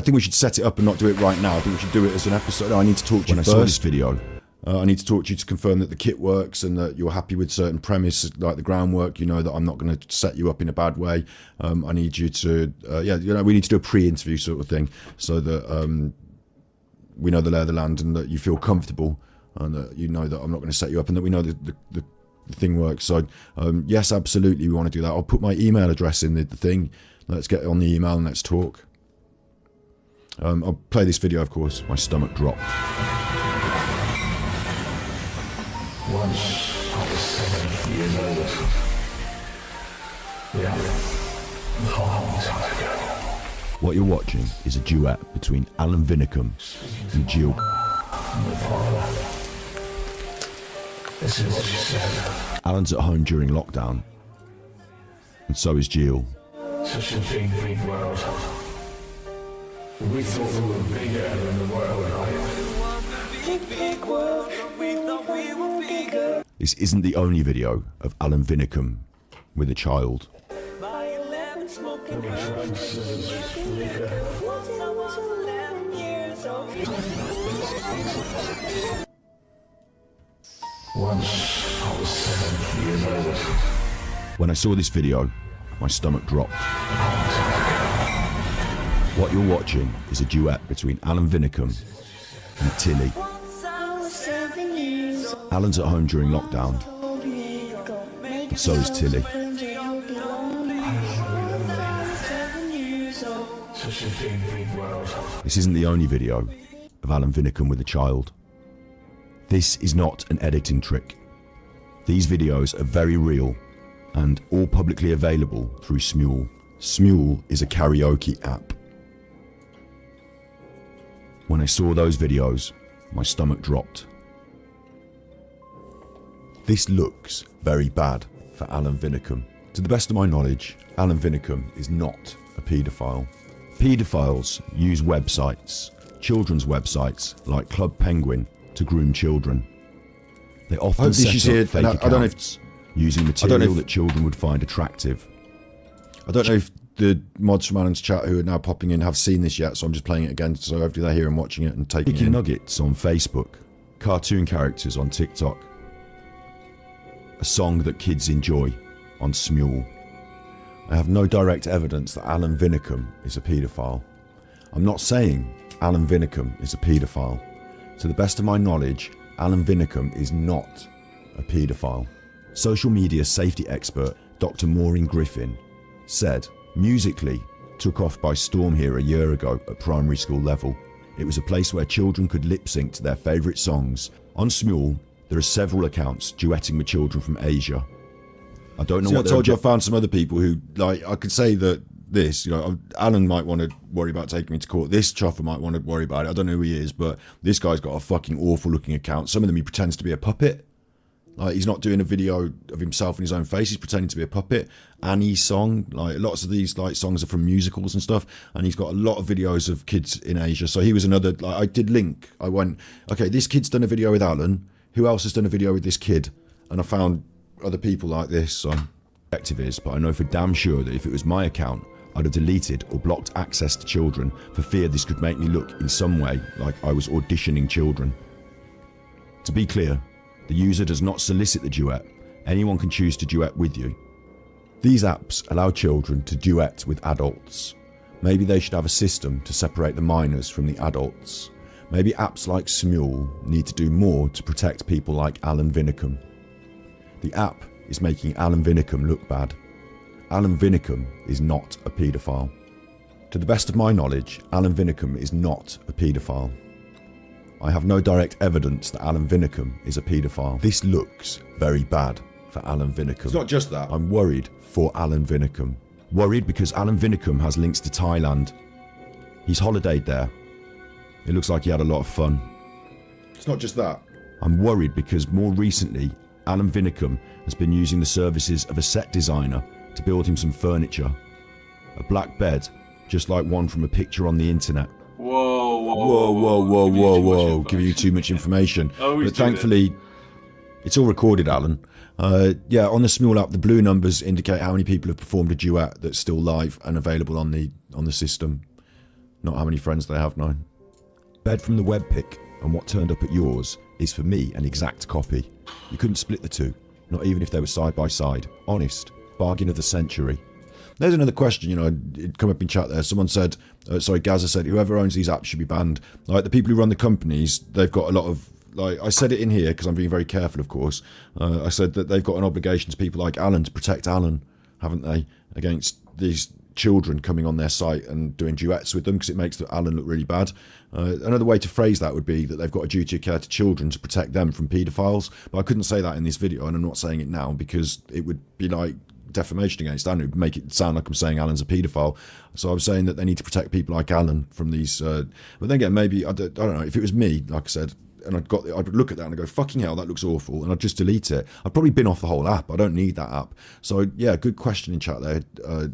think we should set it up and not do it right now. I think we should do it as an episode. I need to talk to you first. When I saw this video, I need to talk to you to confirm that the kit works and that you're happy with certain premise, like the groundwork. You know that I'm not going to set you up in a bad way. I need you to, yeah, you know, we need to do a pre-interview sort of thing so that we know the lay of the land and that you feel comfortable and that you know that I'm not going to set you up and that we know the thing works. So yes, absolutely, we want to do that. I'll put my email address in the thing. Let's get on the email and let's talk. I'll play this video, of course. My stomach dropped. Once I was 7 years old. Yeah, a long time ago. What you're watching is a duet between Alan Winnecombe and Jill. This is what she said. Alan's at home during lockdown, and so is Jill. Such a big, big world. We thought we were bigger than the world, right? Big world, we thought we were bigger. This isn't the only video of Alan Winnecombe with a child. Once I was 7 years old. When I saw this video, my stomach dropped. What you're watching is a duet between Alan Winnecombe and Tilly. Alan's at home during lockdown, and so is Tilly. Such a big, big world. This isn't the only video of Alan Winnecombe with a child. This is not an editing trick. These videos are very real and all publicly available through Smule. Smule is a karaoke app. When I saw those videos, my stomach dropped. This looks very bad for Alan Winnecombe. To the best of my knowledge, Alan Winnecombe is not a paedophile. Paedophiles use websites, children's websites like Club Penguin, to groom children. They often set up fake accounts using material that children would find attractive. I don't know if the mods from Alan's chat who are now popping in have seen this yet, so I'm just playing it again, so hopefully they're here and watching it and taking it in. Nuggets on Facebook, cartoon characters on TikTok, a song that kids enjoy on Smule. I have no direct evidence that Alan Winnecombe is a paedophile. I'm not saying Alan Winnecombe is a paedophile. To the best of my knowledge, Alan Winnecombe is not a paedophile. Social media safety expert Dr. Maureen Griffin said, musically took off by storm here a year ago at primary school level. It was a place where children could lip sync to their favourite songs. On Smule, there are several accounts duetting with children from Asia. I don't know what I told you. I found some other people who, like, I could say that this, you know, Alan might want to worry about taking me to court. This chuffer might want to worry about it. I don't know who he is, but this guy's got a fucking awful looking account. Some of them he pretends to be a puppet. Like, he's not doing a video of himself in his own face. He's pretending to be a puppet. Annie's song, like, lots of these like songs are from musicals and stuff. And he's got a lot of videos of kids in Asia. So he was another, like, I did link. I went, okay, this kid's done a video with Alan. Who else has done a video with this kid? And I found other people like this. So effective is, but I know for damn sure that if it was my account, I'd have deleted or blocked access to children for fear this could make me look in some way like I was auditioning children. To be clear, the user does not solicit the duet. Anyone can choose to duet with you. These apps allow children to duet with adults. Maybe they should have a system to separate the minors from the adults. Maybe apps like Smule need to do more to protect people like Alan Winnecombe. The app is making Alan Winnecombe look bad. Alan Winnecombe is not a paedophile. To the best of my knowledge, Alan Winnecombe is not a paedophile. I have no direct evidence that Alan Winnecombe is a paedophile. This looks very bad for Alan Winnecombe. It's not just that. I'm worried for Alan Winnecombe. Worried because Alan Winnecombe has links to Thailand. He's holidayed there. It looks like he had a lot of fun. It's not just that. I'm worried because more recently, Alan Winnecombe has been using the services of a set designer to build him some furniture. A black bed, just like one from a picture on the internet. Whoa. Giving you too much information. But thankfully, it's all recorded, Alan. Yeah, on the Smule app, the blue numbers indicate how many people have performed a duet that's still live and available on the system. Not how many friends they have now. Bed from the web pic and what turned up at yours is for me an exact copy. You couldn't split the two, not even if they were side by side. Honest. Bargain of the century. There's another question, you know, it come up in chat there. Someone said, Gaza said, whoever owns these apps should be banned. Like, the people who run the companies, they've got a lot of, like, I said it in here because I'm being very careful, of course. I said that they've got an obligation to people like Alan to protect Alan, haven't they, against these children coming on their site and doing duets with them because it makes Alan look really bad. Another way to phrase that would be that they've got a duty of care to children to protect them from paedophiles. But I couldn't say that in this video, and I'm not saying it now because it would be like defamation against Alan. It would make it sound like I'm saying Alan's a paedophile. So I'm saying that they need to protect people like Alan from these. But then again, maybe I don't know. If it was me, like I said, and I'd look at that and I'd go, fucking hell, that looks awful, and I'd just delete it. I'd probably bin off the whole app. I don't need that app. So yeah, good question in chat there,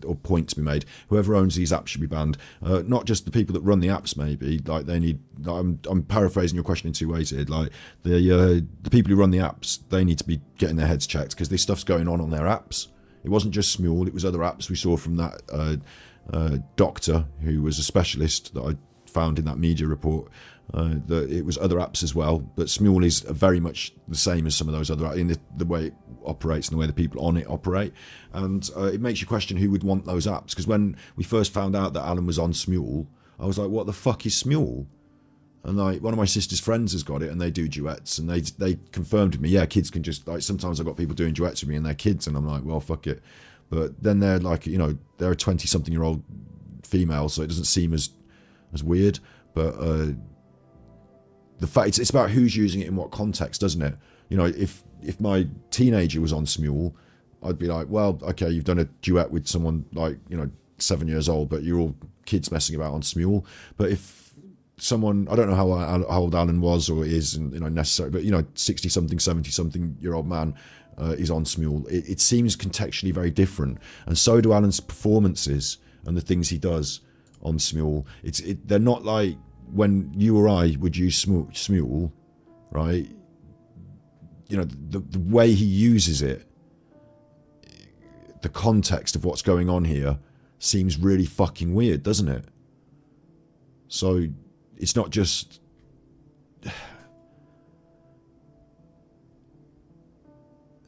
or point to be made. Whoever owns these apps should be banned. Not just the people that run the apps, maybe. Like they need. I'm paraphrasing your question in two ways here. Like the people who run the apps, they need to be getting their heads checked because this stuff's going on their apps. It wasn't just Smule, it was other apps we saw from that doctor who was a specialist that I found in that media report. That it was other apps as well, but Smule is very much the same as some of those other apps in the way it operates and the way the people on it operate. And it makes you question who would want those apps. Because when we first found out that Alan was on Smule, I was like, what the fuck is Smule? And like one of my sister's friends has got it and they do duets, and they confirmed with me, yeah, kids can just, like, sometimes I've got people doing duets with me and they're kids, and I'm like, well, fuck it. But then they're like, you know, they're a 20-something-year-old female, so it doesn't seem as weird. But the fact it's about who's using it in what context, doesn't it? You know, if my teenager was on Smule, I'd be like, well, okay, you've done a duet with someone like, you know, 7 years old, but you're all kids messing about on Smule. But if someone, I don't know how old Alan was or is, and you know, necessarily, but you know, 60-something, 70-something-year-old man is on Smule. It seems contextually very different, and so do Alan's performances and the things he does on Smule. They're not like when you or I would use Smule, right? You know, the way he uses it, the context of what's going on here seems really fucking weird, doesn't it? So it's not just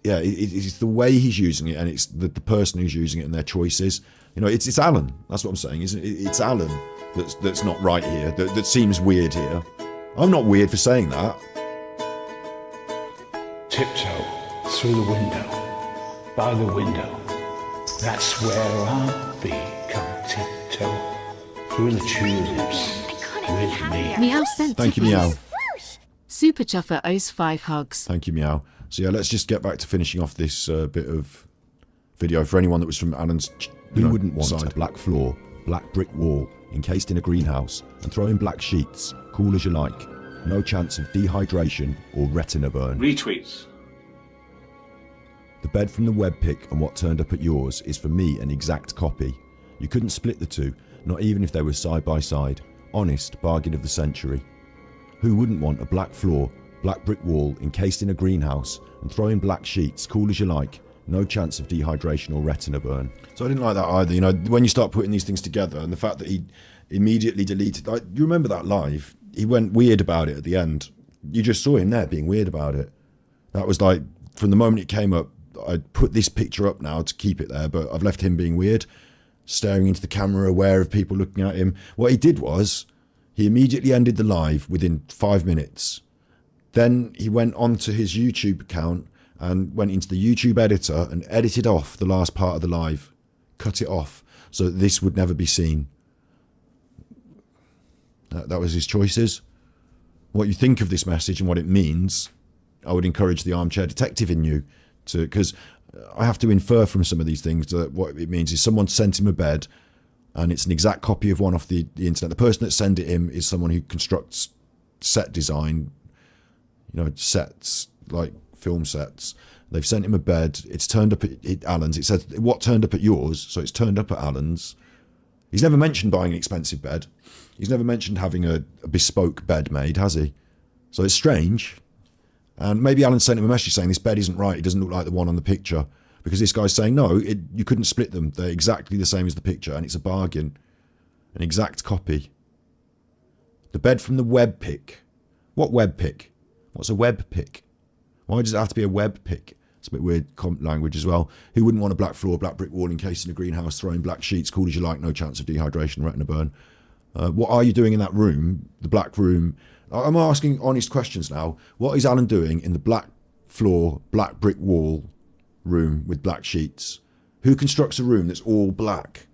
yeah, it's the way he's using it, and it's the person who's using it and their choices. You know, it's Alan. That's what I'm saying, isn't it? It's Alan that's not right here. That seems weird here. I'm not weird for saying that. Tiptoe through the window, by the window. That's where I'll be. Come tiptoe through the tulips with me. Meow sent Thank you, Meow. Super Chuffer owes 5 hugs. Thank you, Meow. So yeah, let's just get back to finishing off this bit of video. For anyone that was from Alan's, who wouldn't want a black floor, black brick wall, encased in a greenhouse, and throw in black sheets, cool as you like. No chance of dehydration or retina burn. Retweets. The bed from the web pic and what turned up at yours is for me an exact copy. You couldn't split the two, not even if they were side by side. Honest bargain of the century. Who wouldn't want a black floor, black brick wall encased in a greenhouse, and throw in black sheets, cool as you like. No chance of dehydration or retina burn. So I didn't like that either. You know, when you start putting these things together, and the fact that he immediately deleted, like, you remember that live? He went weird about it at the end. You just saw him there being weird about it. That was like, from the moment it came up, I put this picture up now to keep it there, but I've left him being weird, staring into the camera, aware of people looking at him. What he did was, he immediately ended the live within 5 minutes. Then he went onto his YouTube account and went into the YouTube editor and edited off the last part of the live, cut it off so that this would never be seen. That was his choices. What you think of this message and what it means, I would encourage the armchair detective in you to, because I have to infer from some of these things that what it means is someone sent him a bed and it's an exact copy of one off the internet. The person that sent it him is someone who constructs set design, you know, sets, like film sets. They've sent him a bed. It's turned up at Alan's. It says what turned up at yours, so it's turned up at Alan's. He's never mentioned buying an expensive bed. He's never mentioned having a bespoke bed made, has he? So it's strange. And maybe Alan sent him a message saying this bed isn't right. It doesn't look like the one on the picture. Because this guy's saying, no, you couldn't split them. They're exactly the same as the picture, and it's a bargain. An exact copy. The bed from the web pic. What web pic? What's a web pic? Why does it have to be a web pic? It's a bit weird language as well. Who wouldn't want a black floor, black brick wall encased in a greenhouse, throwing black sheets, cool as you like, no chance of dehydration, retina burn. What are you doing in that room, the black room? I'm asking honest questions now. What is Alan doing in the black floor, black brick wall room with black sheets? Who constructs a room that's all black?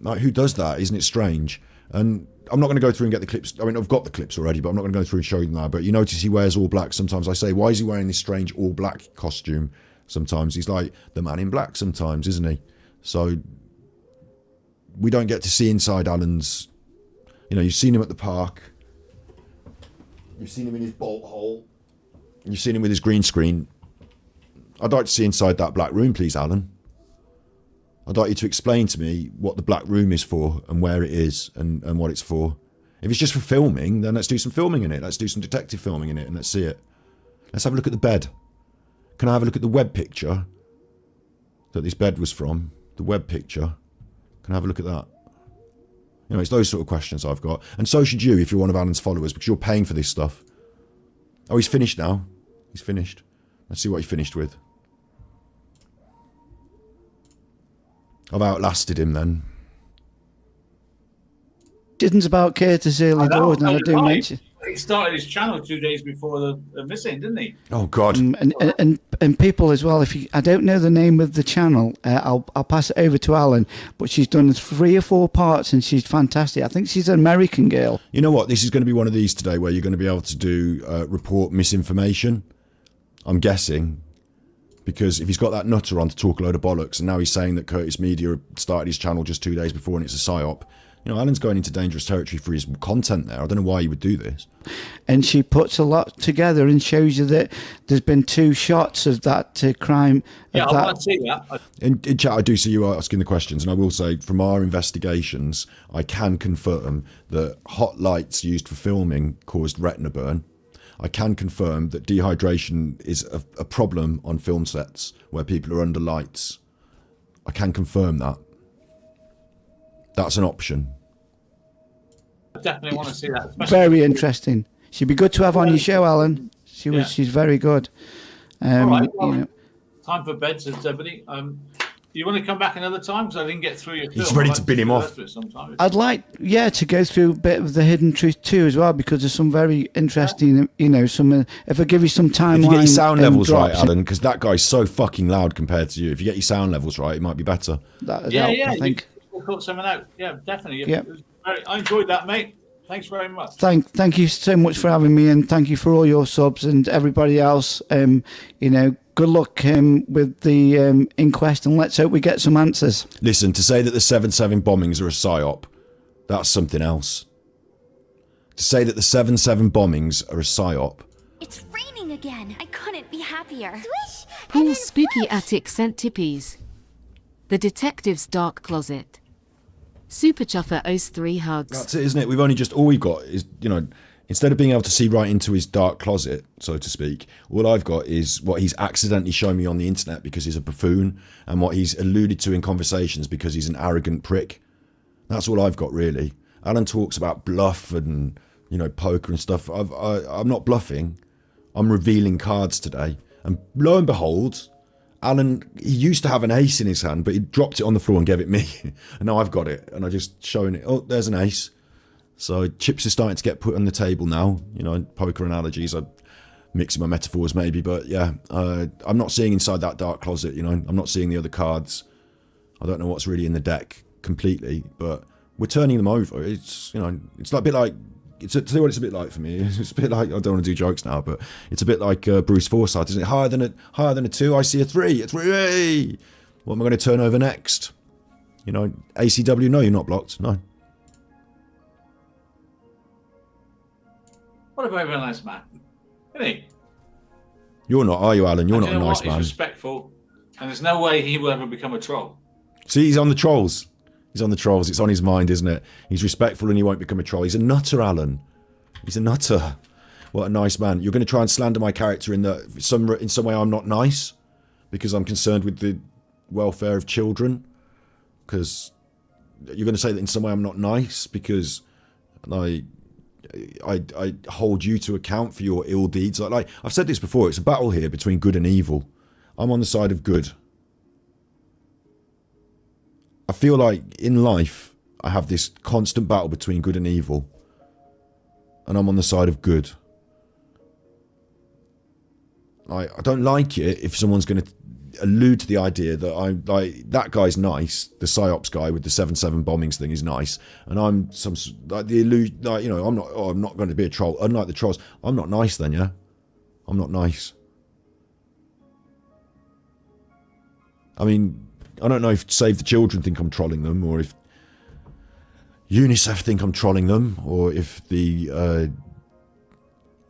Like, who does that? Isn't it strange? And I'm not going to go through and get the clips. I mean, I've got the clips already, but I'm not going to go through and show you them now. But you notice he wears all black. Sometimes I say, why is he wearing this strange all black costume? Sometimes he's like the man in black sometimes, isn't he? So we don't get to see inside Alan's, you know, you've seen him at the park. You've seen him in his bolt hole. You've seen him with his green screen. I'd like to see inside that black room, please, Alan. I'd like you to explain to me what the black room is for and where it is and what it's for. If it's just for filming, then let's do some filming in it. Let's do some detective filming in it and let's see it. Let's have a look at the bed. Can I have a look at the web picture that this bed was from? The web picture. Can I have a look at that? You know, it's those sort of questions I've got. And so should you if you're one of Alan's followers, because you're paying for this stuff. Oh, he's finished now. He's finished. Let's see what he finished with. I've outlasted him then. It's about courtesy early doors, and I do mention. He started his channel 2 days before the missing, didn't he? Oh God! And people as well. I don't know the name of the channel, I'll pass it over to Alan. But she's done 3 or 4 parts, and she's fantastic. I think she's an American girl. You know what? This is going to be one of these today where you're going to be able to do report misinformation. I'm guessing. Because if he's got that nutter on to talk a load of bollocks, and now he's saying that Curtis Media started his channel just 2 days before and it's a psyop, you know, Alan's going into dangerous territory for his content there. I don't know why he would do this. And she puts a lot together and shows you that there's been 2 shots of that crime. Yeah, I want to see that. In chat, I do see you asking the questions, and I will say, from our investigations, I can confirm that hot lights used for filming caused retina burn. I can confirm that dehydration is a problem on film sets where people are under lights. I can confirm that. That's an option. I definitely want to see that. Very interesting. She'd be good to have on your show, Alan. She's very good. All right, well, you know. Time for bed, says Ebony. You want to come back another time? Because I didn't get through your film. He's ready to bin him off. I'd like, to go through a bit of the hidden truth too as well, because there's some very interesting, you know, some. If I give you some timeline, if you get your sound levels right, Alan, because that guy's so fucking loud compared to you. If you get your sound levels right, it might be better. I think we'll cut something out. Yeah, definitely. Yeah. I enjoyed that, mate. Thanks very much. Thank you so much for having me, and thank you for all your subs and everybody else. You know, good luck with the inquest, and let's hope we get some answers. Listen, to say that the 7/7 bombings are a psyop, that's something else. To say that the 7/7 bombings are a psyop. It's raining again. I couldn't be happier. Swish! Paul's spooky attic sent tippies. The detective's dark closet. Super Chuffer owes 3 hugs. That's it, isn't it? We've only just, all we've got is, you know, instead of being able to see right into his dark closet, so to speak, all I've got is what he's accidentally shown me on the internet because he's a buffoon, and what he's alluded to in conversations because he's an arrogant prick. That's all I've got, really. Alan talks about bluff and, you know, poker and stuff. I'm not bluffing. I'm revealing cards today. And lo and behold, Alan, he used to have an ace in his hand, but he dropped it on the floor and gave it me. And now I've got it, and I'm just showing it. Oh, there's an ace. So chips are starting to get put on the table now. You know, poker analogies. I'm mixing my metaphors maybe, but yeah, I'm not seeing inside that dark closet. You know, I'm not seeing the other cards. I don't know what's really in the deck completely, but we're turning them over. It's, you know, it's like a bit like. To tell you what it's a bit like for me. It's a bit like, I don't want to do jokes now, but it's a bit like Bruce Forsyth, isn't it? Higher than a 2, I see a 3. A 3. Hey! What am I going to turn over next? You know, ACW. No, you're not blocked. No. What a very, very nice man, isn't he? You're not, are you, Alan? You're not a nice man. He's respectful, and there's no way he will ever become a troll. See, he's on the trolls. He's on the trolls. It's on his mind, isn't it? He's respectful and he won't become a troll. He's a nutter, Alan. He's a nutter. What a nice man. You're going to try and slander my character in some way I'm not nice because I'm concerned with the welfare of children. Because you're going to say that in some way I'm not nice because I hold you to account for your ill deeds. Like I've said this before, it's a battle here between good and evil. I'm on the side of good. I feel like in life, I have this constant battle between good and evil. And I'm on the side of good. I don't like it if someone's going to allude to the idea that I'm like, that guy's nice, the psyops guy with the 7/7 bombings thing is nice, and I'm some like the illusion, like, you know, I'm not going to be a troll. Unlike the trolls, I'm not nice then, yeah, I'm not nice. I mean, I don't know if Save the Children think I'm trolling them, or if UNICEF think I'm trolling them, or if the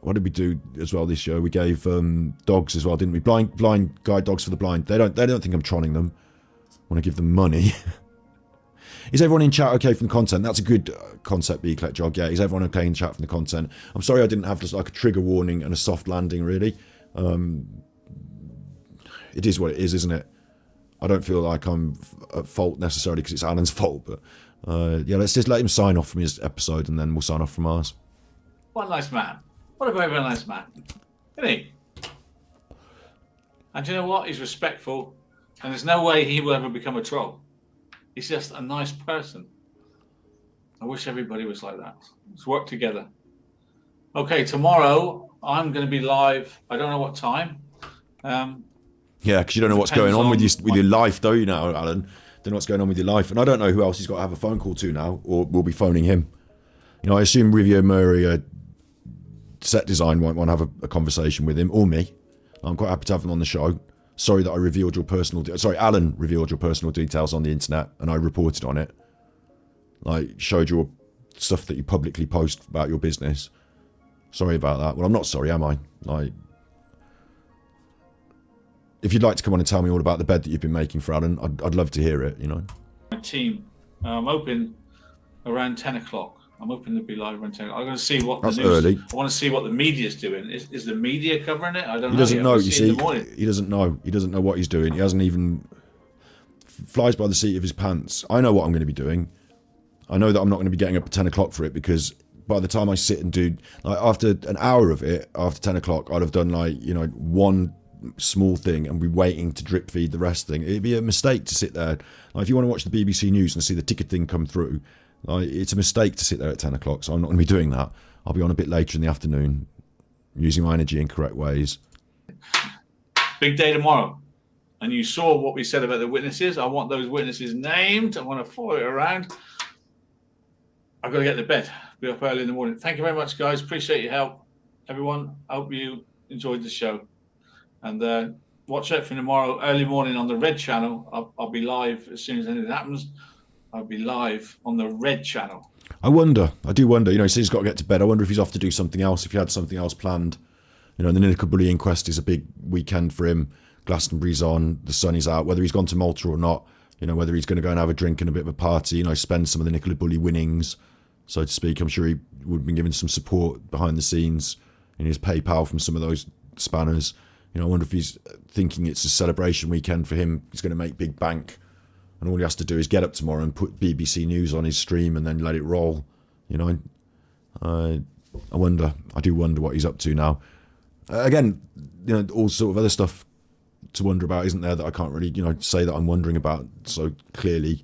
what did we do as well this year? We gave dogs as well, didn't we? Blind guide dogs for the blind. They don't think I'm trolling them. I want to give them money. Is everyone in chat okay from the content? That's a good concept, B-Collect Jog. Yeah, is everyone okay in chat from the content? I'm sorry I didn't have just like a trigger warning and a soft landing, really. It is what it is, isn't it? I don't feel like I'm at fault necessarily because it's Alan's fault, but yeah, let's just let him sign off from his episode and then we'll sign off from ours. What a nice man. What a very, very nice man. Isn't he? And do you know what? He's respectful, and there's no way he will ever become a troll. He's just a nice person. I wish everybody was like that. Let's work together. Okay, tomorrow I'm going to be live. I don't know what time. Yeah, because you don't know what's going on with your life, though, you know, Alan. Don't know what's going on with your life. And I don't know who else he's got to have a phone call to now, or we'll be phoning him. You know, I assume Rivier Murray, set design, won't want to have a conversation with him, or me. I'm quite happy to have him on the show. Sorry that I revealed your personal... Alan revealed your personal details on the internet, and I reported on it. Like, showed your stuff that you publicly post about your business. Sorry about that. Well, I'm not sorry, am I? Like... If you'd like to come on and tell me all about the bed that you've been making for Alan, I'd love to hear it, you know. My team, I'm open around 10 o'clock. I'm hoping to be live around 10 o'clock. I'm going to see what That's the news... early. I want to see what the media's doing. Is the media covering it? I don't know. He doesn't know, you see. He doesn't know. He doesn't know what he's doing. He hasn't even... Flies by the seat of his pants. I know what I'm going to be doing. I know that I'm not going to be getting up at 10 o'clock for it, because by the time I sit and do... Like, after an hour of it, after 10 o'clock, I'd have done, like, you know, one small thing and be waiting to drip feed the rest thing. It'd be a mistake to sit there. Like, if you want to watch the BBC News and see the ticket thing come through, like, it's a mistake to sit there at 10 o'clock, so I'm not going to be doing that. I'll be on a bit later in the afternoon, using my energy in correct ways. Big day tomorrow. And you saw what we said about the witnesses. I want those witnesses named. I want to follow it around. I've got to get to bed. Be up early in the morning. Thank you very much, guys. Appreciate your help. Everyone, I hope you enjoyed the show. And watch out for tomorrow, early morning on the Red Channel. I'll be live as soon as anything happens. I'll be live on the Red Channel. I do wonder, you know, he says he's got to get to bed. I wonder if he's off to do something else, if he had something else planned. You know, the Ninicabully inquest is a big weekend for him. Glastonbury's on, the sun is out, whether he's gone to Malta or not, you know, whether he's going to go and have a drink and a bit of a party, you know, spend some of the Nicola Bully winnings, so to speak. I'm sure he would have been given some support behind the scenes in his PayPal from some of those spanners. You know, I wonder if he's thinking it's a celebration weekend for him. He's going to make big bank, and all he has to do is get up tomorrow and put BBC News on his stream and then let it roll. You know, I do wonder what he's up to now. Again, you know, all sort of other stuff to wonder about, isn't there, that I can't really, you know, say that I'm wondering about so clearly.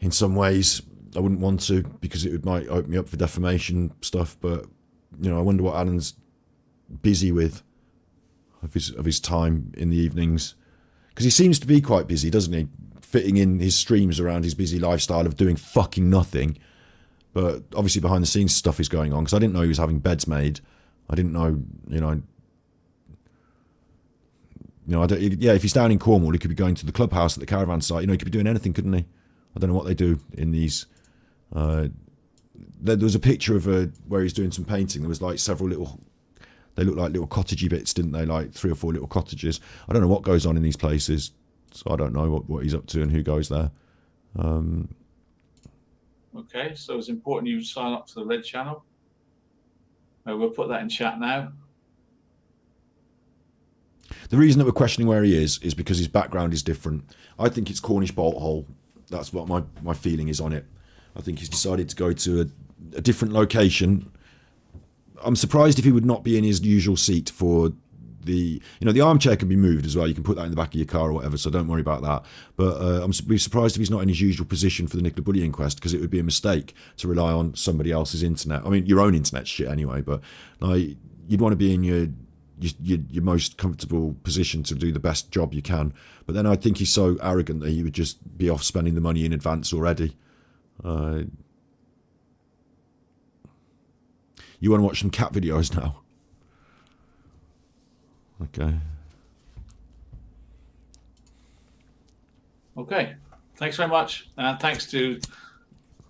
In some ways, I wouldn't want to, because it might open me up for defamation stuff. But, you know, I wonder what Alan's busy with of his time in the evenings, because he seems to be quite busy, doesn't he, fitting in his streams around his busy lifestyle of doing fucking nothing. But obviously behind the scenes stuff is going on, because I didn't know he was having beds made. I didn't know, if he's down in Cornwall, he could be going to the clubhouse at the caravan site. You know, he could be doing anything, couldn't he? I don't know what they do in these. There was a picture of where he's doing some painting. There was like several little. They look like little cottagey bits, didn't they? Like 3 or 4 little cottages. I don't know what goes on in these places, so I don't know what he's up to and who goes there. Okay, so it's important you sign up to the Red Channel. We'll put that in chat now. The reason that we're questioning where he is because his background is different. I think it's Cornish bolt hole. That's what my feeling is on it. I think he's decided to go to a different location. I'm surprised if he would not be in his usual seat for the armchair can be moved as well. You can put that in the back of your car or whatever, so don't worry about that. But I'm surprised if he's not in his usual position for the Nicola Bully inquest, because it would be a mistake to rely on somebody else's internet. I mean, your own internet's shit anyway, but like, you'd want to be in your your most comfortable position to do the best job you can. But then I think he's so arrogant that he would just be off spending the money in advance already. You want to watch some cat videos now? Okay. Okay. Thanks very much. And thanks to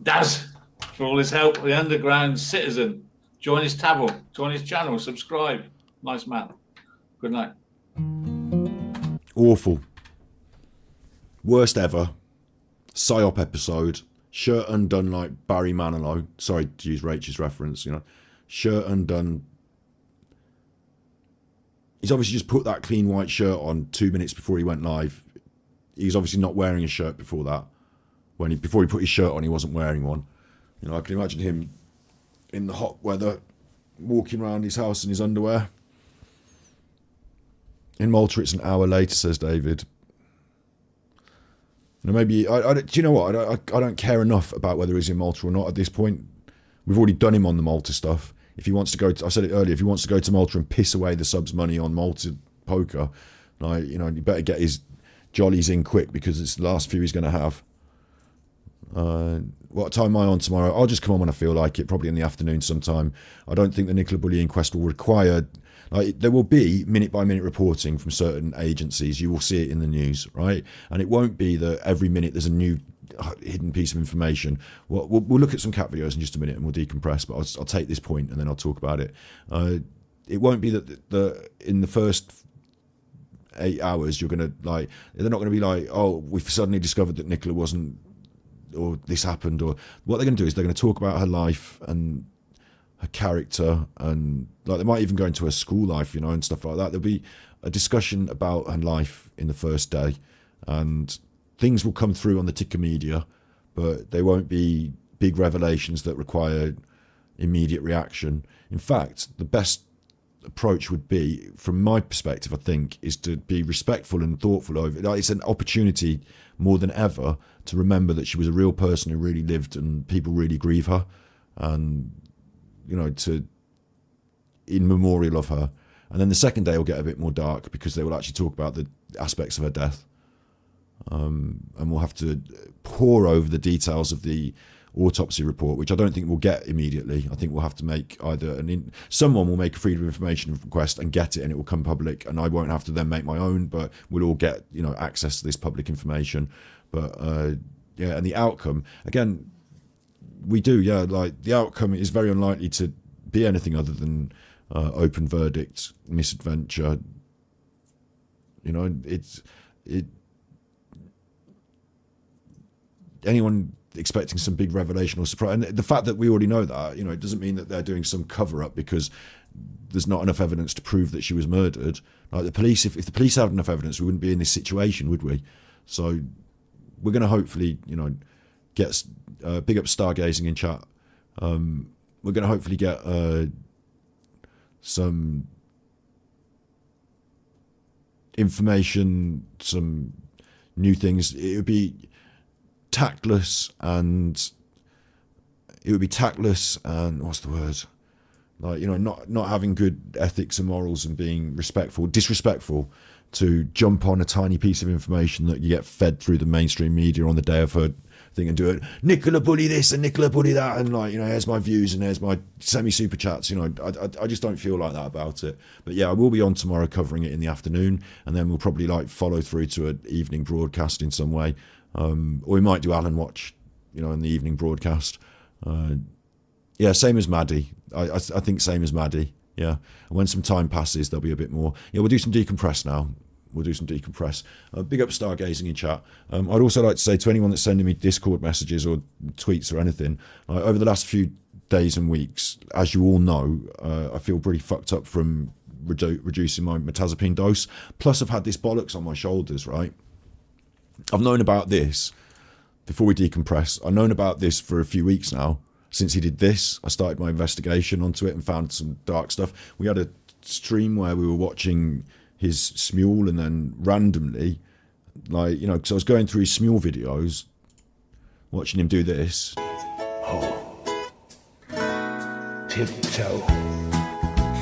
Daz for all his help. The Underground Citizen. Join his table. Join his channel. Subscribe. Nice man. Good night. Awful. Worst ever. PSYOP episode. Shirt undone like Barry Manilow. Sorry to use Rachel's reference, you know. Shirt undone. He's obviously just put that clean white shirt on 2 minutes before he went live. He's obviously not wearing a shirt before that. Before he put his shirt on, he wasn't wearing one. You know, I can imagine him in the hot weather, walking around his house in his underwear. In Malta, it's an hour later, says David. Now maybe, do you know what? I don't care enough about whether he's in Malta or not at this point. We've already done him on the Malta stuff. If he wants to go, I said it earlier, if he wants to go to Malta and piss away the subs money on Malta poker, like, you know, you better get his jollies in quick because it's the last few he's going to have. What time am I on tomorrow? I'll just come on when I feel like it, probably in the afternoon sometime. I don't think the Nicola Bulley inquest will require... Like, there will be minute-by-minute reporting from certain agencies. You will see it in the news, right? And it won't be that every minute there's a new hidden piece of information. We'll look at some cat videos in just a minute and we'll decompress, but I'll take this point and then I'll talk about it. It won't be that in the first 8 hours you're going to, like... They're not going to be like, oh, we've suddenly discovered that Nicola wasn't... or this happened, or... What they're going to do is they're going to talk about her life and her character, and like they might even go into her school life, you know, and stuff like that. There'll be a discussion about her life in the first day, and things will come through on the ticker media, but they won't be big revelations that require immediate reaction. In fact, the best approach would be, from my perspective, I think, is to be respectful and thoughtful over it. Like, it's an opportunity more than ever to remember that she was a real person who really lived and people really grieve her, and, you know, in memorial of her. And then the second day will get a bit more dark because they will actually talk about the aspects of her death. And we'll have to pore over the details of the autopsy report, which I don't think we'll get immediately. I think we'll have to make either someone will make a freedom of information request and get it, and it will come public, and I won't have to then make my own, but we'll all get, you know, access to this public information. But yeah, and the outcome, again, we do, yeah, like the outcome is very unlikely to be anything other than open verdict, misadventure. You know, anyone expecting some big revelation or surprise, and the fact that we already know that, you know, it doesn't mean that they're doing some cover up because there's not enough evidence to prove that she was murdered. Like the police, if the police had enough evidence, we wouldn't be in this situation, would we? So we're going to hopefully, you know, get big up stargazing in chat. We're going to hopefully get some information, some new things. It would be tactless and what's the word? Like, you know, not having good ethics and morals and being disrespectful to jump on a tiny piece of information that you get fed through the mainstream media on the day of her thing and do it. Nicola Bulley this and Nicola Bulley that, and like, you know, here's my views and here's my semi-super chats. You know, I just don't feel like that about it. But yeah, I will be on tomorrow covering it in the afternoon, and then we'll probably like follow through to an evening broadcast in some way. Or we might do Alanwatch, you know, in the evening broadcast. Yeah, same as Maddie. I think same as Maddie. Yeah, and when some time passes, there'll be a bit more. Yeah, we'll do some decompress now. We'll do some decompress. Big up stargazing in chat. I'd also like to say to anyone that's sending me Discord messages or tweets or anything, over the last few days and weeks, as you all know, I feel pretty fucked up from reducing my metazapine dose. Plus, I've had this bollocks on my shoulders, right? I've known about this, before we decompress, I've known about this for a few weeks now. Since he did this, I started my investigation onto it and found some dark stuff. We had a stream where we were watching his Smule, and then randomly, like, you know, because I was going through his Smule videos, watching him do this. Tiptoe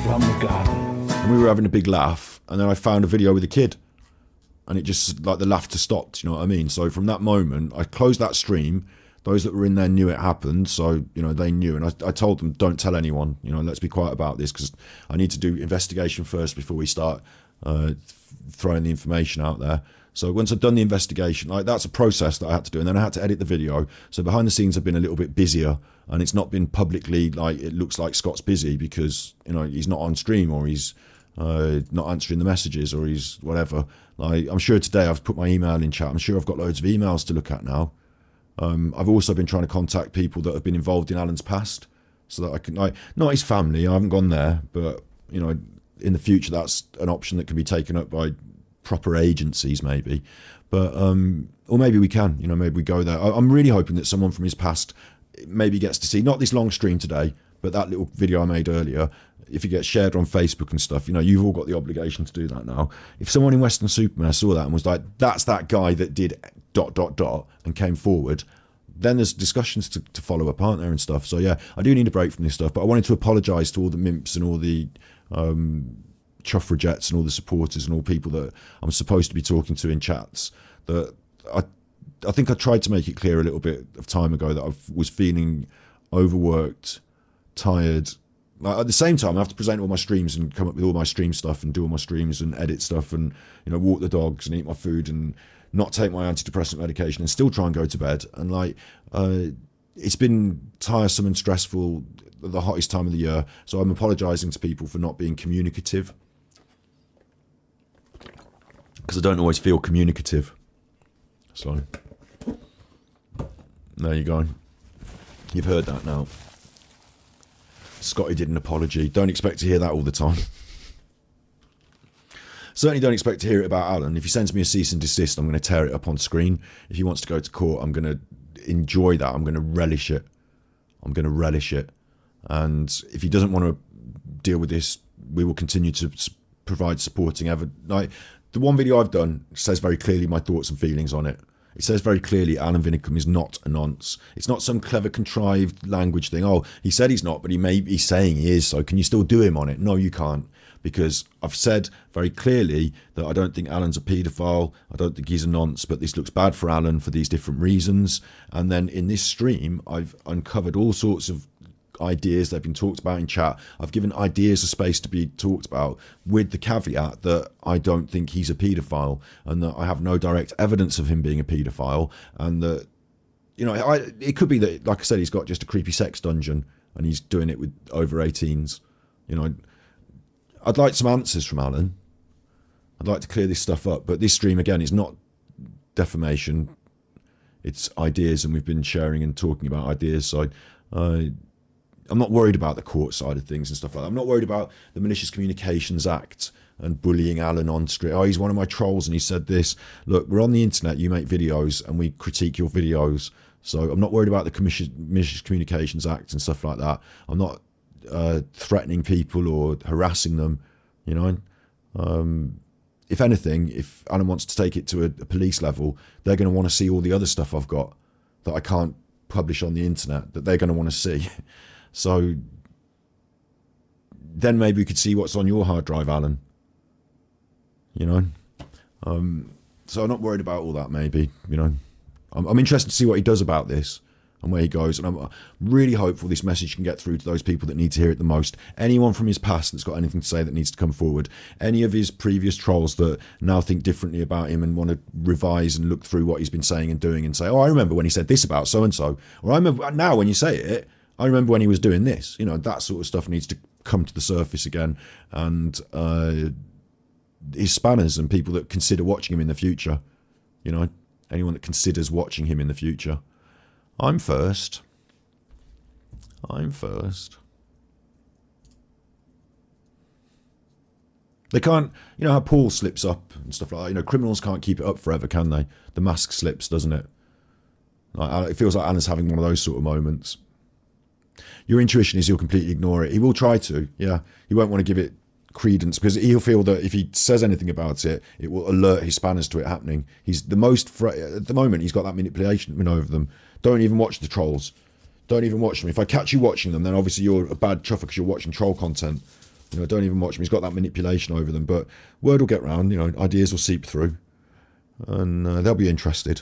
from the garden and we were having a big laugh, and then I found a video with a kid, and it just, like, the laughter stopped, you know what I mean? So from that moment, I closed that stream. Those that were in there knew it happened, so, you know, they knew. And I told them, don't tell anyone, you know, let's be quiet about this, because I need to do investigation first before we start throwing the information out there. So once I'd done the investigation, like, that's a process that I had to do, and then I had to edit the video. So behind the scenes, I've been a little bit busier, and it's not been publicly, like, it looks like Scott's busy because, you know, he's not on stream, or he's not answering the messages, or he's whatever. Like, I'm sure today I've put my email in chat. I'm sure I've got loads of emails to look at now. I've also been trying to contact people that have been involved in Alan's past, so that I can, like, not his family, I haven't gone there, but, you know, in the future that's an option that can be taken up by proper agencies maybe. But or maybe we can, you know, maybe we go there. I'm really hoping that someone from his past maybe gets to see, not this long stream today, but that little video I made earlier. If it gets shared on Facebook and stuff, you know, you've all got the obligation to do that now. If someone in Western Superman saw that and was like, that's that guy that did ... and came forward, then there's discussions to follow up, aren't there, and stuff. So yeah, I do need a break from this stuff, but I wanted to apologise to all the mimps and all the chuffragettes and all the supporters and all people that I'm supposed to be talking to in chats. That I think I tried to make it clear a little bit of time ago that I was feeling overworked, tired. Like, at the same time, I have to present all my streams and come up with all my stream stuff and do all my streams and edit stuff and, you know, walk the dogs and eat my food and not take my antidepressant medication and still try and go to bed. And, like, it's been tiresome and stressful, the hottest time of the year. So I'm apologising to people for not being communicative, because I don't always feel communicative. So there you go. You've heard that now. Scotty did an apology. Don't expect to hear that all the time. Certainly don't expect to hear it about Alan. If he sends me a cease and desist, I'm going to tear it up on screen. If he wants to go to court, I'm going to enjoy that. I'm going to relish it. I'm going to relish it. And if he doesn't want to deal with this, we will continue to provide supporting ever. Like, the one video I've done says very clearly my thoughts and feelings on it. It says very clearly Alan Vinicum is not a nonce. It's not some clever contrived language thing. Oh, he said he's not, but he may be saying he is, so can you still do him on it? No, you can't. Because I've said very clearly that I don't think Alan's a paedophile. I don't think he's a nonce, but this looks bad for Alan for these different reasons. And then in this stream, I've uncovered all sorts of ideas that have been talked about in chat. I've given ideas a space to be talked about, with the caveat that I don't think he's a paedophile, and that I have no direct evidence of him being a paedophile, and that, you know, it could be that, like I said, he's got just a creepy sex dungeon and he's doing it with over 18s. You know, I'd like some answers from Alan. I'd like to clear this stuff up, but this stream, again, is not defamation. It's ideas, and we've been sharing and talking about ideas. So I'm not worried about the court side of things and stuff like that. I'm not worried about the Malicious Communications Act and bullying Alan on stream. Oh, he's one of my trolls and he said this. Look, we're on the internet, you make videos and we critique your videos. So I'm not worried about the Malicious Communications Act and stuff like that. I'm not threatening people or harassing them, you know. If anything, if Alan wants to take it to a police level, they're going to want to see all the other stuff I've got that I can't publish on the internet, that they're going to want to see. So then maybe we could see what's on your hard drive, Alan. You know? So I'm not worried about all that, maybe, you know. I'm interested to see what he does about this and where he goes. And I'm really hopeful this message can get through to those people that need to hear it the most. Anyone from his past that's got anything to say that needs to come forward. Any of his previous trolls that now think differently about him and want to revise and look through what he's been saying and doing and say, oh, I remember when he said this about so-and-so. Or I remember now when you say it, I remember when he was doing this. You know, that sort of stuff needs to come to the surface again. And his spanners and people that consider watching him in the future, you know, anyone that considers watching him in the future. I'm first. They can't, you know how Paul slips up and stuff like that. You know, criminals can't keep it up forever, can they? The mask slips, doesn't it? Like, it feels like Anna's having one of those sort of moments. Your intuition is he'll completely ignore it. He will try to, yeah. He won't want to give it credence because he'll feel that if he says anything about it, it will alert his spanners to it happening. He's the most, at the moment, he's got that manipulation over them. Don't even watch the trolls. Don't even watch them. If I catch you watching them, then obviously you're a bad chuffer because you're watching troll content. You know, don't even watch them. He's got that manipulation over them. But word will get round. You know, ideas will seep through, and they'll be interested.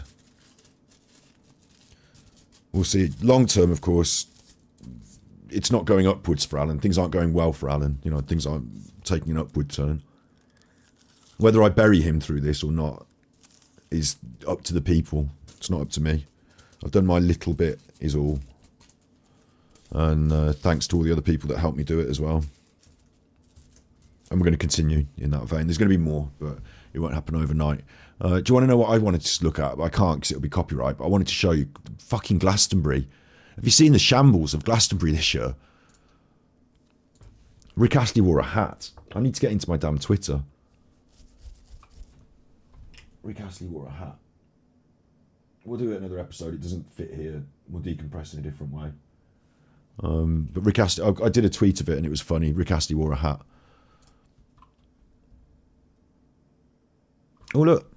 We'll see. Long term, of course, it's not going upwards for Alan. Things aren't going well for Alan. You know, things aren't taking an upward turn. Whether I bury him through this or not is up to the people. It's not up to me. I've done my little bit, is all. And thanks to all the other people that helped me do it as well. And we're going to continue in that vein. There's going to be more, but it won't happen overnight. Do you want to know what I wanted to look at? I can't because it'll be copyright, but I wanted to show you fucking Glastonbury. Have you seen the shambles of Glastonbury this year? Rick Astley wore a hat. I need to get into my damn Twitter. Rick Astley wore a hat. We'll do it another episode. It doesn't fit here. We'll decompress in a different way. But Rick Astley, I did a tweet of it and it was funny. Rick Astley wore a hat. Oh, look.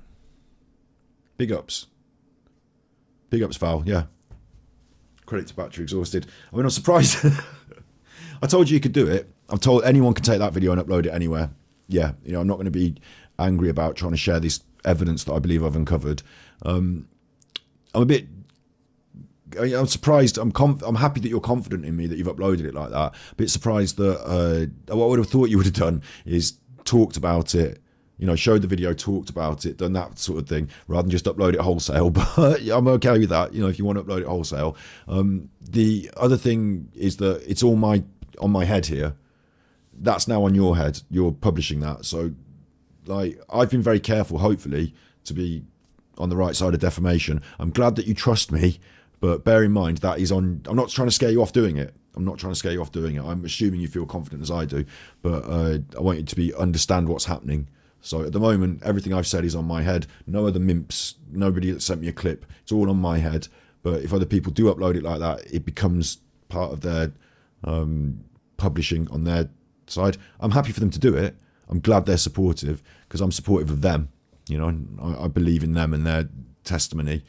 Big ups. Big ups, Val, yeah. Credit to Battery Exhausted. I mean, I'm surprised. I told you could do it. I've told anyone can take that video and upload it anywhere. Yeah, you know, I'm not going to be angry about trying to share this evidence that I believe I've uncovered. I'm surprised. I'm happy that you're confident in me that you've uploaded it like that. A bit surprised that what I would have thought you would have done is talked about it. You know, showed the video, talked about it, done that sort of thing, rather than just upload it wholesale. But I'm okay with that. You know, if you want to upload it wholesale. The other thing is that it's all on my head here. That's now on your head. You're publishing that. So, like, I've been very careful, hopefully, to be on the right side of defamation. I'm glad that you trust me, but bear in mind that is on. I'm not trying to scare you off doing it. I'm assuming you feel confident as I do, but I want you to understand what's happening. So at the moment, everything I've said is on my head. No other mimps, nobody that sent me a clip. It's all on my head. But if other people do upload it like that, it becomes part of their publishing on their side. I'm happy for them to do it. I'm glad they're supportive because I'm supportive of them. You know, I believe in them and their testimony,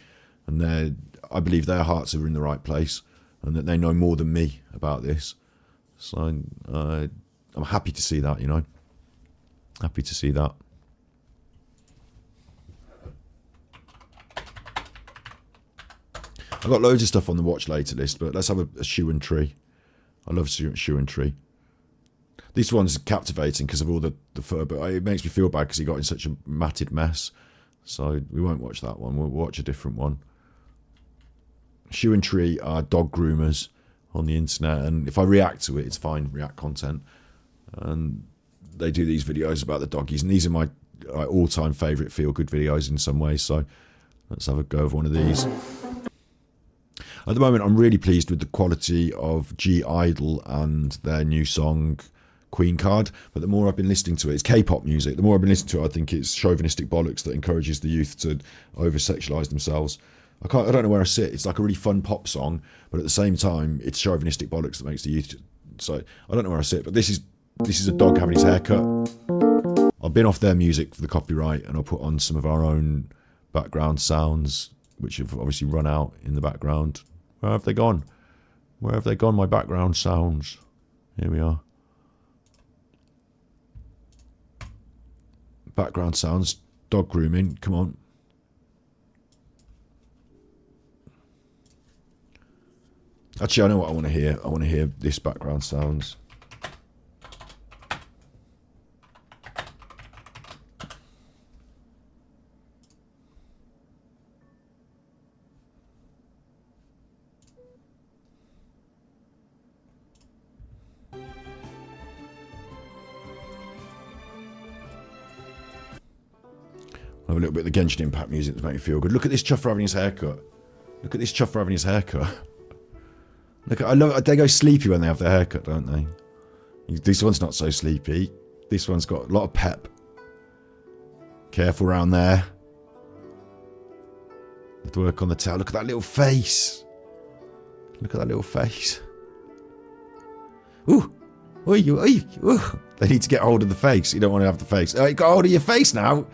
and I believe their hearts are in the right place and that they know more than me about this. So I'm happy to see that, you know. Happy to see that. I've got loads of stuff on the watch later list, but let's have a shoe and tree. I love shoe and tree. This one's captivating because of all the fur, but it makes me feel bad because he got in such a matted mess. So we won't watch that one. We'll watch a different one. Shoe and tree are dog groomers on the internet, and if I react to it, it's fine. React content, and they do these videos about the doggies, and these are my all-time favourite feel-good videos in some ways. So let's have a go of one of these. At the moment, I'm really pleased with the quality of G Idol and their new song Queen Card, but the more I've been listening to it, it's K-pop music. The more I've been listening to it, I think it's chauvinistic bollocks that encourages the youth to over-sexualise themselves. I don't know where I sit. It's like a really fun pop song, but at the same time, it's chauvinistic bollocks that makes the youth. So I don't know where I sit, but this is a dog having his hair cut. I've been off their music for the copyright, and I'll put on some of our own background sounds, which have obviously run out in the background. Where have they gone? Where have they gone, my background sounds? Here we are. Background sounds, dog grooming, come on. Actually, I know what I want to hear. I want to hear this background sounds. Have a little bit of the Genshin Impact music to make me feel good. Look at this chuffer having his haircut. Look at this chuffer having his haircut. Look, I love it. They go sleepy when they have their haircut, don't they? This one's not so sleepy. This one's got a lot of pep. Careful around there. Have to work on the tail. Look at that little face. Look at that little face. Ooh. Ooh. They need to get hold of the face. You don't want to have the face. Oh, you got hold of your face now.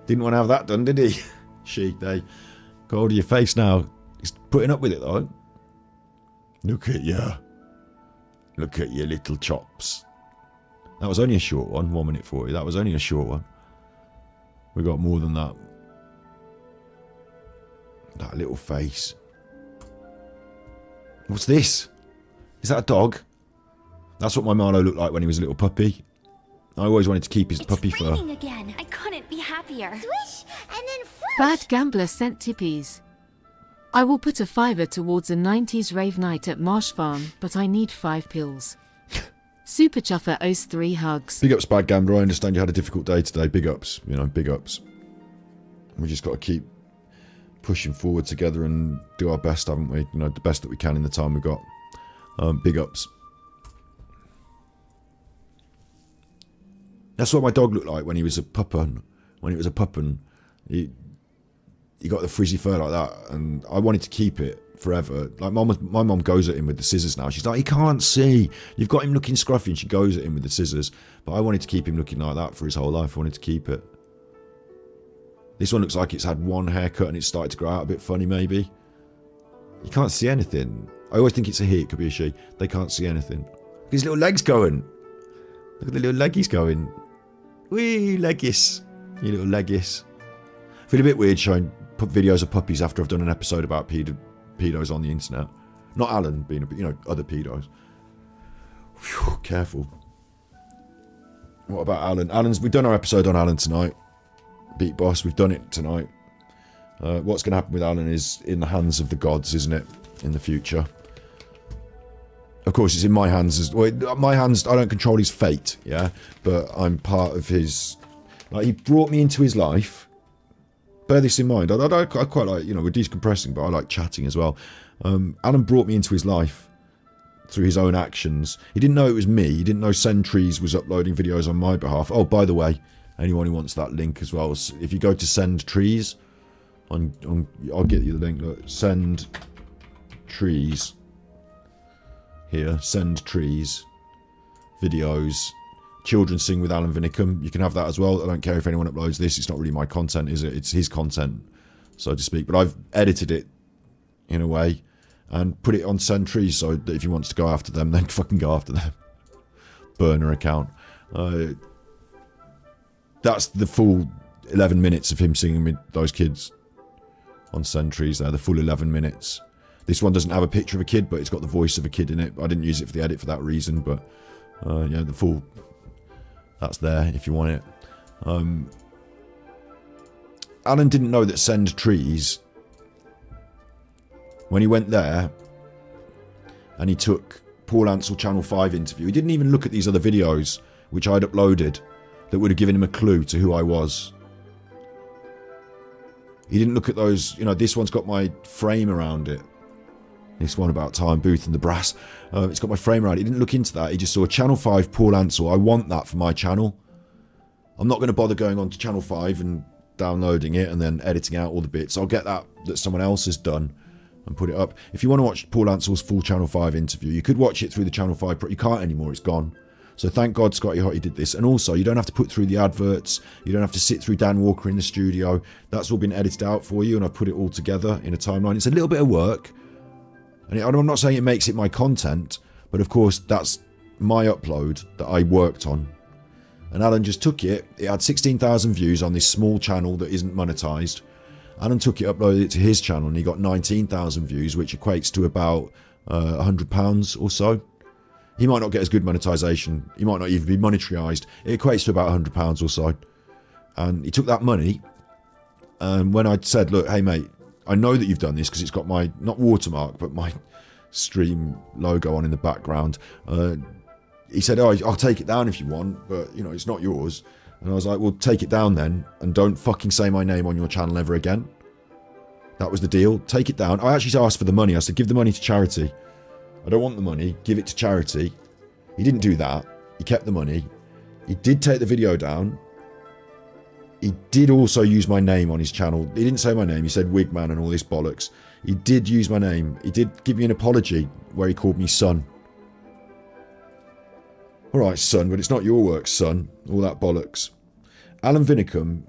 Didn't want to have that done, did he? They got hold of your face now. He's putting up with it, though. Look at you. Look at your little chops. That was only a short one, 1 minute 40. That was only a short one. We got more than that. That little face. What's this? Is that a dog? That's what my Marlowe looked like when he was a little puppy. I always wanted to keep his puppy fur. It's raining again. I couldn't be happier. Swish and then whoosh. Bad Gambler sent tippies. I will put a $5 towards a 90s rave night at Marsh Farm, but I need 5 pills. Super Chuffer owes 3 hugs. Big ups, Bad Gambler. I understand you had a difficult day today. Big ups. You know, big ups. We just got to keep pushing forward together and do our best, haven't we? You know, the best that we can in the time we've got. Big ups. That's what my dog looked like when he was a puppin. When he was a puppin, he got the frizzy fur like that, and I wanted to keep it forever. Like my mum goes at him with the scissors now. She's like, he can't see. You've got him looking scruffy, and she goes at him with the scissors. But I wanted to keep him looking like that for his whole life. I wanted to keep it. This one looks like it's had one haircut and it's started to grow out a bit funny, maybe. You can't see anything. I always think it's a he, it could be a she. They can't see anything. Look at his little legs going. Look at the little leggies going. Wee, leggis. You little leggis. I feel a bit weird showing videos of puppies after I've done an episode about pedos on the internet. Not Alan being a, you know, other pedos. Whew, careful. What about Alan? We've done our episode on Alan tonight. Beat Boss, we've done it tonight. What's going to happen with Alan is in the hands of the gods, isn't it? In the future. Of course, it's in my hands. My hands, I don't control his fate, yeah? But I'm part of his... Like, he brought me into his life. Bear this in mind. I quite like, you know, we're decompressing, but I like chatting as well. Alan brought me into his life through his own actions. He didn't know it was me. He didn't know Send-Trees was uploading videos on my behalf. Oh, by the way, anyone who wants that link as well, if you go to Send-Trees, I'll get you the link. Look, Send-Trees. Here, Send-Trees. Videos. Children Sing with Alan Vinicum. You can have that as well. I don't care if anyone uploads this. It's not really my content, is it? It's his content, so to speak. But I've edited it in a way and put it on Send-Trees so that if he wants to go after them, then fucking go after them. Burner account. That's the full 11 minutes of him singing with those kids on Send-Trees there. The full 11 minutes. This one doesn't have a picture of a kid, but it's got the voice of a kid in it. I didn't use it for the edit for that reason, but yeah, the full... That's there if you want it. Alan didn't know that Send-Trees, when he went there and he took Paul Ansell Channel 5 interview, he didn't even look at these other videos which I'd uploaded that would have given him a clue to who I was. He didn't look at those, you know, this one's got my frame around it. This one about Time Booth and the Brass. It's got my frame around it. He didn't look into that. He just saw Channel 5 Paul Ansell. I want that for my channel. I'm not going to bother going on to Channel 5 and downloading it and then editing out all the bits. I'll get that someone else has done and put it up. If you want to watch Paul Ansell's full Channel 5 interview, you could watch it through the Channel 5 Pro. You can't anymore. It's gone. So thank God Scotty Hottie did this. And also, you don't have to put through the adverts. You don't have to sit through Dan Walker in the studio. That's all been edited out for you, and I put it all together in a timeline. It's a little bit of work. And I'm not saying it makes it my content, but of course that's my upload that I worked on. And Alan just took it. It had 16,000 views on this small channel that isn't monetized. Alan took it, uploaded it to his channel, and he got 19,000 views, which equates to about £100 or so. He might not get as good monetization. He might not even be monetarized. It equates to about £100 or so. And he took that money, and when I said, look, hey mate, I know that you've done this because it's got my, not watermark, but my stream logo on in the background. He said, oh, I'll take it down if you want, but, you know, it's not yours. And I was like, well, take it down then, and don't fucking say my name on your channel ever again. That was the deal. Take it down. I actually asked for the money. I said, give the money to charity. I don't want the money. Give it to charity. He didn't do that. He kept the money. He did take the video down. He did also use my name on his channel. He didn't say my name. He said Wigman and all this bollocks. He did use my name. He did give me an apology where he called me son. Alright, son, but it's not your work, son. All that bollocks. Alan Vinicum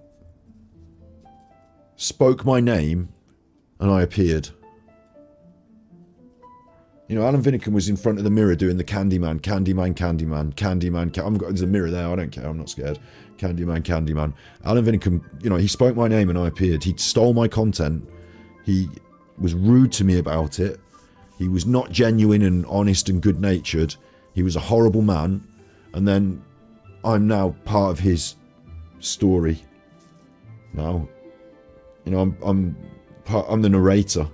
spoke my name and I appeared. You know, Alan Vinnicum was in front of the mirror doing the Candyman. There's a mirror there, I don't care, I'm not scared. Candyman. Alan Vinnicum, you know, he spoke my name and I appeared. He stole my content. He was rude to me about it. He was not genuine and honest and good-natured. He was a horrible man. And then I'm now part of his story. Now, you know, I'm the narrator.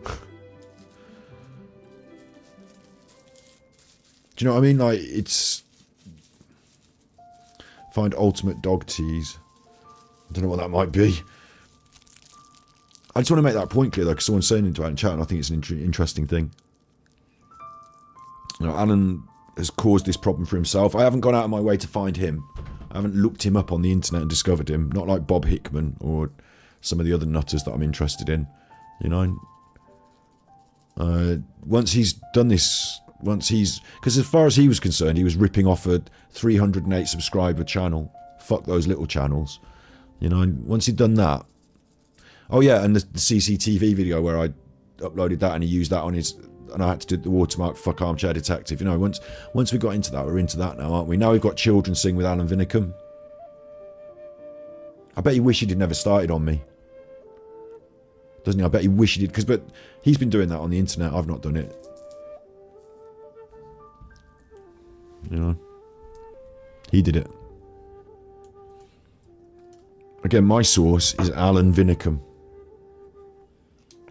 Do you know what I mean? Like, it's... Find ultimate dog tease. I don't know what that might be. I just want to make that point clear, though, because someone's saying into it in chat, and I think it's an interesting thing. You know, Alan has caused this problem for himself. I haven't gone out of my way to find him. I haven't looked him up on the internet and discovered him. Not like Bob Hickman or some of the other nutters that I'm interested in. You know? Once he's done this... Because as far as he was concerned, he was ripping off a 308 subscriber channel. Fuck those little channels. You know, and once he'd done that... Oh yeah, and the CCTV video where I uploaded that and he used that on his... And I had to do the watermark, fuck Armchair Detective. You know, once we got into that, we're into that now, aren't we? Now we've got Children Sing with Alan Vinnicum. I bet he wished he'd never started on me. Doesn't he? I bet he wished he did. But he's been doing that on the internet. I've not done it. You know, he did it. Again, my source is Alan Vinnicum.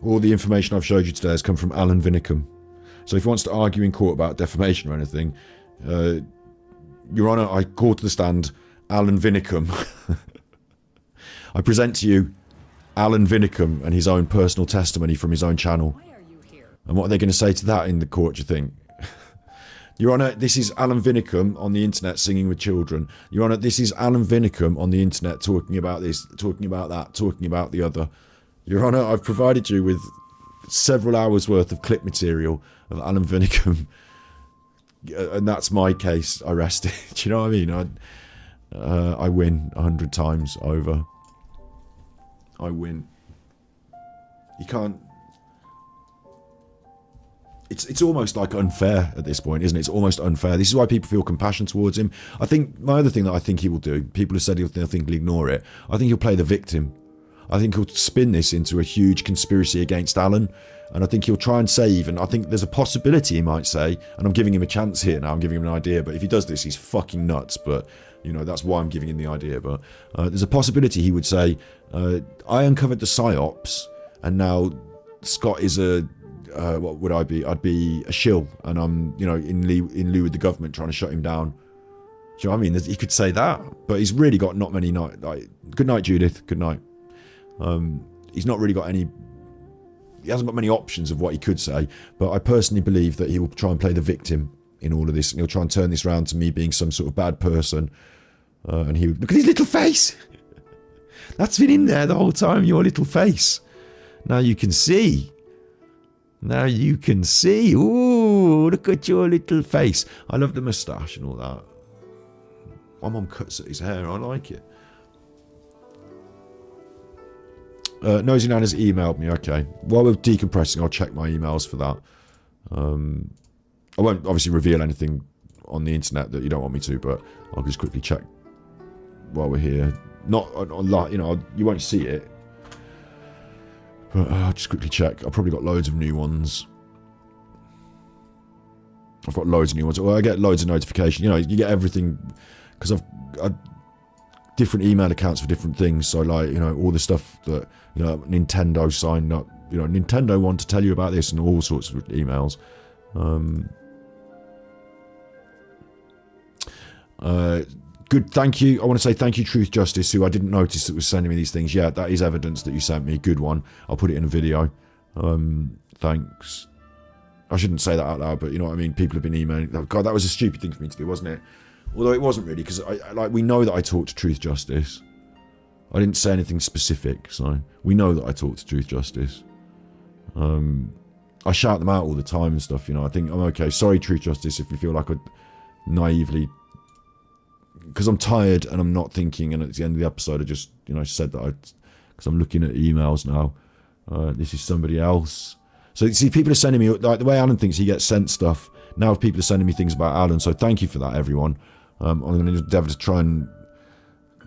All the information I've showed you today has come from Alan Vinnicum. So if he wants to argue in court about defamation or anything, Your Honour, I call to the stand Alan Vinnicum. I present to you Alan Vinnicum and his own personal testimony from his own channel. And what are they going to say to that in the court, do you think? Your Honour, this is Alan Vinnicum on the internet singing with children. Your Honour, this is Alan Vinnicum on the internet talking about this, talking about that, talking about the other. Your Honour, I've provided you with several hours worth of clip material of Alan Vinnicum. And that's my case. I rest it. Do you know what I mean? I win 100 times over. I win. You can't... It's almost like unfair at this point, isn't it? It's almost unfair. This is why people feel compassion towards him. I think my other thing that I think he will do, people have said he'll think he'll ignore it. I think he'll play the victim. I think he'll spin this into a huge conspiracy against Alan, and I think he'll try and save, and I think there's a possibility he might say, and I'm giving him a chance here now, I'm giving him an idea, but if he does this, he's fucking nuts, but, you know, that's why I'm giving him the idea, but there's a possibility he would say, I uncovered the psyops, and now Scott is a... what would I be? I'd be a shill, and I'm, you know, in lieu with the government trying to shut him down. Do you know what I mean? He could say that, but he's really got not many night. Like, good night, Judith. Good night. He's not really got any. He hasn't got many options of what he could say. But I personally believe that he will try and play the victim in all of this, and he'll try and turn this around to me being some sort of bad person. And he would look at his little face. That's been in there the whole time. Your little face. Now you can see. Now you can see. Ooh, look at your little face. I love the moustache and all that. My mum cuts at his hair. I like it. Nosy Nan has emailed me. Okay. While we're decompressing, I'll check my emails for that. I won't obviously reveal anything on the internet that you don't want me to, but I'll just quickly check while we're here. Not on, you know, you won't see it. But I'll just quickly check. I've probably got loads of new ones. I've got loads of new ones. Well, I get loads of notification. You know, you get everything because I've different email accounts for different things. So, like, you know, all the stuff that, you know, Nintendo signed up. You know, Nintendo want to tell you about this and all sorts of emails. Good, thank you. I want to say thank you, Truth Justice, who I didn't notice that was sending me these things. Yeah, that is evidence that you sent me. Good one. I'll put it in a video. Thanks. I shouldn't say that out loud, but you know what I mean? People have been emailing. Oh, God, that was a stupid thing for me to do, wasn't it? Although it wasn't really, because we know that I talked to Truth Justice. I didn't say anything specific, so we know that I talked to Truth Justice. I shout them out all the time and stuff, you know. I think I'm okay. Sorry, Truth Justice, if you feel like I naively... Because I'm tired and I'm not thinking, and at the end of the episode I just, you know, said that because I'm looking at emails now. This is somebody else. So see, people are sending me, like the way Alan thinks he gets sent stuff, now people are sending me things about Alan, so thank you for that, everyone. I'm going to endeavour to try and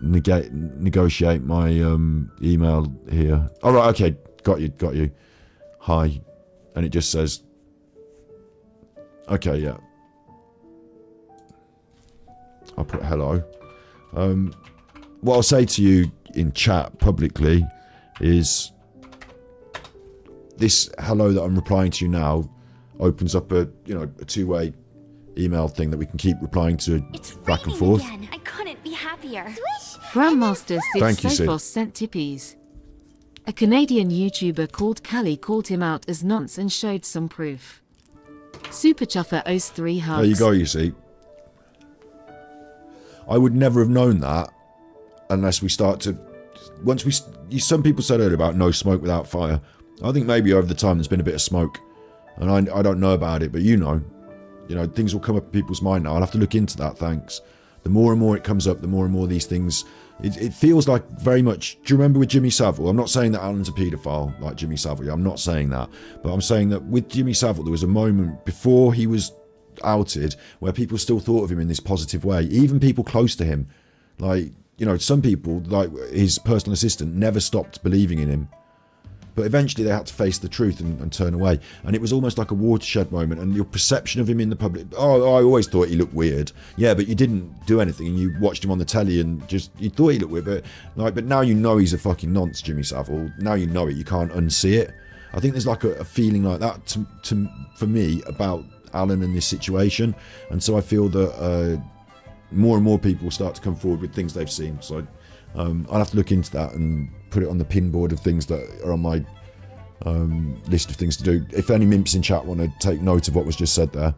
negotiate my email here. All right, okay, got you. Hi. And it just says, okay, yeah. I'll put hello. What I'll say to you in chat publicly is this hello that I'm replying to you now opens up a two-way email thing that we can keep replying to back and forth. Again. I couldn't be happier. Grandmaster Thank you, Sid Sid. Sophos sent tippies. A Canadian YouTuber called Callie called him out as nonce and showed some proof. Super Chuffer owes 3 hugs. There you go, you see. I would never have known that unless we start to... Some people said earlier about no smoke without fire. I think maybe over the time there's been a bit of smoke. And I don't know about it, but you know, things will come up in people's mind now. I'll have to look into that, thanks. The more and more it comes up, the more and more these things... It feels like very much... Do you remember with Jimmy Savile? I'm not saying that Alan's a paedophile like Jimmy Savile. I'm not saying that. But I'm saying that with Jimmy Savile, there was a moment before he was outed where people still thought of him in this positive way. Even people close to him. Like, some people, like his personal assistant, never stopped believing in him. But eventually they had to face the truth and turn away. And it was almost like a watershed moment. And your perception of him in the public... Oh, I always thought he looked weird. Yeah, but you didn't do anything. And you watched him on the telly and you thought he looked weird. But now you know he's a fucking nonce, Jimmy Savile. Now you know it. You can't unsee it. I think there's like a feeling like that for me about Alan and this situation. And so I feel that more and more people will start to come forward with things they've seen. So I'll have to look into that and put it on the pinboard of things that are on my list of things to do. If any mimps in chat want to take note of what was just said there.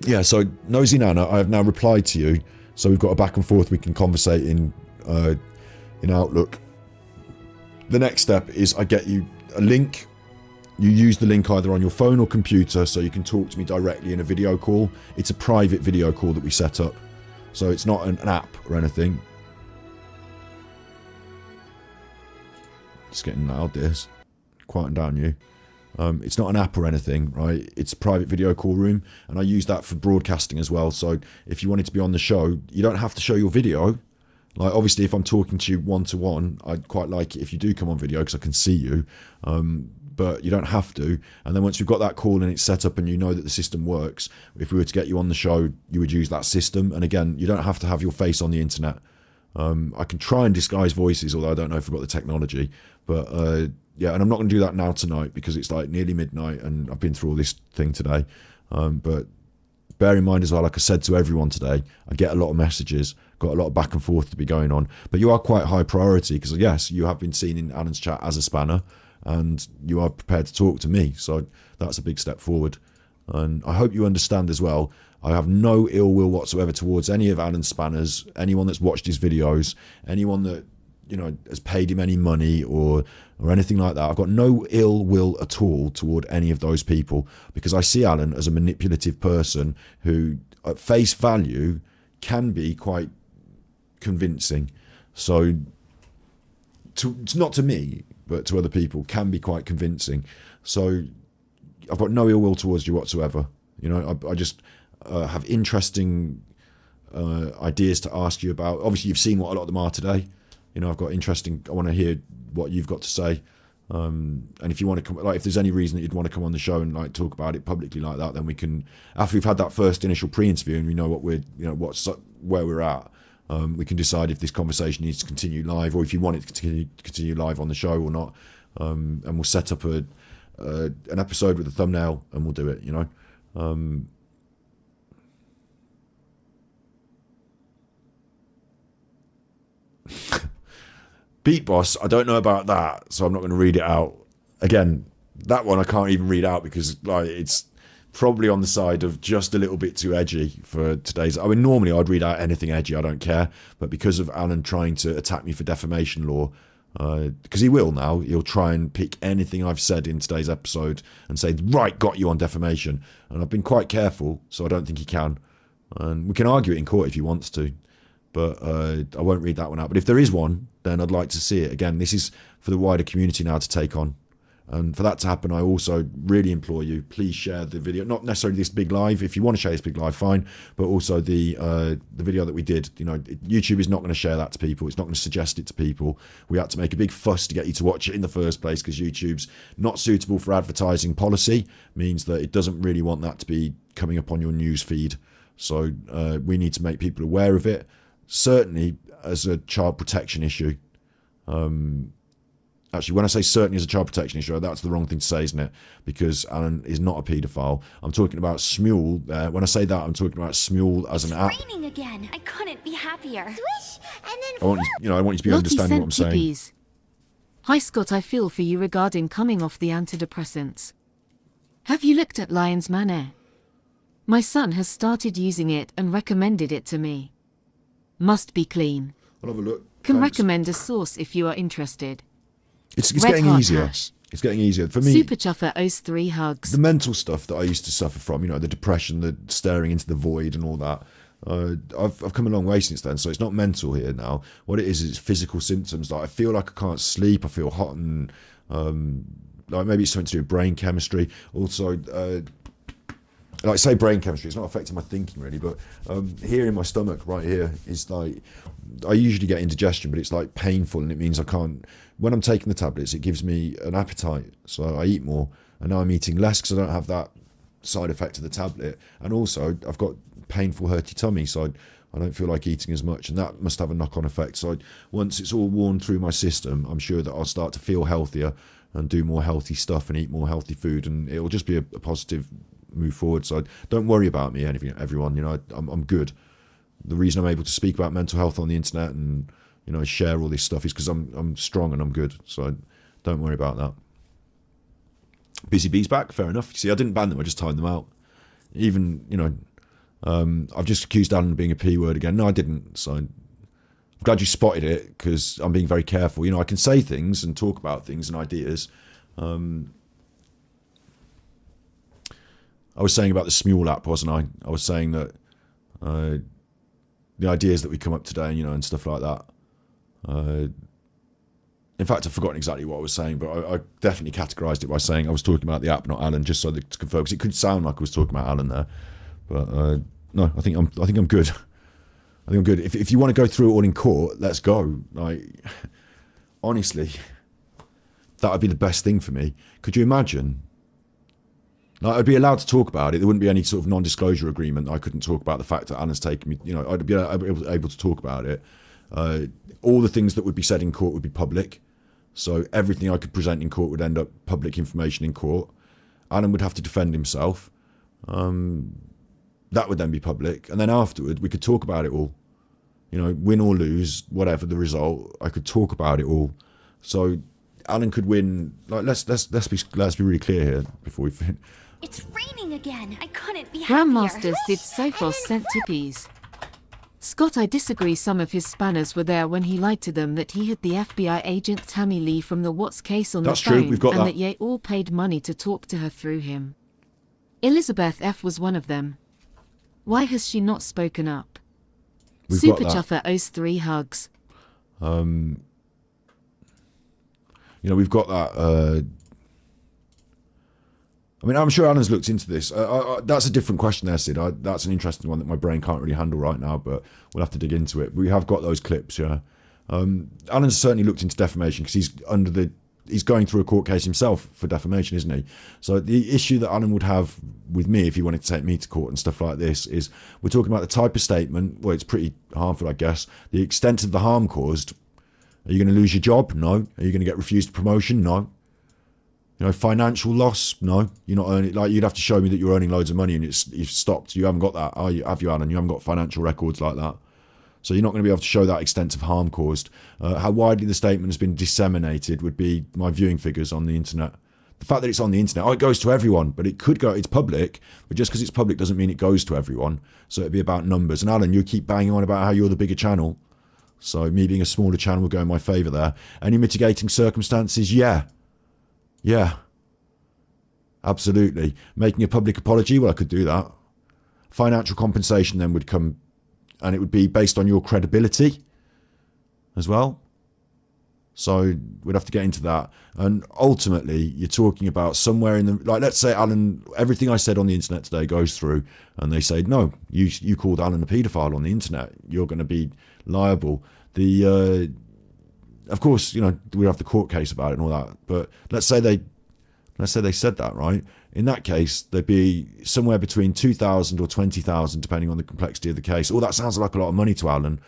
Yeah, so Nosy Nana, I have now replied to you. So we've got a back and forth we can conversate in Outlook. The next step is I get you a link. You use the link either on your phone or computer so you can talk to me directly in a video call. It's a private video call that we set up. So it's not an app or anything. Just getting loud, this. Quieten down, you. It's not an app or anything, right? It's a private video call room, and I use that for broadcasting as well. So if you wanted to be on the show, you don't have to show your video. Like, obviously, if I'm talking to you one-to-one, I'd quite like it if you do come on video because I can see you. But you don't have to. And then once you've got that call and it's set up and you know that the system works, if we were to get you on the show, you would use that system. And again, you don't have to have your face on the internet. I can try and disguise voices, although I don't know if I've got the technology. But yeah, and I'm not going to do that now tonight because it's like nearly midnight and I've been through all this thing today. But bear in mind as well, like I said to everyone today, I get a lot of messages, got a lot of back and forth to be going on. But you are quite high priority because, yes, you have been seen in Alan's chat as a spanner and you are prepared to talk to me. So that's a big step forward. And I hope you understand as well, I have no ill will whatsoever towards any of Alan's spanners, anyone that's watched his videos, anyone that, has paid him any money or anything like that. I've got no ill will at all toward any of those people because I see Alan as a manipulative person who, at face value, can be quite convincing. So, not to me, but to other people, can be quite convincing. So, I've got no ill will towards you whatsoever. I just have interesting ideas to ask you about. Obviously, you've seen what a lot of them are today. I've got I want to hear what you've got to say. And if you want to come, like, if there's any reason that you'd want to come on the show and like talk about it publicly like that, then we can. After we've had that first initial pre-interview and we know what where we're at, we can decide if this conversation needs to continue live or if you want it to continue live on the show or not. And we'll set up an episode with a thumbnail and we'll do it. Beat Boss, I don't know about that, so I'm not going to read it out. Again, that one I can't even read out because it's probably on the side of just a little bit too edgy for today's. I mean, normally I'd read out anything edgy, I don't care, but because of Alan trying to attack me for defamation law, because he will now, he'll try and pick anything I've said in today's episode and say, right, got you on defamation. And I've been quite careful, so I don't think he can. And we can argue it in court if he wants to. But I won't read that one out. But if there is one, then I'd like to see it. Again, this is for the wider community now to take on. And for that to happen, I also really implore you, please share the video. Not necessarily this big live. If you want to share this big live, fine. But also the video that we did. You know, YouTube is not going to share that to people. It's not going to suggest it to people. We had to make a big fuss to get you to watch it in the first place because YouTube's not suitable for advertising policy. Means that it doesn't really want that to be coming up on your news feed. So we need to make people aware of it. Certainly as a child protection issue. Actually, when I say certainly as a child protection issue, that's the wrong thing to say, isn't it? Because Alan is not a paedophile. I'm talking about Smule. When I say that, I'm talking about Smule as an app. It's raining again. I couldn't be happier. Swish, and then I want you to be understanding what I'm saying. Tippies. Hi Scott, I feel for you regarding coming off the antidepressants. Have you looked at Lion's Manor? My son has started using it and recommended it to me. Must be clean. I'll have a look. Can Thanks. recommend a source if you are interested. It's Red getting Heart easier. Hash. It's getting easier for me. Super Chuffer owes 3 hugs. The mental stuff that I used to suffer from, you know, the depression, the staring into the void, and all that. I've come a long way since then, so it's not mental here now. What it is it's physical symptoms. Like I feel like I can't sleep. I feel hot and like maybe it's something to do with brain chemistry. Also, like I say brain chemistry, it's not affecting my thinking really, but here in my stomach, right here, is like I usually get indigestion, but it's like painful, and it means I can't. When I'm taking the tablets, it gives me an appetite, so I eat more, and now I'm eating less because I don't have that side effect of the tablet, and also I've got painful, hurty tummy, so I don't feel like eating as much, and that must have a knock-on effect. So once it's all worn through my system, I'm sure that I'll start to feel healthier and do more healthy stuff and eat more healthy food, and it'll just be a positive move forward. So don't worry about me, everyone. You know, I'm good. The reason I'm able to speak about mental health on the internet and, you know, share all this stuff is because I'm strong and I'm good. So don't worry about that. Busy Bee's back, fair enough. You see, I didn't ban them, I just timed them out. Even, you know, I've just accused Alan of being a P word again. No, I didn't. So I'm glad you spotted it because I'm being very careful. You know, I can say things and talk about things and ideas. I was saying about the Smule app, wasn't I? I was saying that the ideas that we come up today, you know, and stuff like that. In fact, I've forgotten exactly what I was saying, but I definitely categorised it by saying I was talking about the app, not Alan, just so that to confirm, because it could sound like I was talking about Alan there. But no, I think I'm good. I think I'm good. If you want to go through it all in court, let's go. Like, honestly, that would be the best thing for me. Could you imagine? Like, I'd be allowed to talk about it. There wouldn't be any sort of non-disclosure agreement. I couldn't talk about the fact that Alan's taken me. You know, I'd be able to talk about it. All the things that would be said in court would be public. So everything I could present in court would end up public information in court. Alan would have to defend himself. That would then be public. And then afterward, we could talk about it all. You know, win or lose, whatever the result, I could talk about it all. So Alan could win. Like, let's be really clear here before we finish. It's raining again. I couldn't be happier. Grandmaster Sid Sophos sent tippies. Scott, I disagree. Some of his spanners were there when he lied to them that he had the FBI agent Tammy Lee from the Watts case on That's the phone, true. We've got and that. that they all paid money to talk to her through him. Elizabeth F. was one of them. Why has she not spoken up? We've Super got that. Chuffer owes 3 hugs. You know, we've got that. I mean, I'm sure Alan's looked into this. That's a different question there, Sid. That's an interesting one that my brain can't really handle right now, but we'll have to dig into it. We have got those clips, yeah. Alan's certainly looked into defamation because he's going through a court case himself for defamation, isn't he? So the issue that Alan would have with me if he wanted to take me to court and stuff like this is we're talking about the type of statement. Well, it's pretty harmful, I guess. The extent of the harm caused. Are you going to lose your job? No. Are you going to get refused promotion? No. You know, financial loss? No. You're not earning. Like, you'd have to show me that you're earning loads of money and you've stopped. You haven't got that. Have you, Alan? You haven't got financial records like that. So you're not going to be able to show that extensive harm caused. How widely the statement has been disseminated would be my viewing figures on the internet. The fact that it's on the internet, it goes to everyone, but it could go, it's public, but just because it's public doesn't mean it goes to everyone. So it'd be about numbers. And Alan, you keep banging on about how you're the bigger channel. So me being a smaller channel will go in my favour there. Any mitigating circumstances? Yeah. Absolutely. Making a public apology? Well, I could do that. Financial compensation then would come, and it would be based on your credibility as well. So we'd have to get into that. And ultimately, you're talking about somewhere in the, like, let's say Alan, everything I said on the internet today goes through, and they say, no, you called Alan a paedophile on the internet. You're going to be liable. Of course, you know, we have the court case about it and all that. But let's say they said that, right? In that case, there'd be somewhere between 2,000 or 20,000, depending on the complexity of the case. Oh, that sounds like a lot of money to Alan.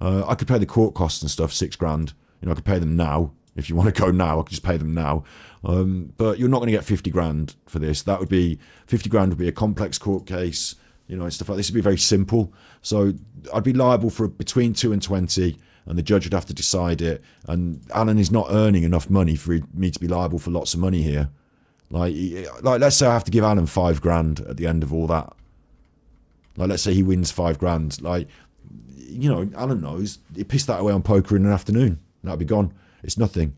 I could pay the court costs and stuff, $6,000. You know, I could pay them now. If you want to go now, I could just pay them now. But you're not going to get 50 grand for this. That would be, 50 grand would be a complex court case, you know, and stuff like this. Would be very simple. So I'd be liable for between 2 and 20, and the judge would have to decide it. And Alan is not earning enough money for me to be liable for lots of money here. Like let's say I have to give Alan 5 grand at the end of all that. Like, let's say he wins 5 grand. Like, you know, Alan knows he pissed that away on poker in an afternoon. That'll be gone. It's nothing.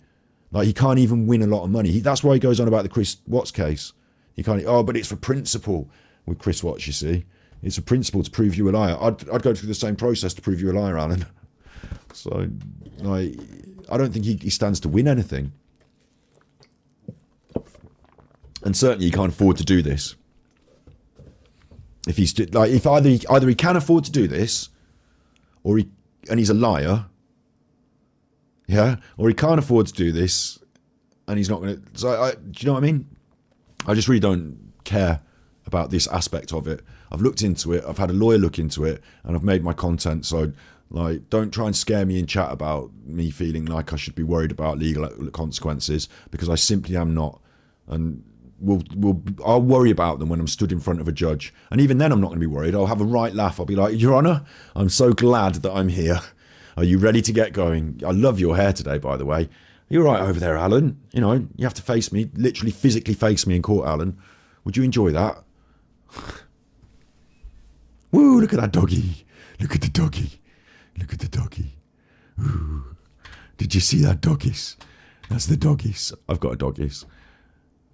Like, he can't even win a lot of money. That's why he goes on about the Chris Watts case. He can't. Oh, but it's for principle with Chris Watts. You see, it's a principle to prove you a liar. I'd go through the same process to prove you a liar, Alan. So, like, I don't think he stands to win anything. And certainly he can't afford to do this. If either he can afford to do this, or he's a liar, yeah, or he can't afford to do this, and he's not going to. So, do you know what I mean? I just really don't care about this aspect of it. I've looked into it. I've had a lawyer look into it, and I've made my content. So, like, don't try and scare me in chat about me feeling like I should be worried about legal consequences, because I simply am not. And I'll worry about them when I'm stood in front of a judge. And even then I'm not going to be worried. I'll have a right laugh. I'll be like, Your Honour, I'm so glad that I'm here. Are you ready to get going? I love your hair today, by the way. You're right over there, Alan. You know, you have to face me, literally physically face me in court, Alan. Would you enjoy that? Woo, look at that doggy. Look at the doggy. Look at the doggy. Ooh. Did you see that doggies? That's the doggies. I've got a doggies.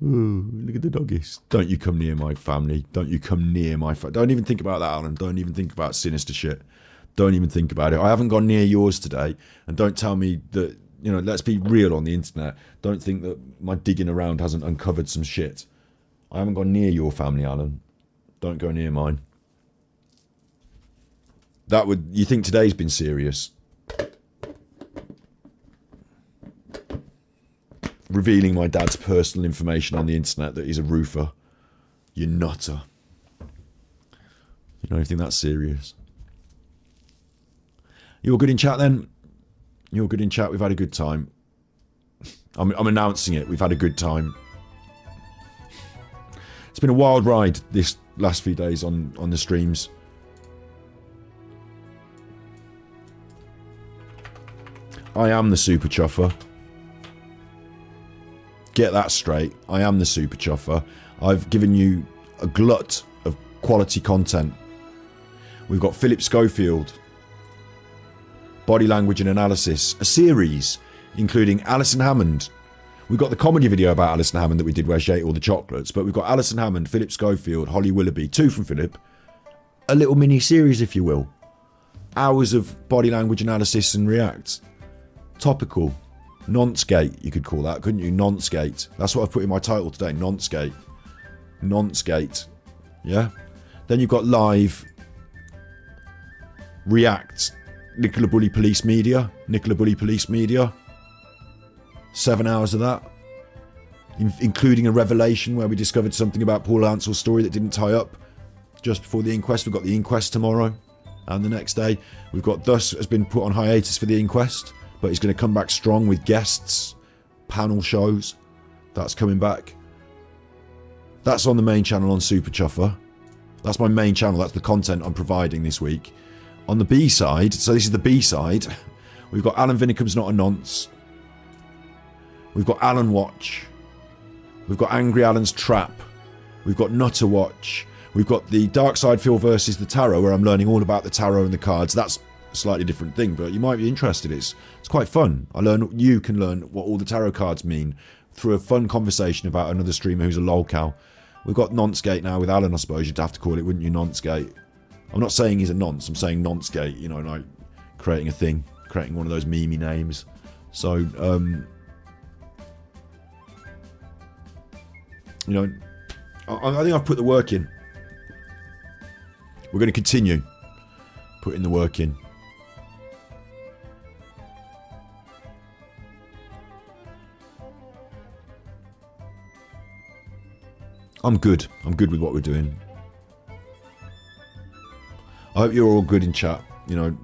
Ooh, look at the doggies. Don't you come near my family. Don't you come near my family. Don't even think about that, Alan. Don't even think about sinister shit. Don't even think about it. I haven't gone near yours today. And don't tell me that, you know, let's be real on the internet. Don't think that my digging around hasn't uncovered some shit. I haven't gone near your family, Alan. Don't go near mine. You think today's been serious? Revealing my dad's personal information on the internet that he's a roofer. You nutter. You don't think that's serious? You're good in chat then? You're good in chat. We've had a good time. I'm announcing it. We've had a good time. It's been a wild ride this last few days on the streams. I am the super chuffer. Get that straight. I am the super chuffer. I've given you a glut of quality content. We've got Philip Schofield, Body Language and Analysis, a series including Alison Hammond. We've got the comedy video about Alison Hammond that we did where she ate all the chocolates, but we've got Alison Hammond, Philip Schofield, Holly Willoughby, 2 from Philip. A little mini series, if you will. Hours of body language analysis and react. Topical. Nonce-gate, you could call that, couldn't you? Nonce-gate. That's what I've put in my title today. Nonce-gate. Nonce-gate. Yeah? Then you've got live. React. Nicola Bully Police Media. Nicola Bully Police Media. 7 hours of that. Including a revelation where we discovered something about Paul Ansell's story that didn't tie up just before the inquest. We've got the inquest tomorrow. And the next day, we've got Thus has been put on hiatus for the inquest. But he's going to come back strong with guests, panel shows. That's coming back. That's on the main channel on Super Chuffer. That's my main channel. That's the content I'm providing this week. On the B side, so this is the B side, we've got Alan Vinicum's Not a Nonce. We've got Alanwatch. We've got Angry Alan's Trap. We've got Nutter Watch. We've got the Dark Side Phil versus the Tarot, where I'm learning all about the tarot and the cards. That's a slightly different thing, but you might be interested. It's quite fun. You can learn what all the tarot cards mean through a fun conversation about another streamer who's a lolcow. We've got Nonce-gate now with Alan, I suppose you'd have to call it, wouldn't you? Nonce-gate. I'm not saying he's a nonce, I'm saying Nonce-gate, you know, like creating a thing, creating one of those memey names. So, you know, I think I've put the work in. We're going to continue putting the work in. I'm good. I'm good with what we're doing. I hope you're all good in chat. You know,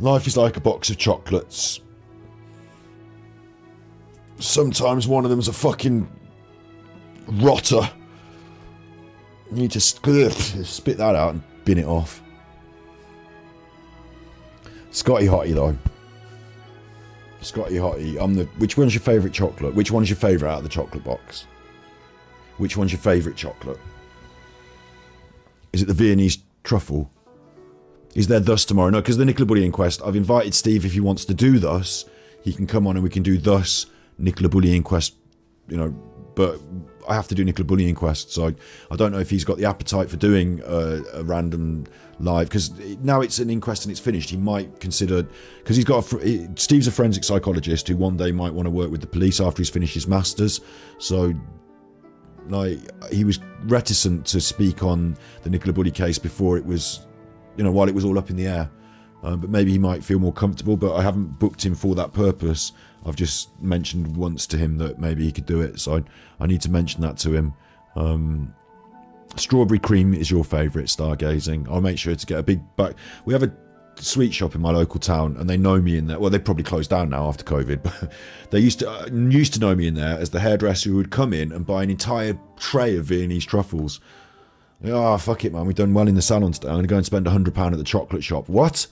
life is like a box of chocolates. Sometimes one of them's a fucking rotter. You need to spit that out and bin it off. Scotty Hottie though. Scotty Hottie. Which one's your favourite chocolate? Which one's your favourite out of the chocolate box? Which one's your favourite chocolate? Is it the Viennese truffle? Is there thus tomorrow? No, because the Nicola Bully Inquest, I've invited Steve if he wants to do thus. He can come on and we can do thus Nicola Bully Inquest, you know, but I have to do Nicola Bully Inquest, so I don't know if he's got the appetite for doing a random live, because now it's an inquest and it's finished. He might consider, because he's got Steve's a forensic psychologist who one day might want to work with the police after he's finished his masters, so like he was reticent to speak on the Nicola Bully case before it was, you know, while it was all up in the air. But maybe he might feel more comfortable, but I haven't booked him for that purpose. I've just mentioned once to him that maybe he could do it, so I need to mention that to him. Strawberry cream is your favourite, stargazing. I'll make sure to get a big bag. We have a sweet shop in my local town, and they know me in there. Well, they probably closed down now after COVID, but they used to know me in there as the hairdresser who would come in and buy an entire tray of Viennese truffles. Oh, fuck it, man. We've done well in the salon today. I'm going to go and spend £100 at the chocolate shop. What?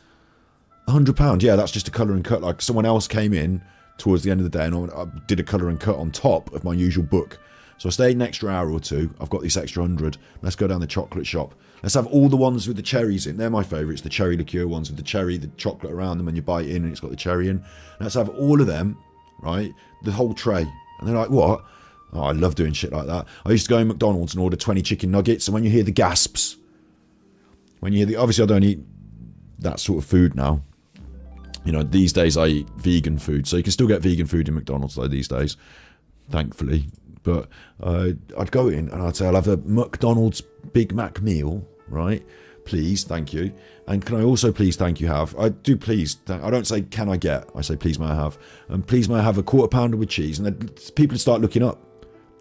£100? Yeah, that's just a colour and cut. Like, someone else came in towards the end of the day and I did a colour and cut on top of my usual book. So I stayed an extra hour or two. I've got this extra 100. Let's go down the chocolate shop. Let's have all the ones with the cherries in. They're my favourites. The cherry liqueur ones with the cherry, the chocolate around them, and you bite in and it's got the cherry in. Let's have all of them, right? The whole tray. And they're like, what? Oh, I love doing shit like that. I used to go in McDonald's and order 20 chicken nuggets, and when you hear the gasps, when you hear the... Obviously, I don't eat that sort of food now. You know, these days I eat vegan food, so you can still get vegan food in McDonald's though these days, thankfully. But I'd go in and I'd say, I'll have a McDonald's Big Mac meal, right? Please, thank you. And can I also please, thank you, have? I do please. I don't say, can I get? I say, please, may I have? And please, may I have a quarter pounder with cheese? And then people start looking up.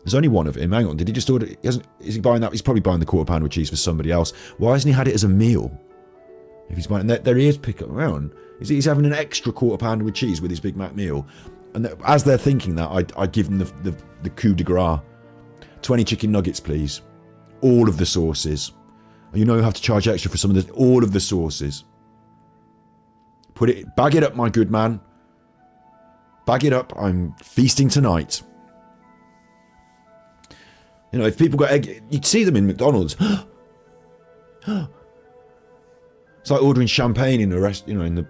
There's only one of him. Hang on, did he just order? Is he buying that? He's probably buying the quarter pounder with cheese for somebody else. Why hasn't he had it as a meal? If he's buying, their ears pick up around. He's having an extra quarter pounder with cheese with his Big Mac meal. And as they're thinking that, I give them the coup de grace. 20 chicken nuggets, please. All of the sauces. And you know you have to charge extra for some of all of the sauces. Bag it up, my good man. Bag it up. I'm feasting tonight. You know, if people got egg, you'd see them in McDonald's. It's like ordering champagne in the rest, you know, in the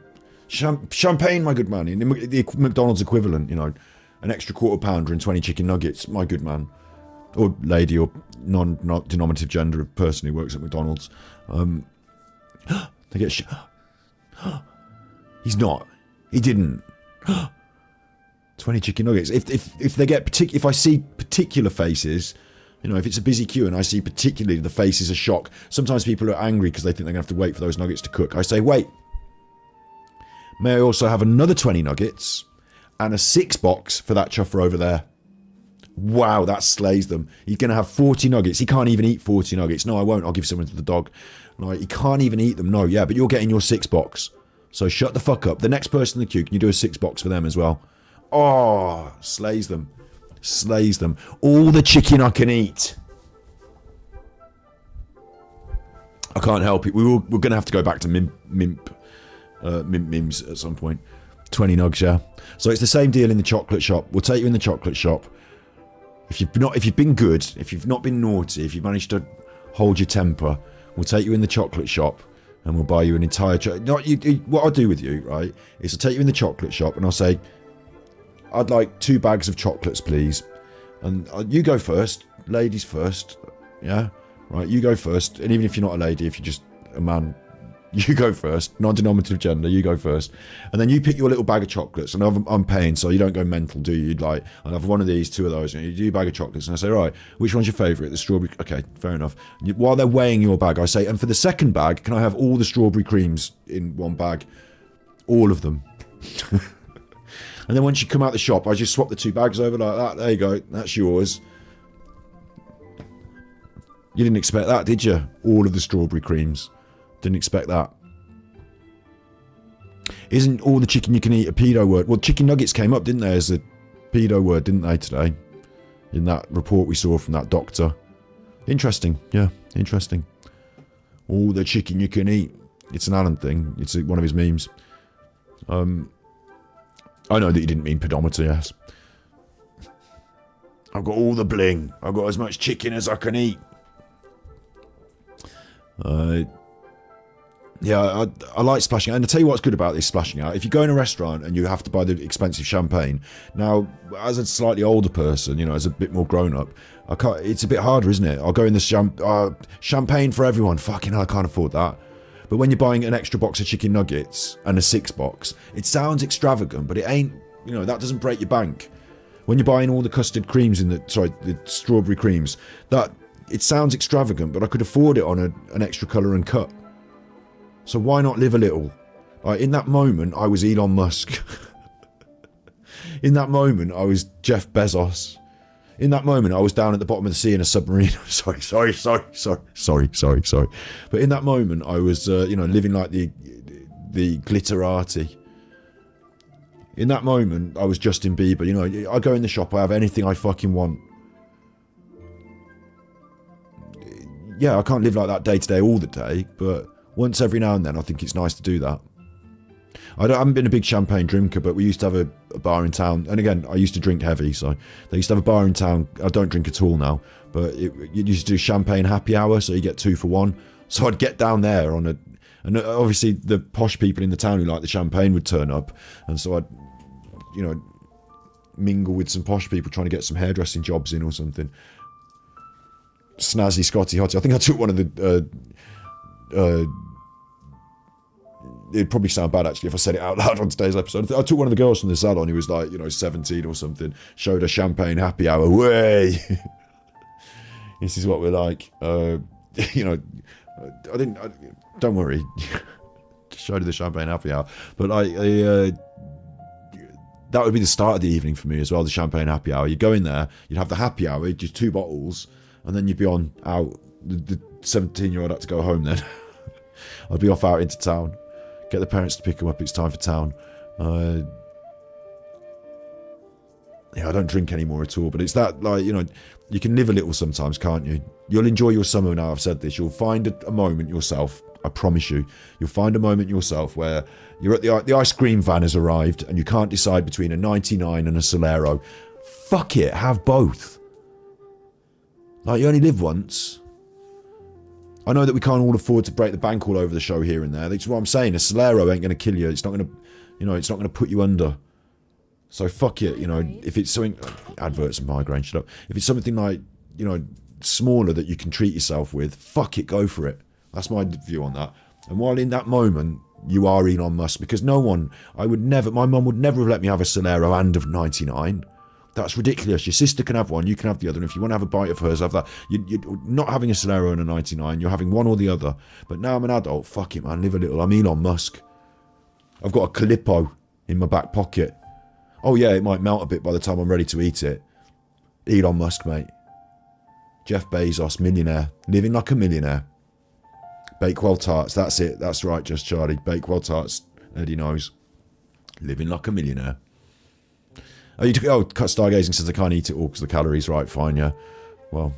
champagne, my good man, in the McDonald's equivalent, you know, an extra quarter pounder and 20 chicken nuggets, my good man, or lady, or non-denominative gender of person who works at McDonald's. They get he's not. He didn't. 20 chicken nuggets. If they get if I see particular faces. You know, if it's a busy queue and I see particularly the faces of shock, sometimes people are angry because they think they're going to have to wait for those nuggets to cook. I say, wait. May I also have another 20 nuggets and a 6-box for that chuffer over there? Wow, that slays them. He's going to have 40 nuggets. He can't even eat 40 nuggets. No, I won't. I'll give some to the dog. Like, he can't even eat them. No, yeah, but you're getting your 6-box. So shut the fuck up. The next person in the queue, can you do a 6-box for them as well? Oh, slays them. Slays them. All the chicken I can eat. I can't help it. We're going to have to go back to mims at some point. 20 nugs, yeah. So it's the same deal in the chocolate shop. We'll take you in the chocolate shop. If you've been good, if you've not been naughty, if you've managed to hold your temper, we'll take you in the chocolate shop and we'll buy you an entire... What I'll do with you, right, is I'll take you in the chocolate shop and I'll say... I'd like 2 bags of chocolates, please. And you go first. Ladies first. Yeah? Right, you go first. And even if you're not a lady, if you're just a man, You go first. Non-denominative gender, you go first. And then you pick your little bag of chocolates. And I'm paying, so you don't go mental, do you? You'd like, I'll have one of these, two of those. And you do your bag of chocolates. And I say, right, which one's your favourite? The strawberry. Okay, fair enough. While they're weighing your bag, I say, and for the second bag, can I have all the strawberry creams in one bag? All of them. And then once you come out the shop, I just swap the two bags over like that. There you go. That's yours. You didn't expect that, did you? All of the strawberry creams. Didn't expect that. Isn't all the chicken you can eat a pedo word? Well, chicken nuggets came up, didn't they, as a pedo word, didn't they, today? In that report we saw from that doctor. Interesting. Yeah, interesting. All the chicken you can eat. It's an Alan thing. It's one of his memes. I know that you didn't mean pedometer, yes. I've got all the bling. I've got as much chicken as I can eat. Yeah, I like splashing out. And I'll tell you what's good about this splashing out. If you go in a restaurant and you have to buy the expensive champagne, now, as a slightly older person, you know, as a bit more grown up, it's a bit harder, isn't it? I'll go in the champagne for everyone. Fucking hell, I can't afford that. But when you're buying an extra box of chicken nuggets and a 6-box, it sounds extravagant, but it ain't, you know, that doesn't break your bank. When you're buying all the custard creams the strawberry creams, it sounds extravagant, but I could afford it on an extra colour and cut. So why not live a little? Like, in that moment, I was Elon Musk. In that moment, I was Jeff Bezos. In that moment, I was down at the bottom of the sea in a submarine. sorry. But in that moment, I was, living like the glitterati. In that moment, I was Justin Bieber. You know, I go in the shop, I have anything I fucking want. Yeah, I can't live like that day to day all the day, but once every now and then, I think it's nice to do that. I haven't been a big champagne drinker, but we used to have a bar in town. And again, I used to drink heavy, so they used to have a bar in town. I don't drink at all now, but you used to do champagne happy hour, so you get 2 for 1. So I'd get down there and obviously the posh people in the town who like the champagne would turn up, and so I'd, mingle with some posh people trying to get some hairdressing jobs in or something. Snazzy Scotty Hottie. I think I took one of the. It'd probably sound bad actually if I said it out loud on today's episode. I took one of the girls from the salon who was like, 17 or something, showed her champagne happy hour. Way, this is what we're like. I didn't. Don't worry, just showed her the champagne happy hour. But that would be the start of the evening for me as well. The champagne happy hour. You'd go in there, you'd have the happy hour, just 2 bottles, and then you'd be out. The 17-year-old had to go home then. I'd be off out into town. Get the parents to pick them up. It's time for town. I don't drink anymore at all. But it's that, you can live a little sometimes, can't you? You'll enjoy your summer now. I've said this. You'll find a moment yourself. I promise you. You'll find a moment yourself where you're at the ice cream van has arrived and you can't decide between a 99 and a Solero. Fuck it. Have both. You only live once. I know that we can't all afford to break the bank all over the show here and there. That's what I'm saying. A Solero ain't going to kill you. It's not going to, it's not going to put you under. So fuck it. If it's something, adverts and migraine, shut up. If it's something like, smaller that you can treat yourself with, fuck it, go for it. That's my view on that. And while in that moment, you are Elon Musk, because my mum would never have let me have a Solero and a 99. That's ridiculous. Your sister can have one, you can have the other, and if you want to have a bite of hers, have that. You're not having a Solero and a 99, you're having one or the other. But now I'm an adult, fuck it, man, live a little. I'm Elon Musk. I've got a Calippo in my back pocket. Oh yeah, it might melt a bit by the time I'm ready to eat it. Elon Musk, mate. Jeff Bezos, millionaire. Living like a millionaire. Bakewell tarts, that's it. That's right, Just Charlie. Bakewell tarts, Eddie knows. Living like a millionaire. Stargazing says I can't eat it all because the calories. Right, fine, yeah. Well,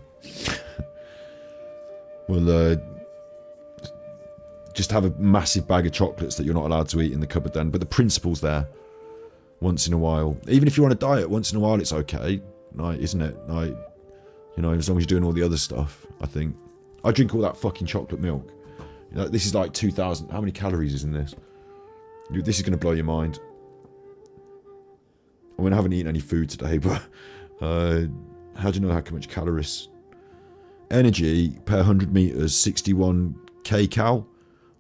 just have a massive bag of chocolates that you're not allowed to eat in the cupboard then. But the principle's there. Once in a while, even if you're on a diet, once in a while it's okay, isn't it? As long as you're doing all the other stuff. I think I drink all that fucking chocolate milk. This is like 2,000. How many calories is in this? This is going to blow your mind. I haven't eaten any food today, but how do you know how much calories? Energy per 100 meters, 61 kcal.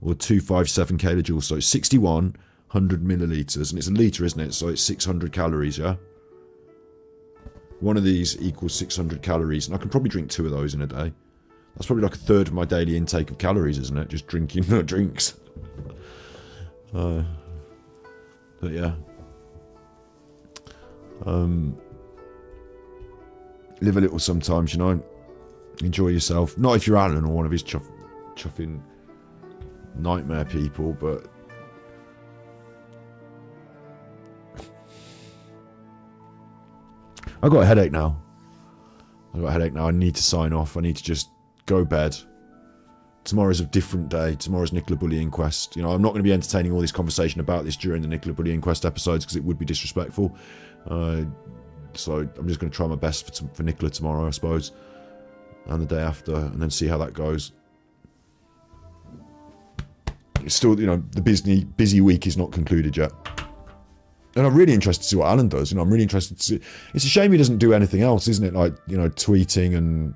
or 257 kilojoules. So it's 6,100 milliliters, and it's a litre, isn't it? So it's 600 calories, yeah? One of these equals 600 calories, and I can probably drink 2 of those in a day. That's probably like a third of my daily intake of calories, isn't it? Just drinking drinks. But yeah. Live a little sometimes, you know. Enjoy yourself. Not if you're Alan or one of his chuffing nightmare people, but I've got a headache now. I need to sign off. I need to just go bed. Tomorrow's a different day. Tomorrow's Nicola Bulley inquest. You know, I'm not going to be entertaining all this conversation about this during the Nicola Bulley inquest episodes because it would be disrespectful. So I'm just going to try my best for Nicola tomorrow, I suppose, and the day after, and then see how that goes. It's still, you know, the busy week is not concluded yet. And I'm really interested to see what Alan does. You know, I'm really interested to see. It's a shame he doesn't do anything else, isn't it? Like, you know, tweeting and.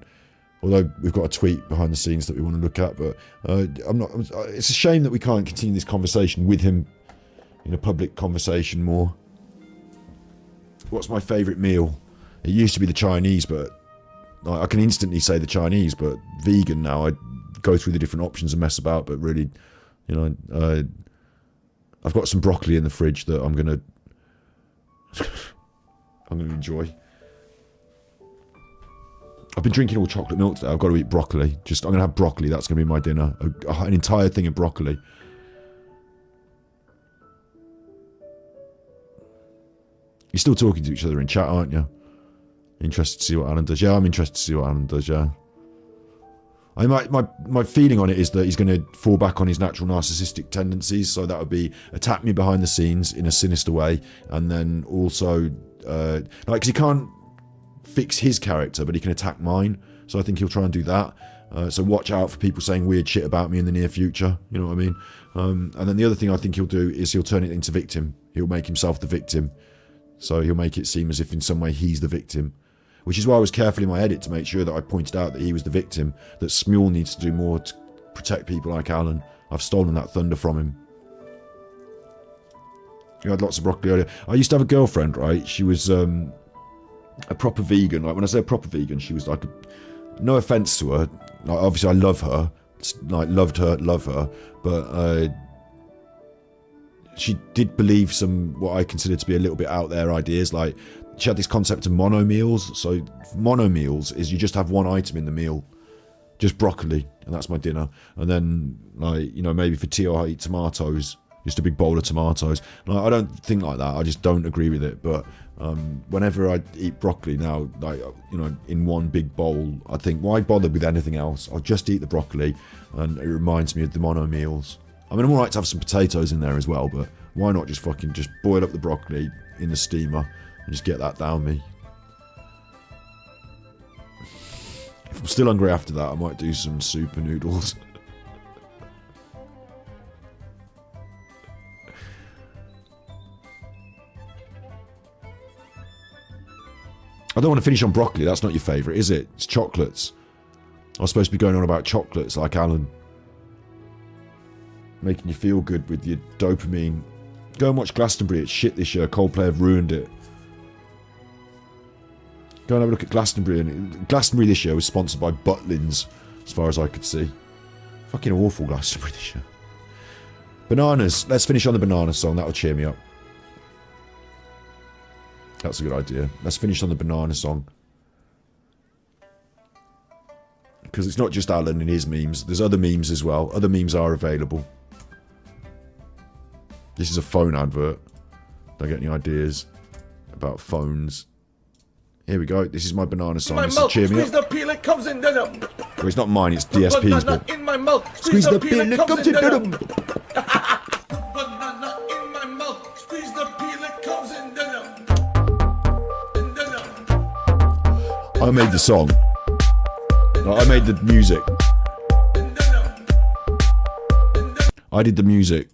Although we've got a tweet behind the scenes that we want to look at, but it's a shame that we can't continue this conversation with him in a public conversation more. What's my favourite meal? It used to be the Chinese, but I can instantly say the Chinese, but vegan now. I go through the different options and mess about, but really, you know, I've got some broccoli in the fridge that I'm gonna enjoy. I've been drinking all chocolate milk today. I've got to eat broccoli. I'm going to have broccoli. That's going to be my dinner. An entire thing of broccoli. You're still talking to each other in chat, aren't you? Interested to see what Alan does. Yeah, I'm interested to see what Alan does, yeah. My feeling on it is that he's going to fall back on his natural narcissistic tendencies. So that would be attack me behind the scenes in a sinister way. And then also, because he can't fix his character, but he can attack mine. So I think he'll try and do that. So watch out for people saying weird shit about me in the near future. You know what I mean? And then the other thing I think he'll do is he'll turn it into victim. He'll make himself the victim. So he'll make it seem as if in some way he's the victim. Which is why I was careful in my edit to make sure that I pointed out that he was the victim. That Smule needs to do more to protect people like Alan. I've stolen that thunder from him. You had lots of broccoli earlier. I used to have a girlfriend, right? She was a proper vegan. Like when I say a proper vegan, she was like, no offense to her. Like, obviously, I love her. Like love her. But she did believe some what I consider to be a little bit out there ideas. Like she had this concept of mono meals. So mono meals is you just have one item in the meal, just broccoli, and that's my dinner. And then like maybe for tea I eat tomatoes. Just a big bowl of tomatoes. Like, I don't think like that. I just don't agree with it. But whenever I eat broccoli now, like in one big bowl, I think, why bother with anything else? I'll just eat the broccoli, and it reminds me of the mono meals. I mean, I'm alright to have some potatoes in there as well, but why not just boil up the broccoli in the steamer and just get that down me? If I'm still hungry after that, I might do some super noodles. I don't want to finish on broccoli. That's not your favourite, is it? It's chocolates. I was supposed to be going on about chocolates like Alan. Making you feel good with your dopamine. Go and watch Glastonbury. It's shit this year. Coldplay have ruined it. Go and have a look at Glastonbury. And Glastonbury this year was sponsored by Butlins, as far as I could see. Fucking awful Glastonbury this year. Bananas. Let's finish on the banana song. That'll cheer me up. That's a good idea. Let's finish on the banana song. Because it's not just Alan and his memes. There's other memes as well. Other memes are available. This is a phone advert. Don't get any ideas about phones. Here we go. This is my banana song. This will cheer me up. The peel, it comes in dinner. Well, it's not mine. It's DSP's. But in my mouth. Squeeze the peel, it comes in dinner. Banana in my mouth. Squeeze the peel, it comes in dinner. I made the song. No, I made the music. I did the music.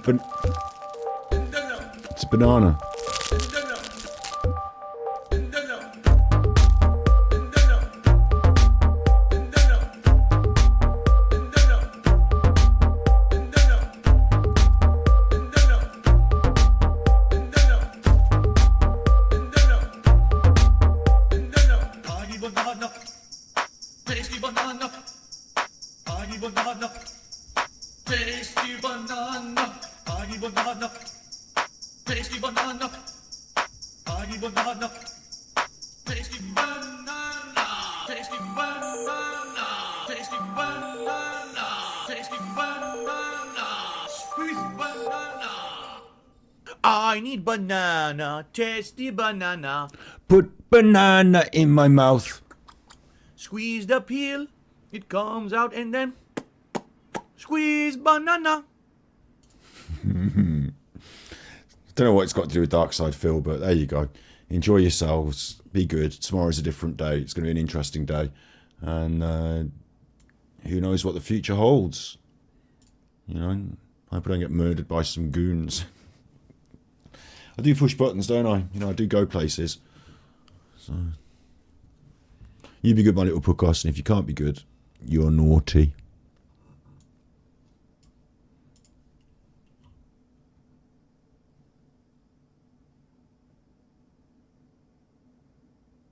It's a banana. Tasty banana. Honey banana. Tasty banana. Honey banana. Tasty banana. Honey banana. Tasty banana. Tasty banana. Tasty banana. Tasty banana. Squeeze banana. I need banana, tasty banana. Put banana in my mouth. Squeeze the peel, it comes out, and then squeeze banana. Don't know what it's got to do with Dark Side Phil, but there you go. Enjoy yourselves. Be good. Tomorrow's a different day. It's going to be an interesting day. And who knows what the future holds. You know, I hope I don't get murdered by some goons. I do push buttons, don't I? You know, I do go places. So, you be good, my little podcast, and if you can't be good, you're naughty.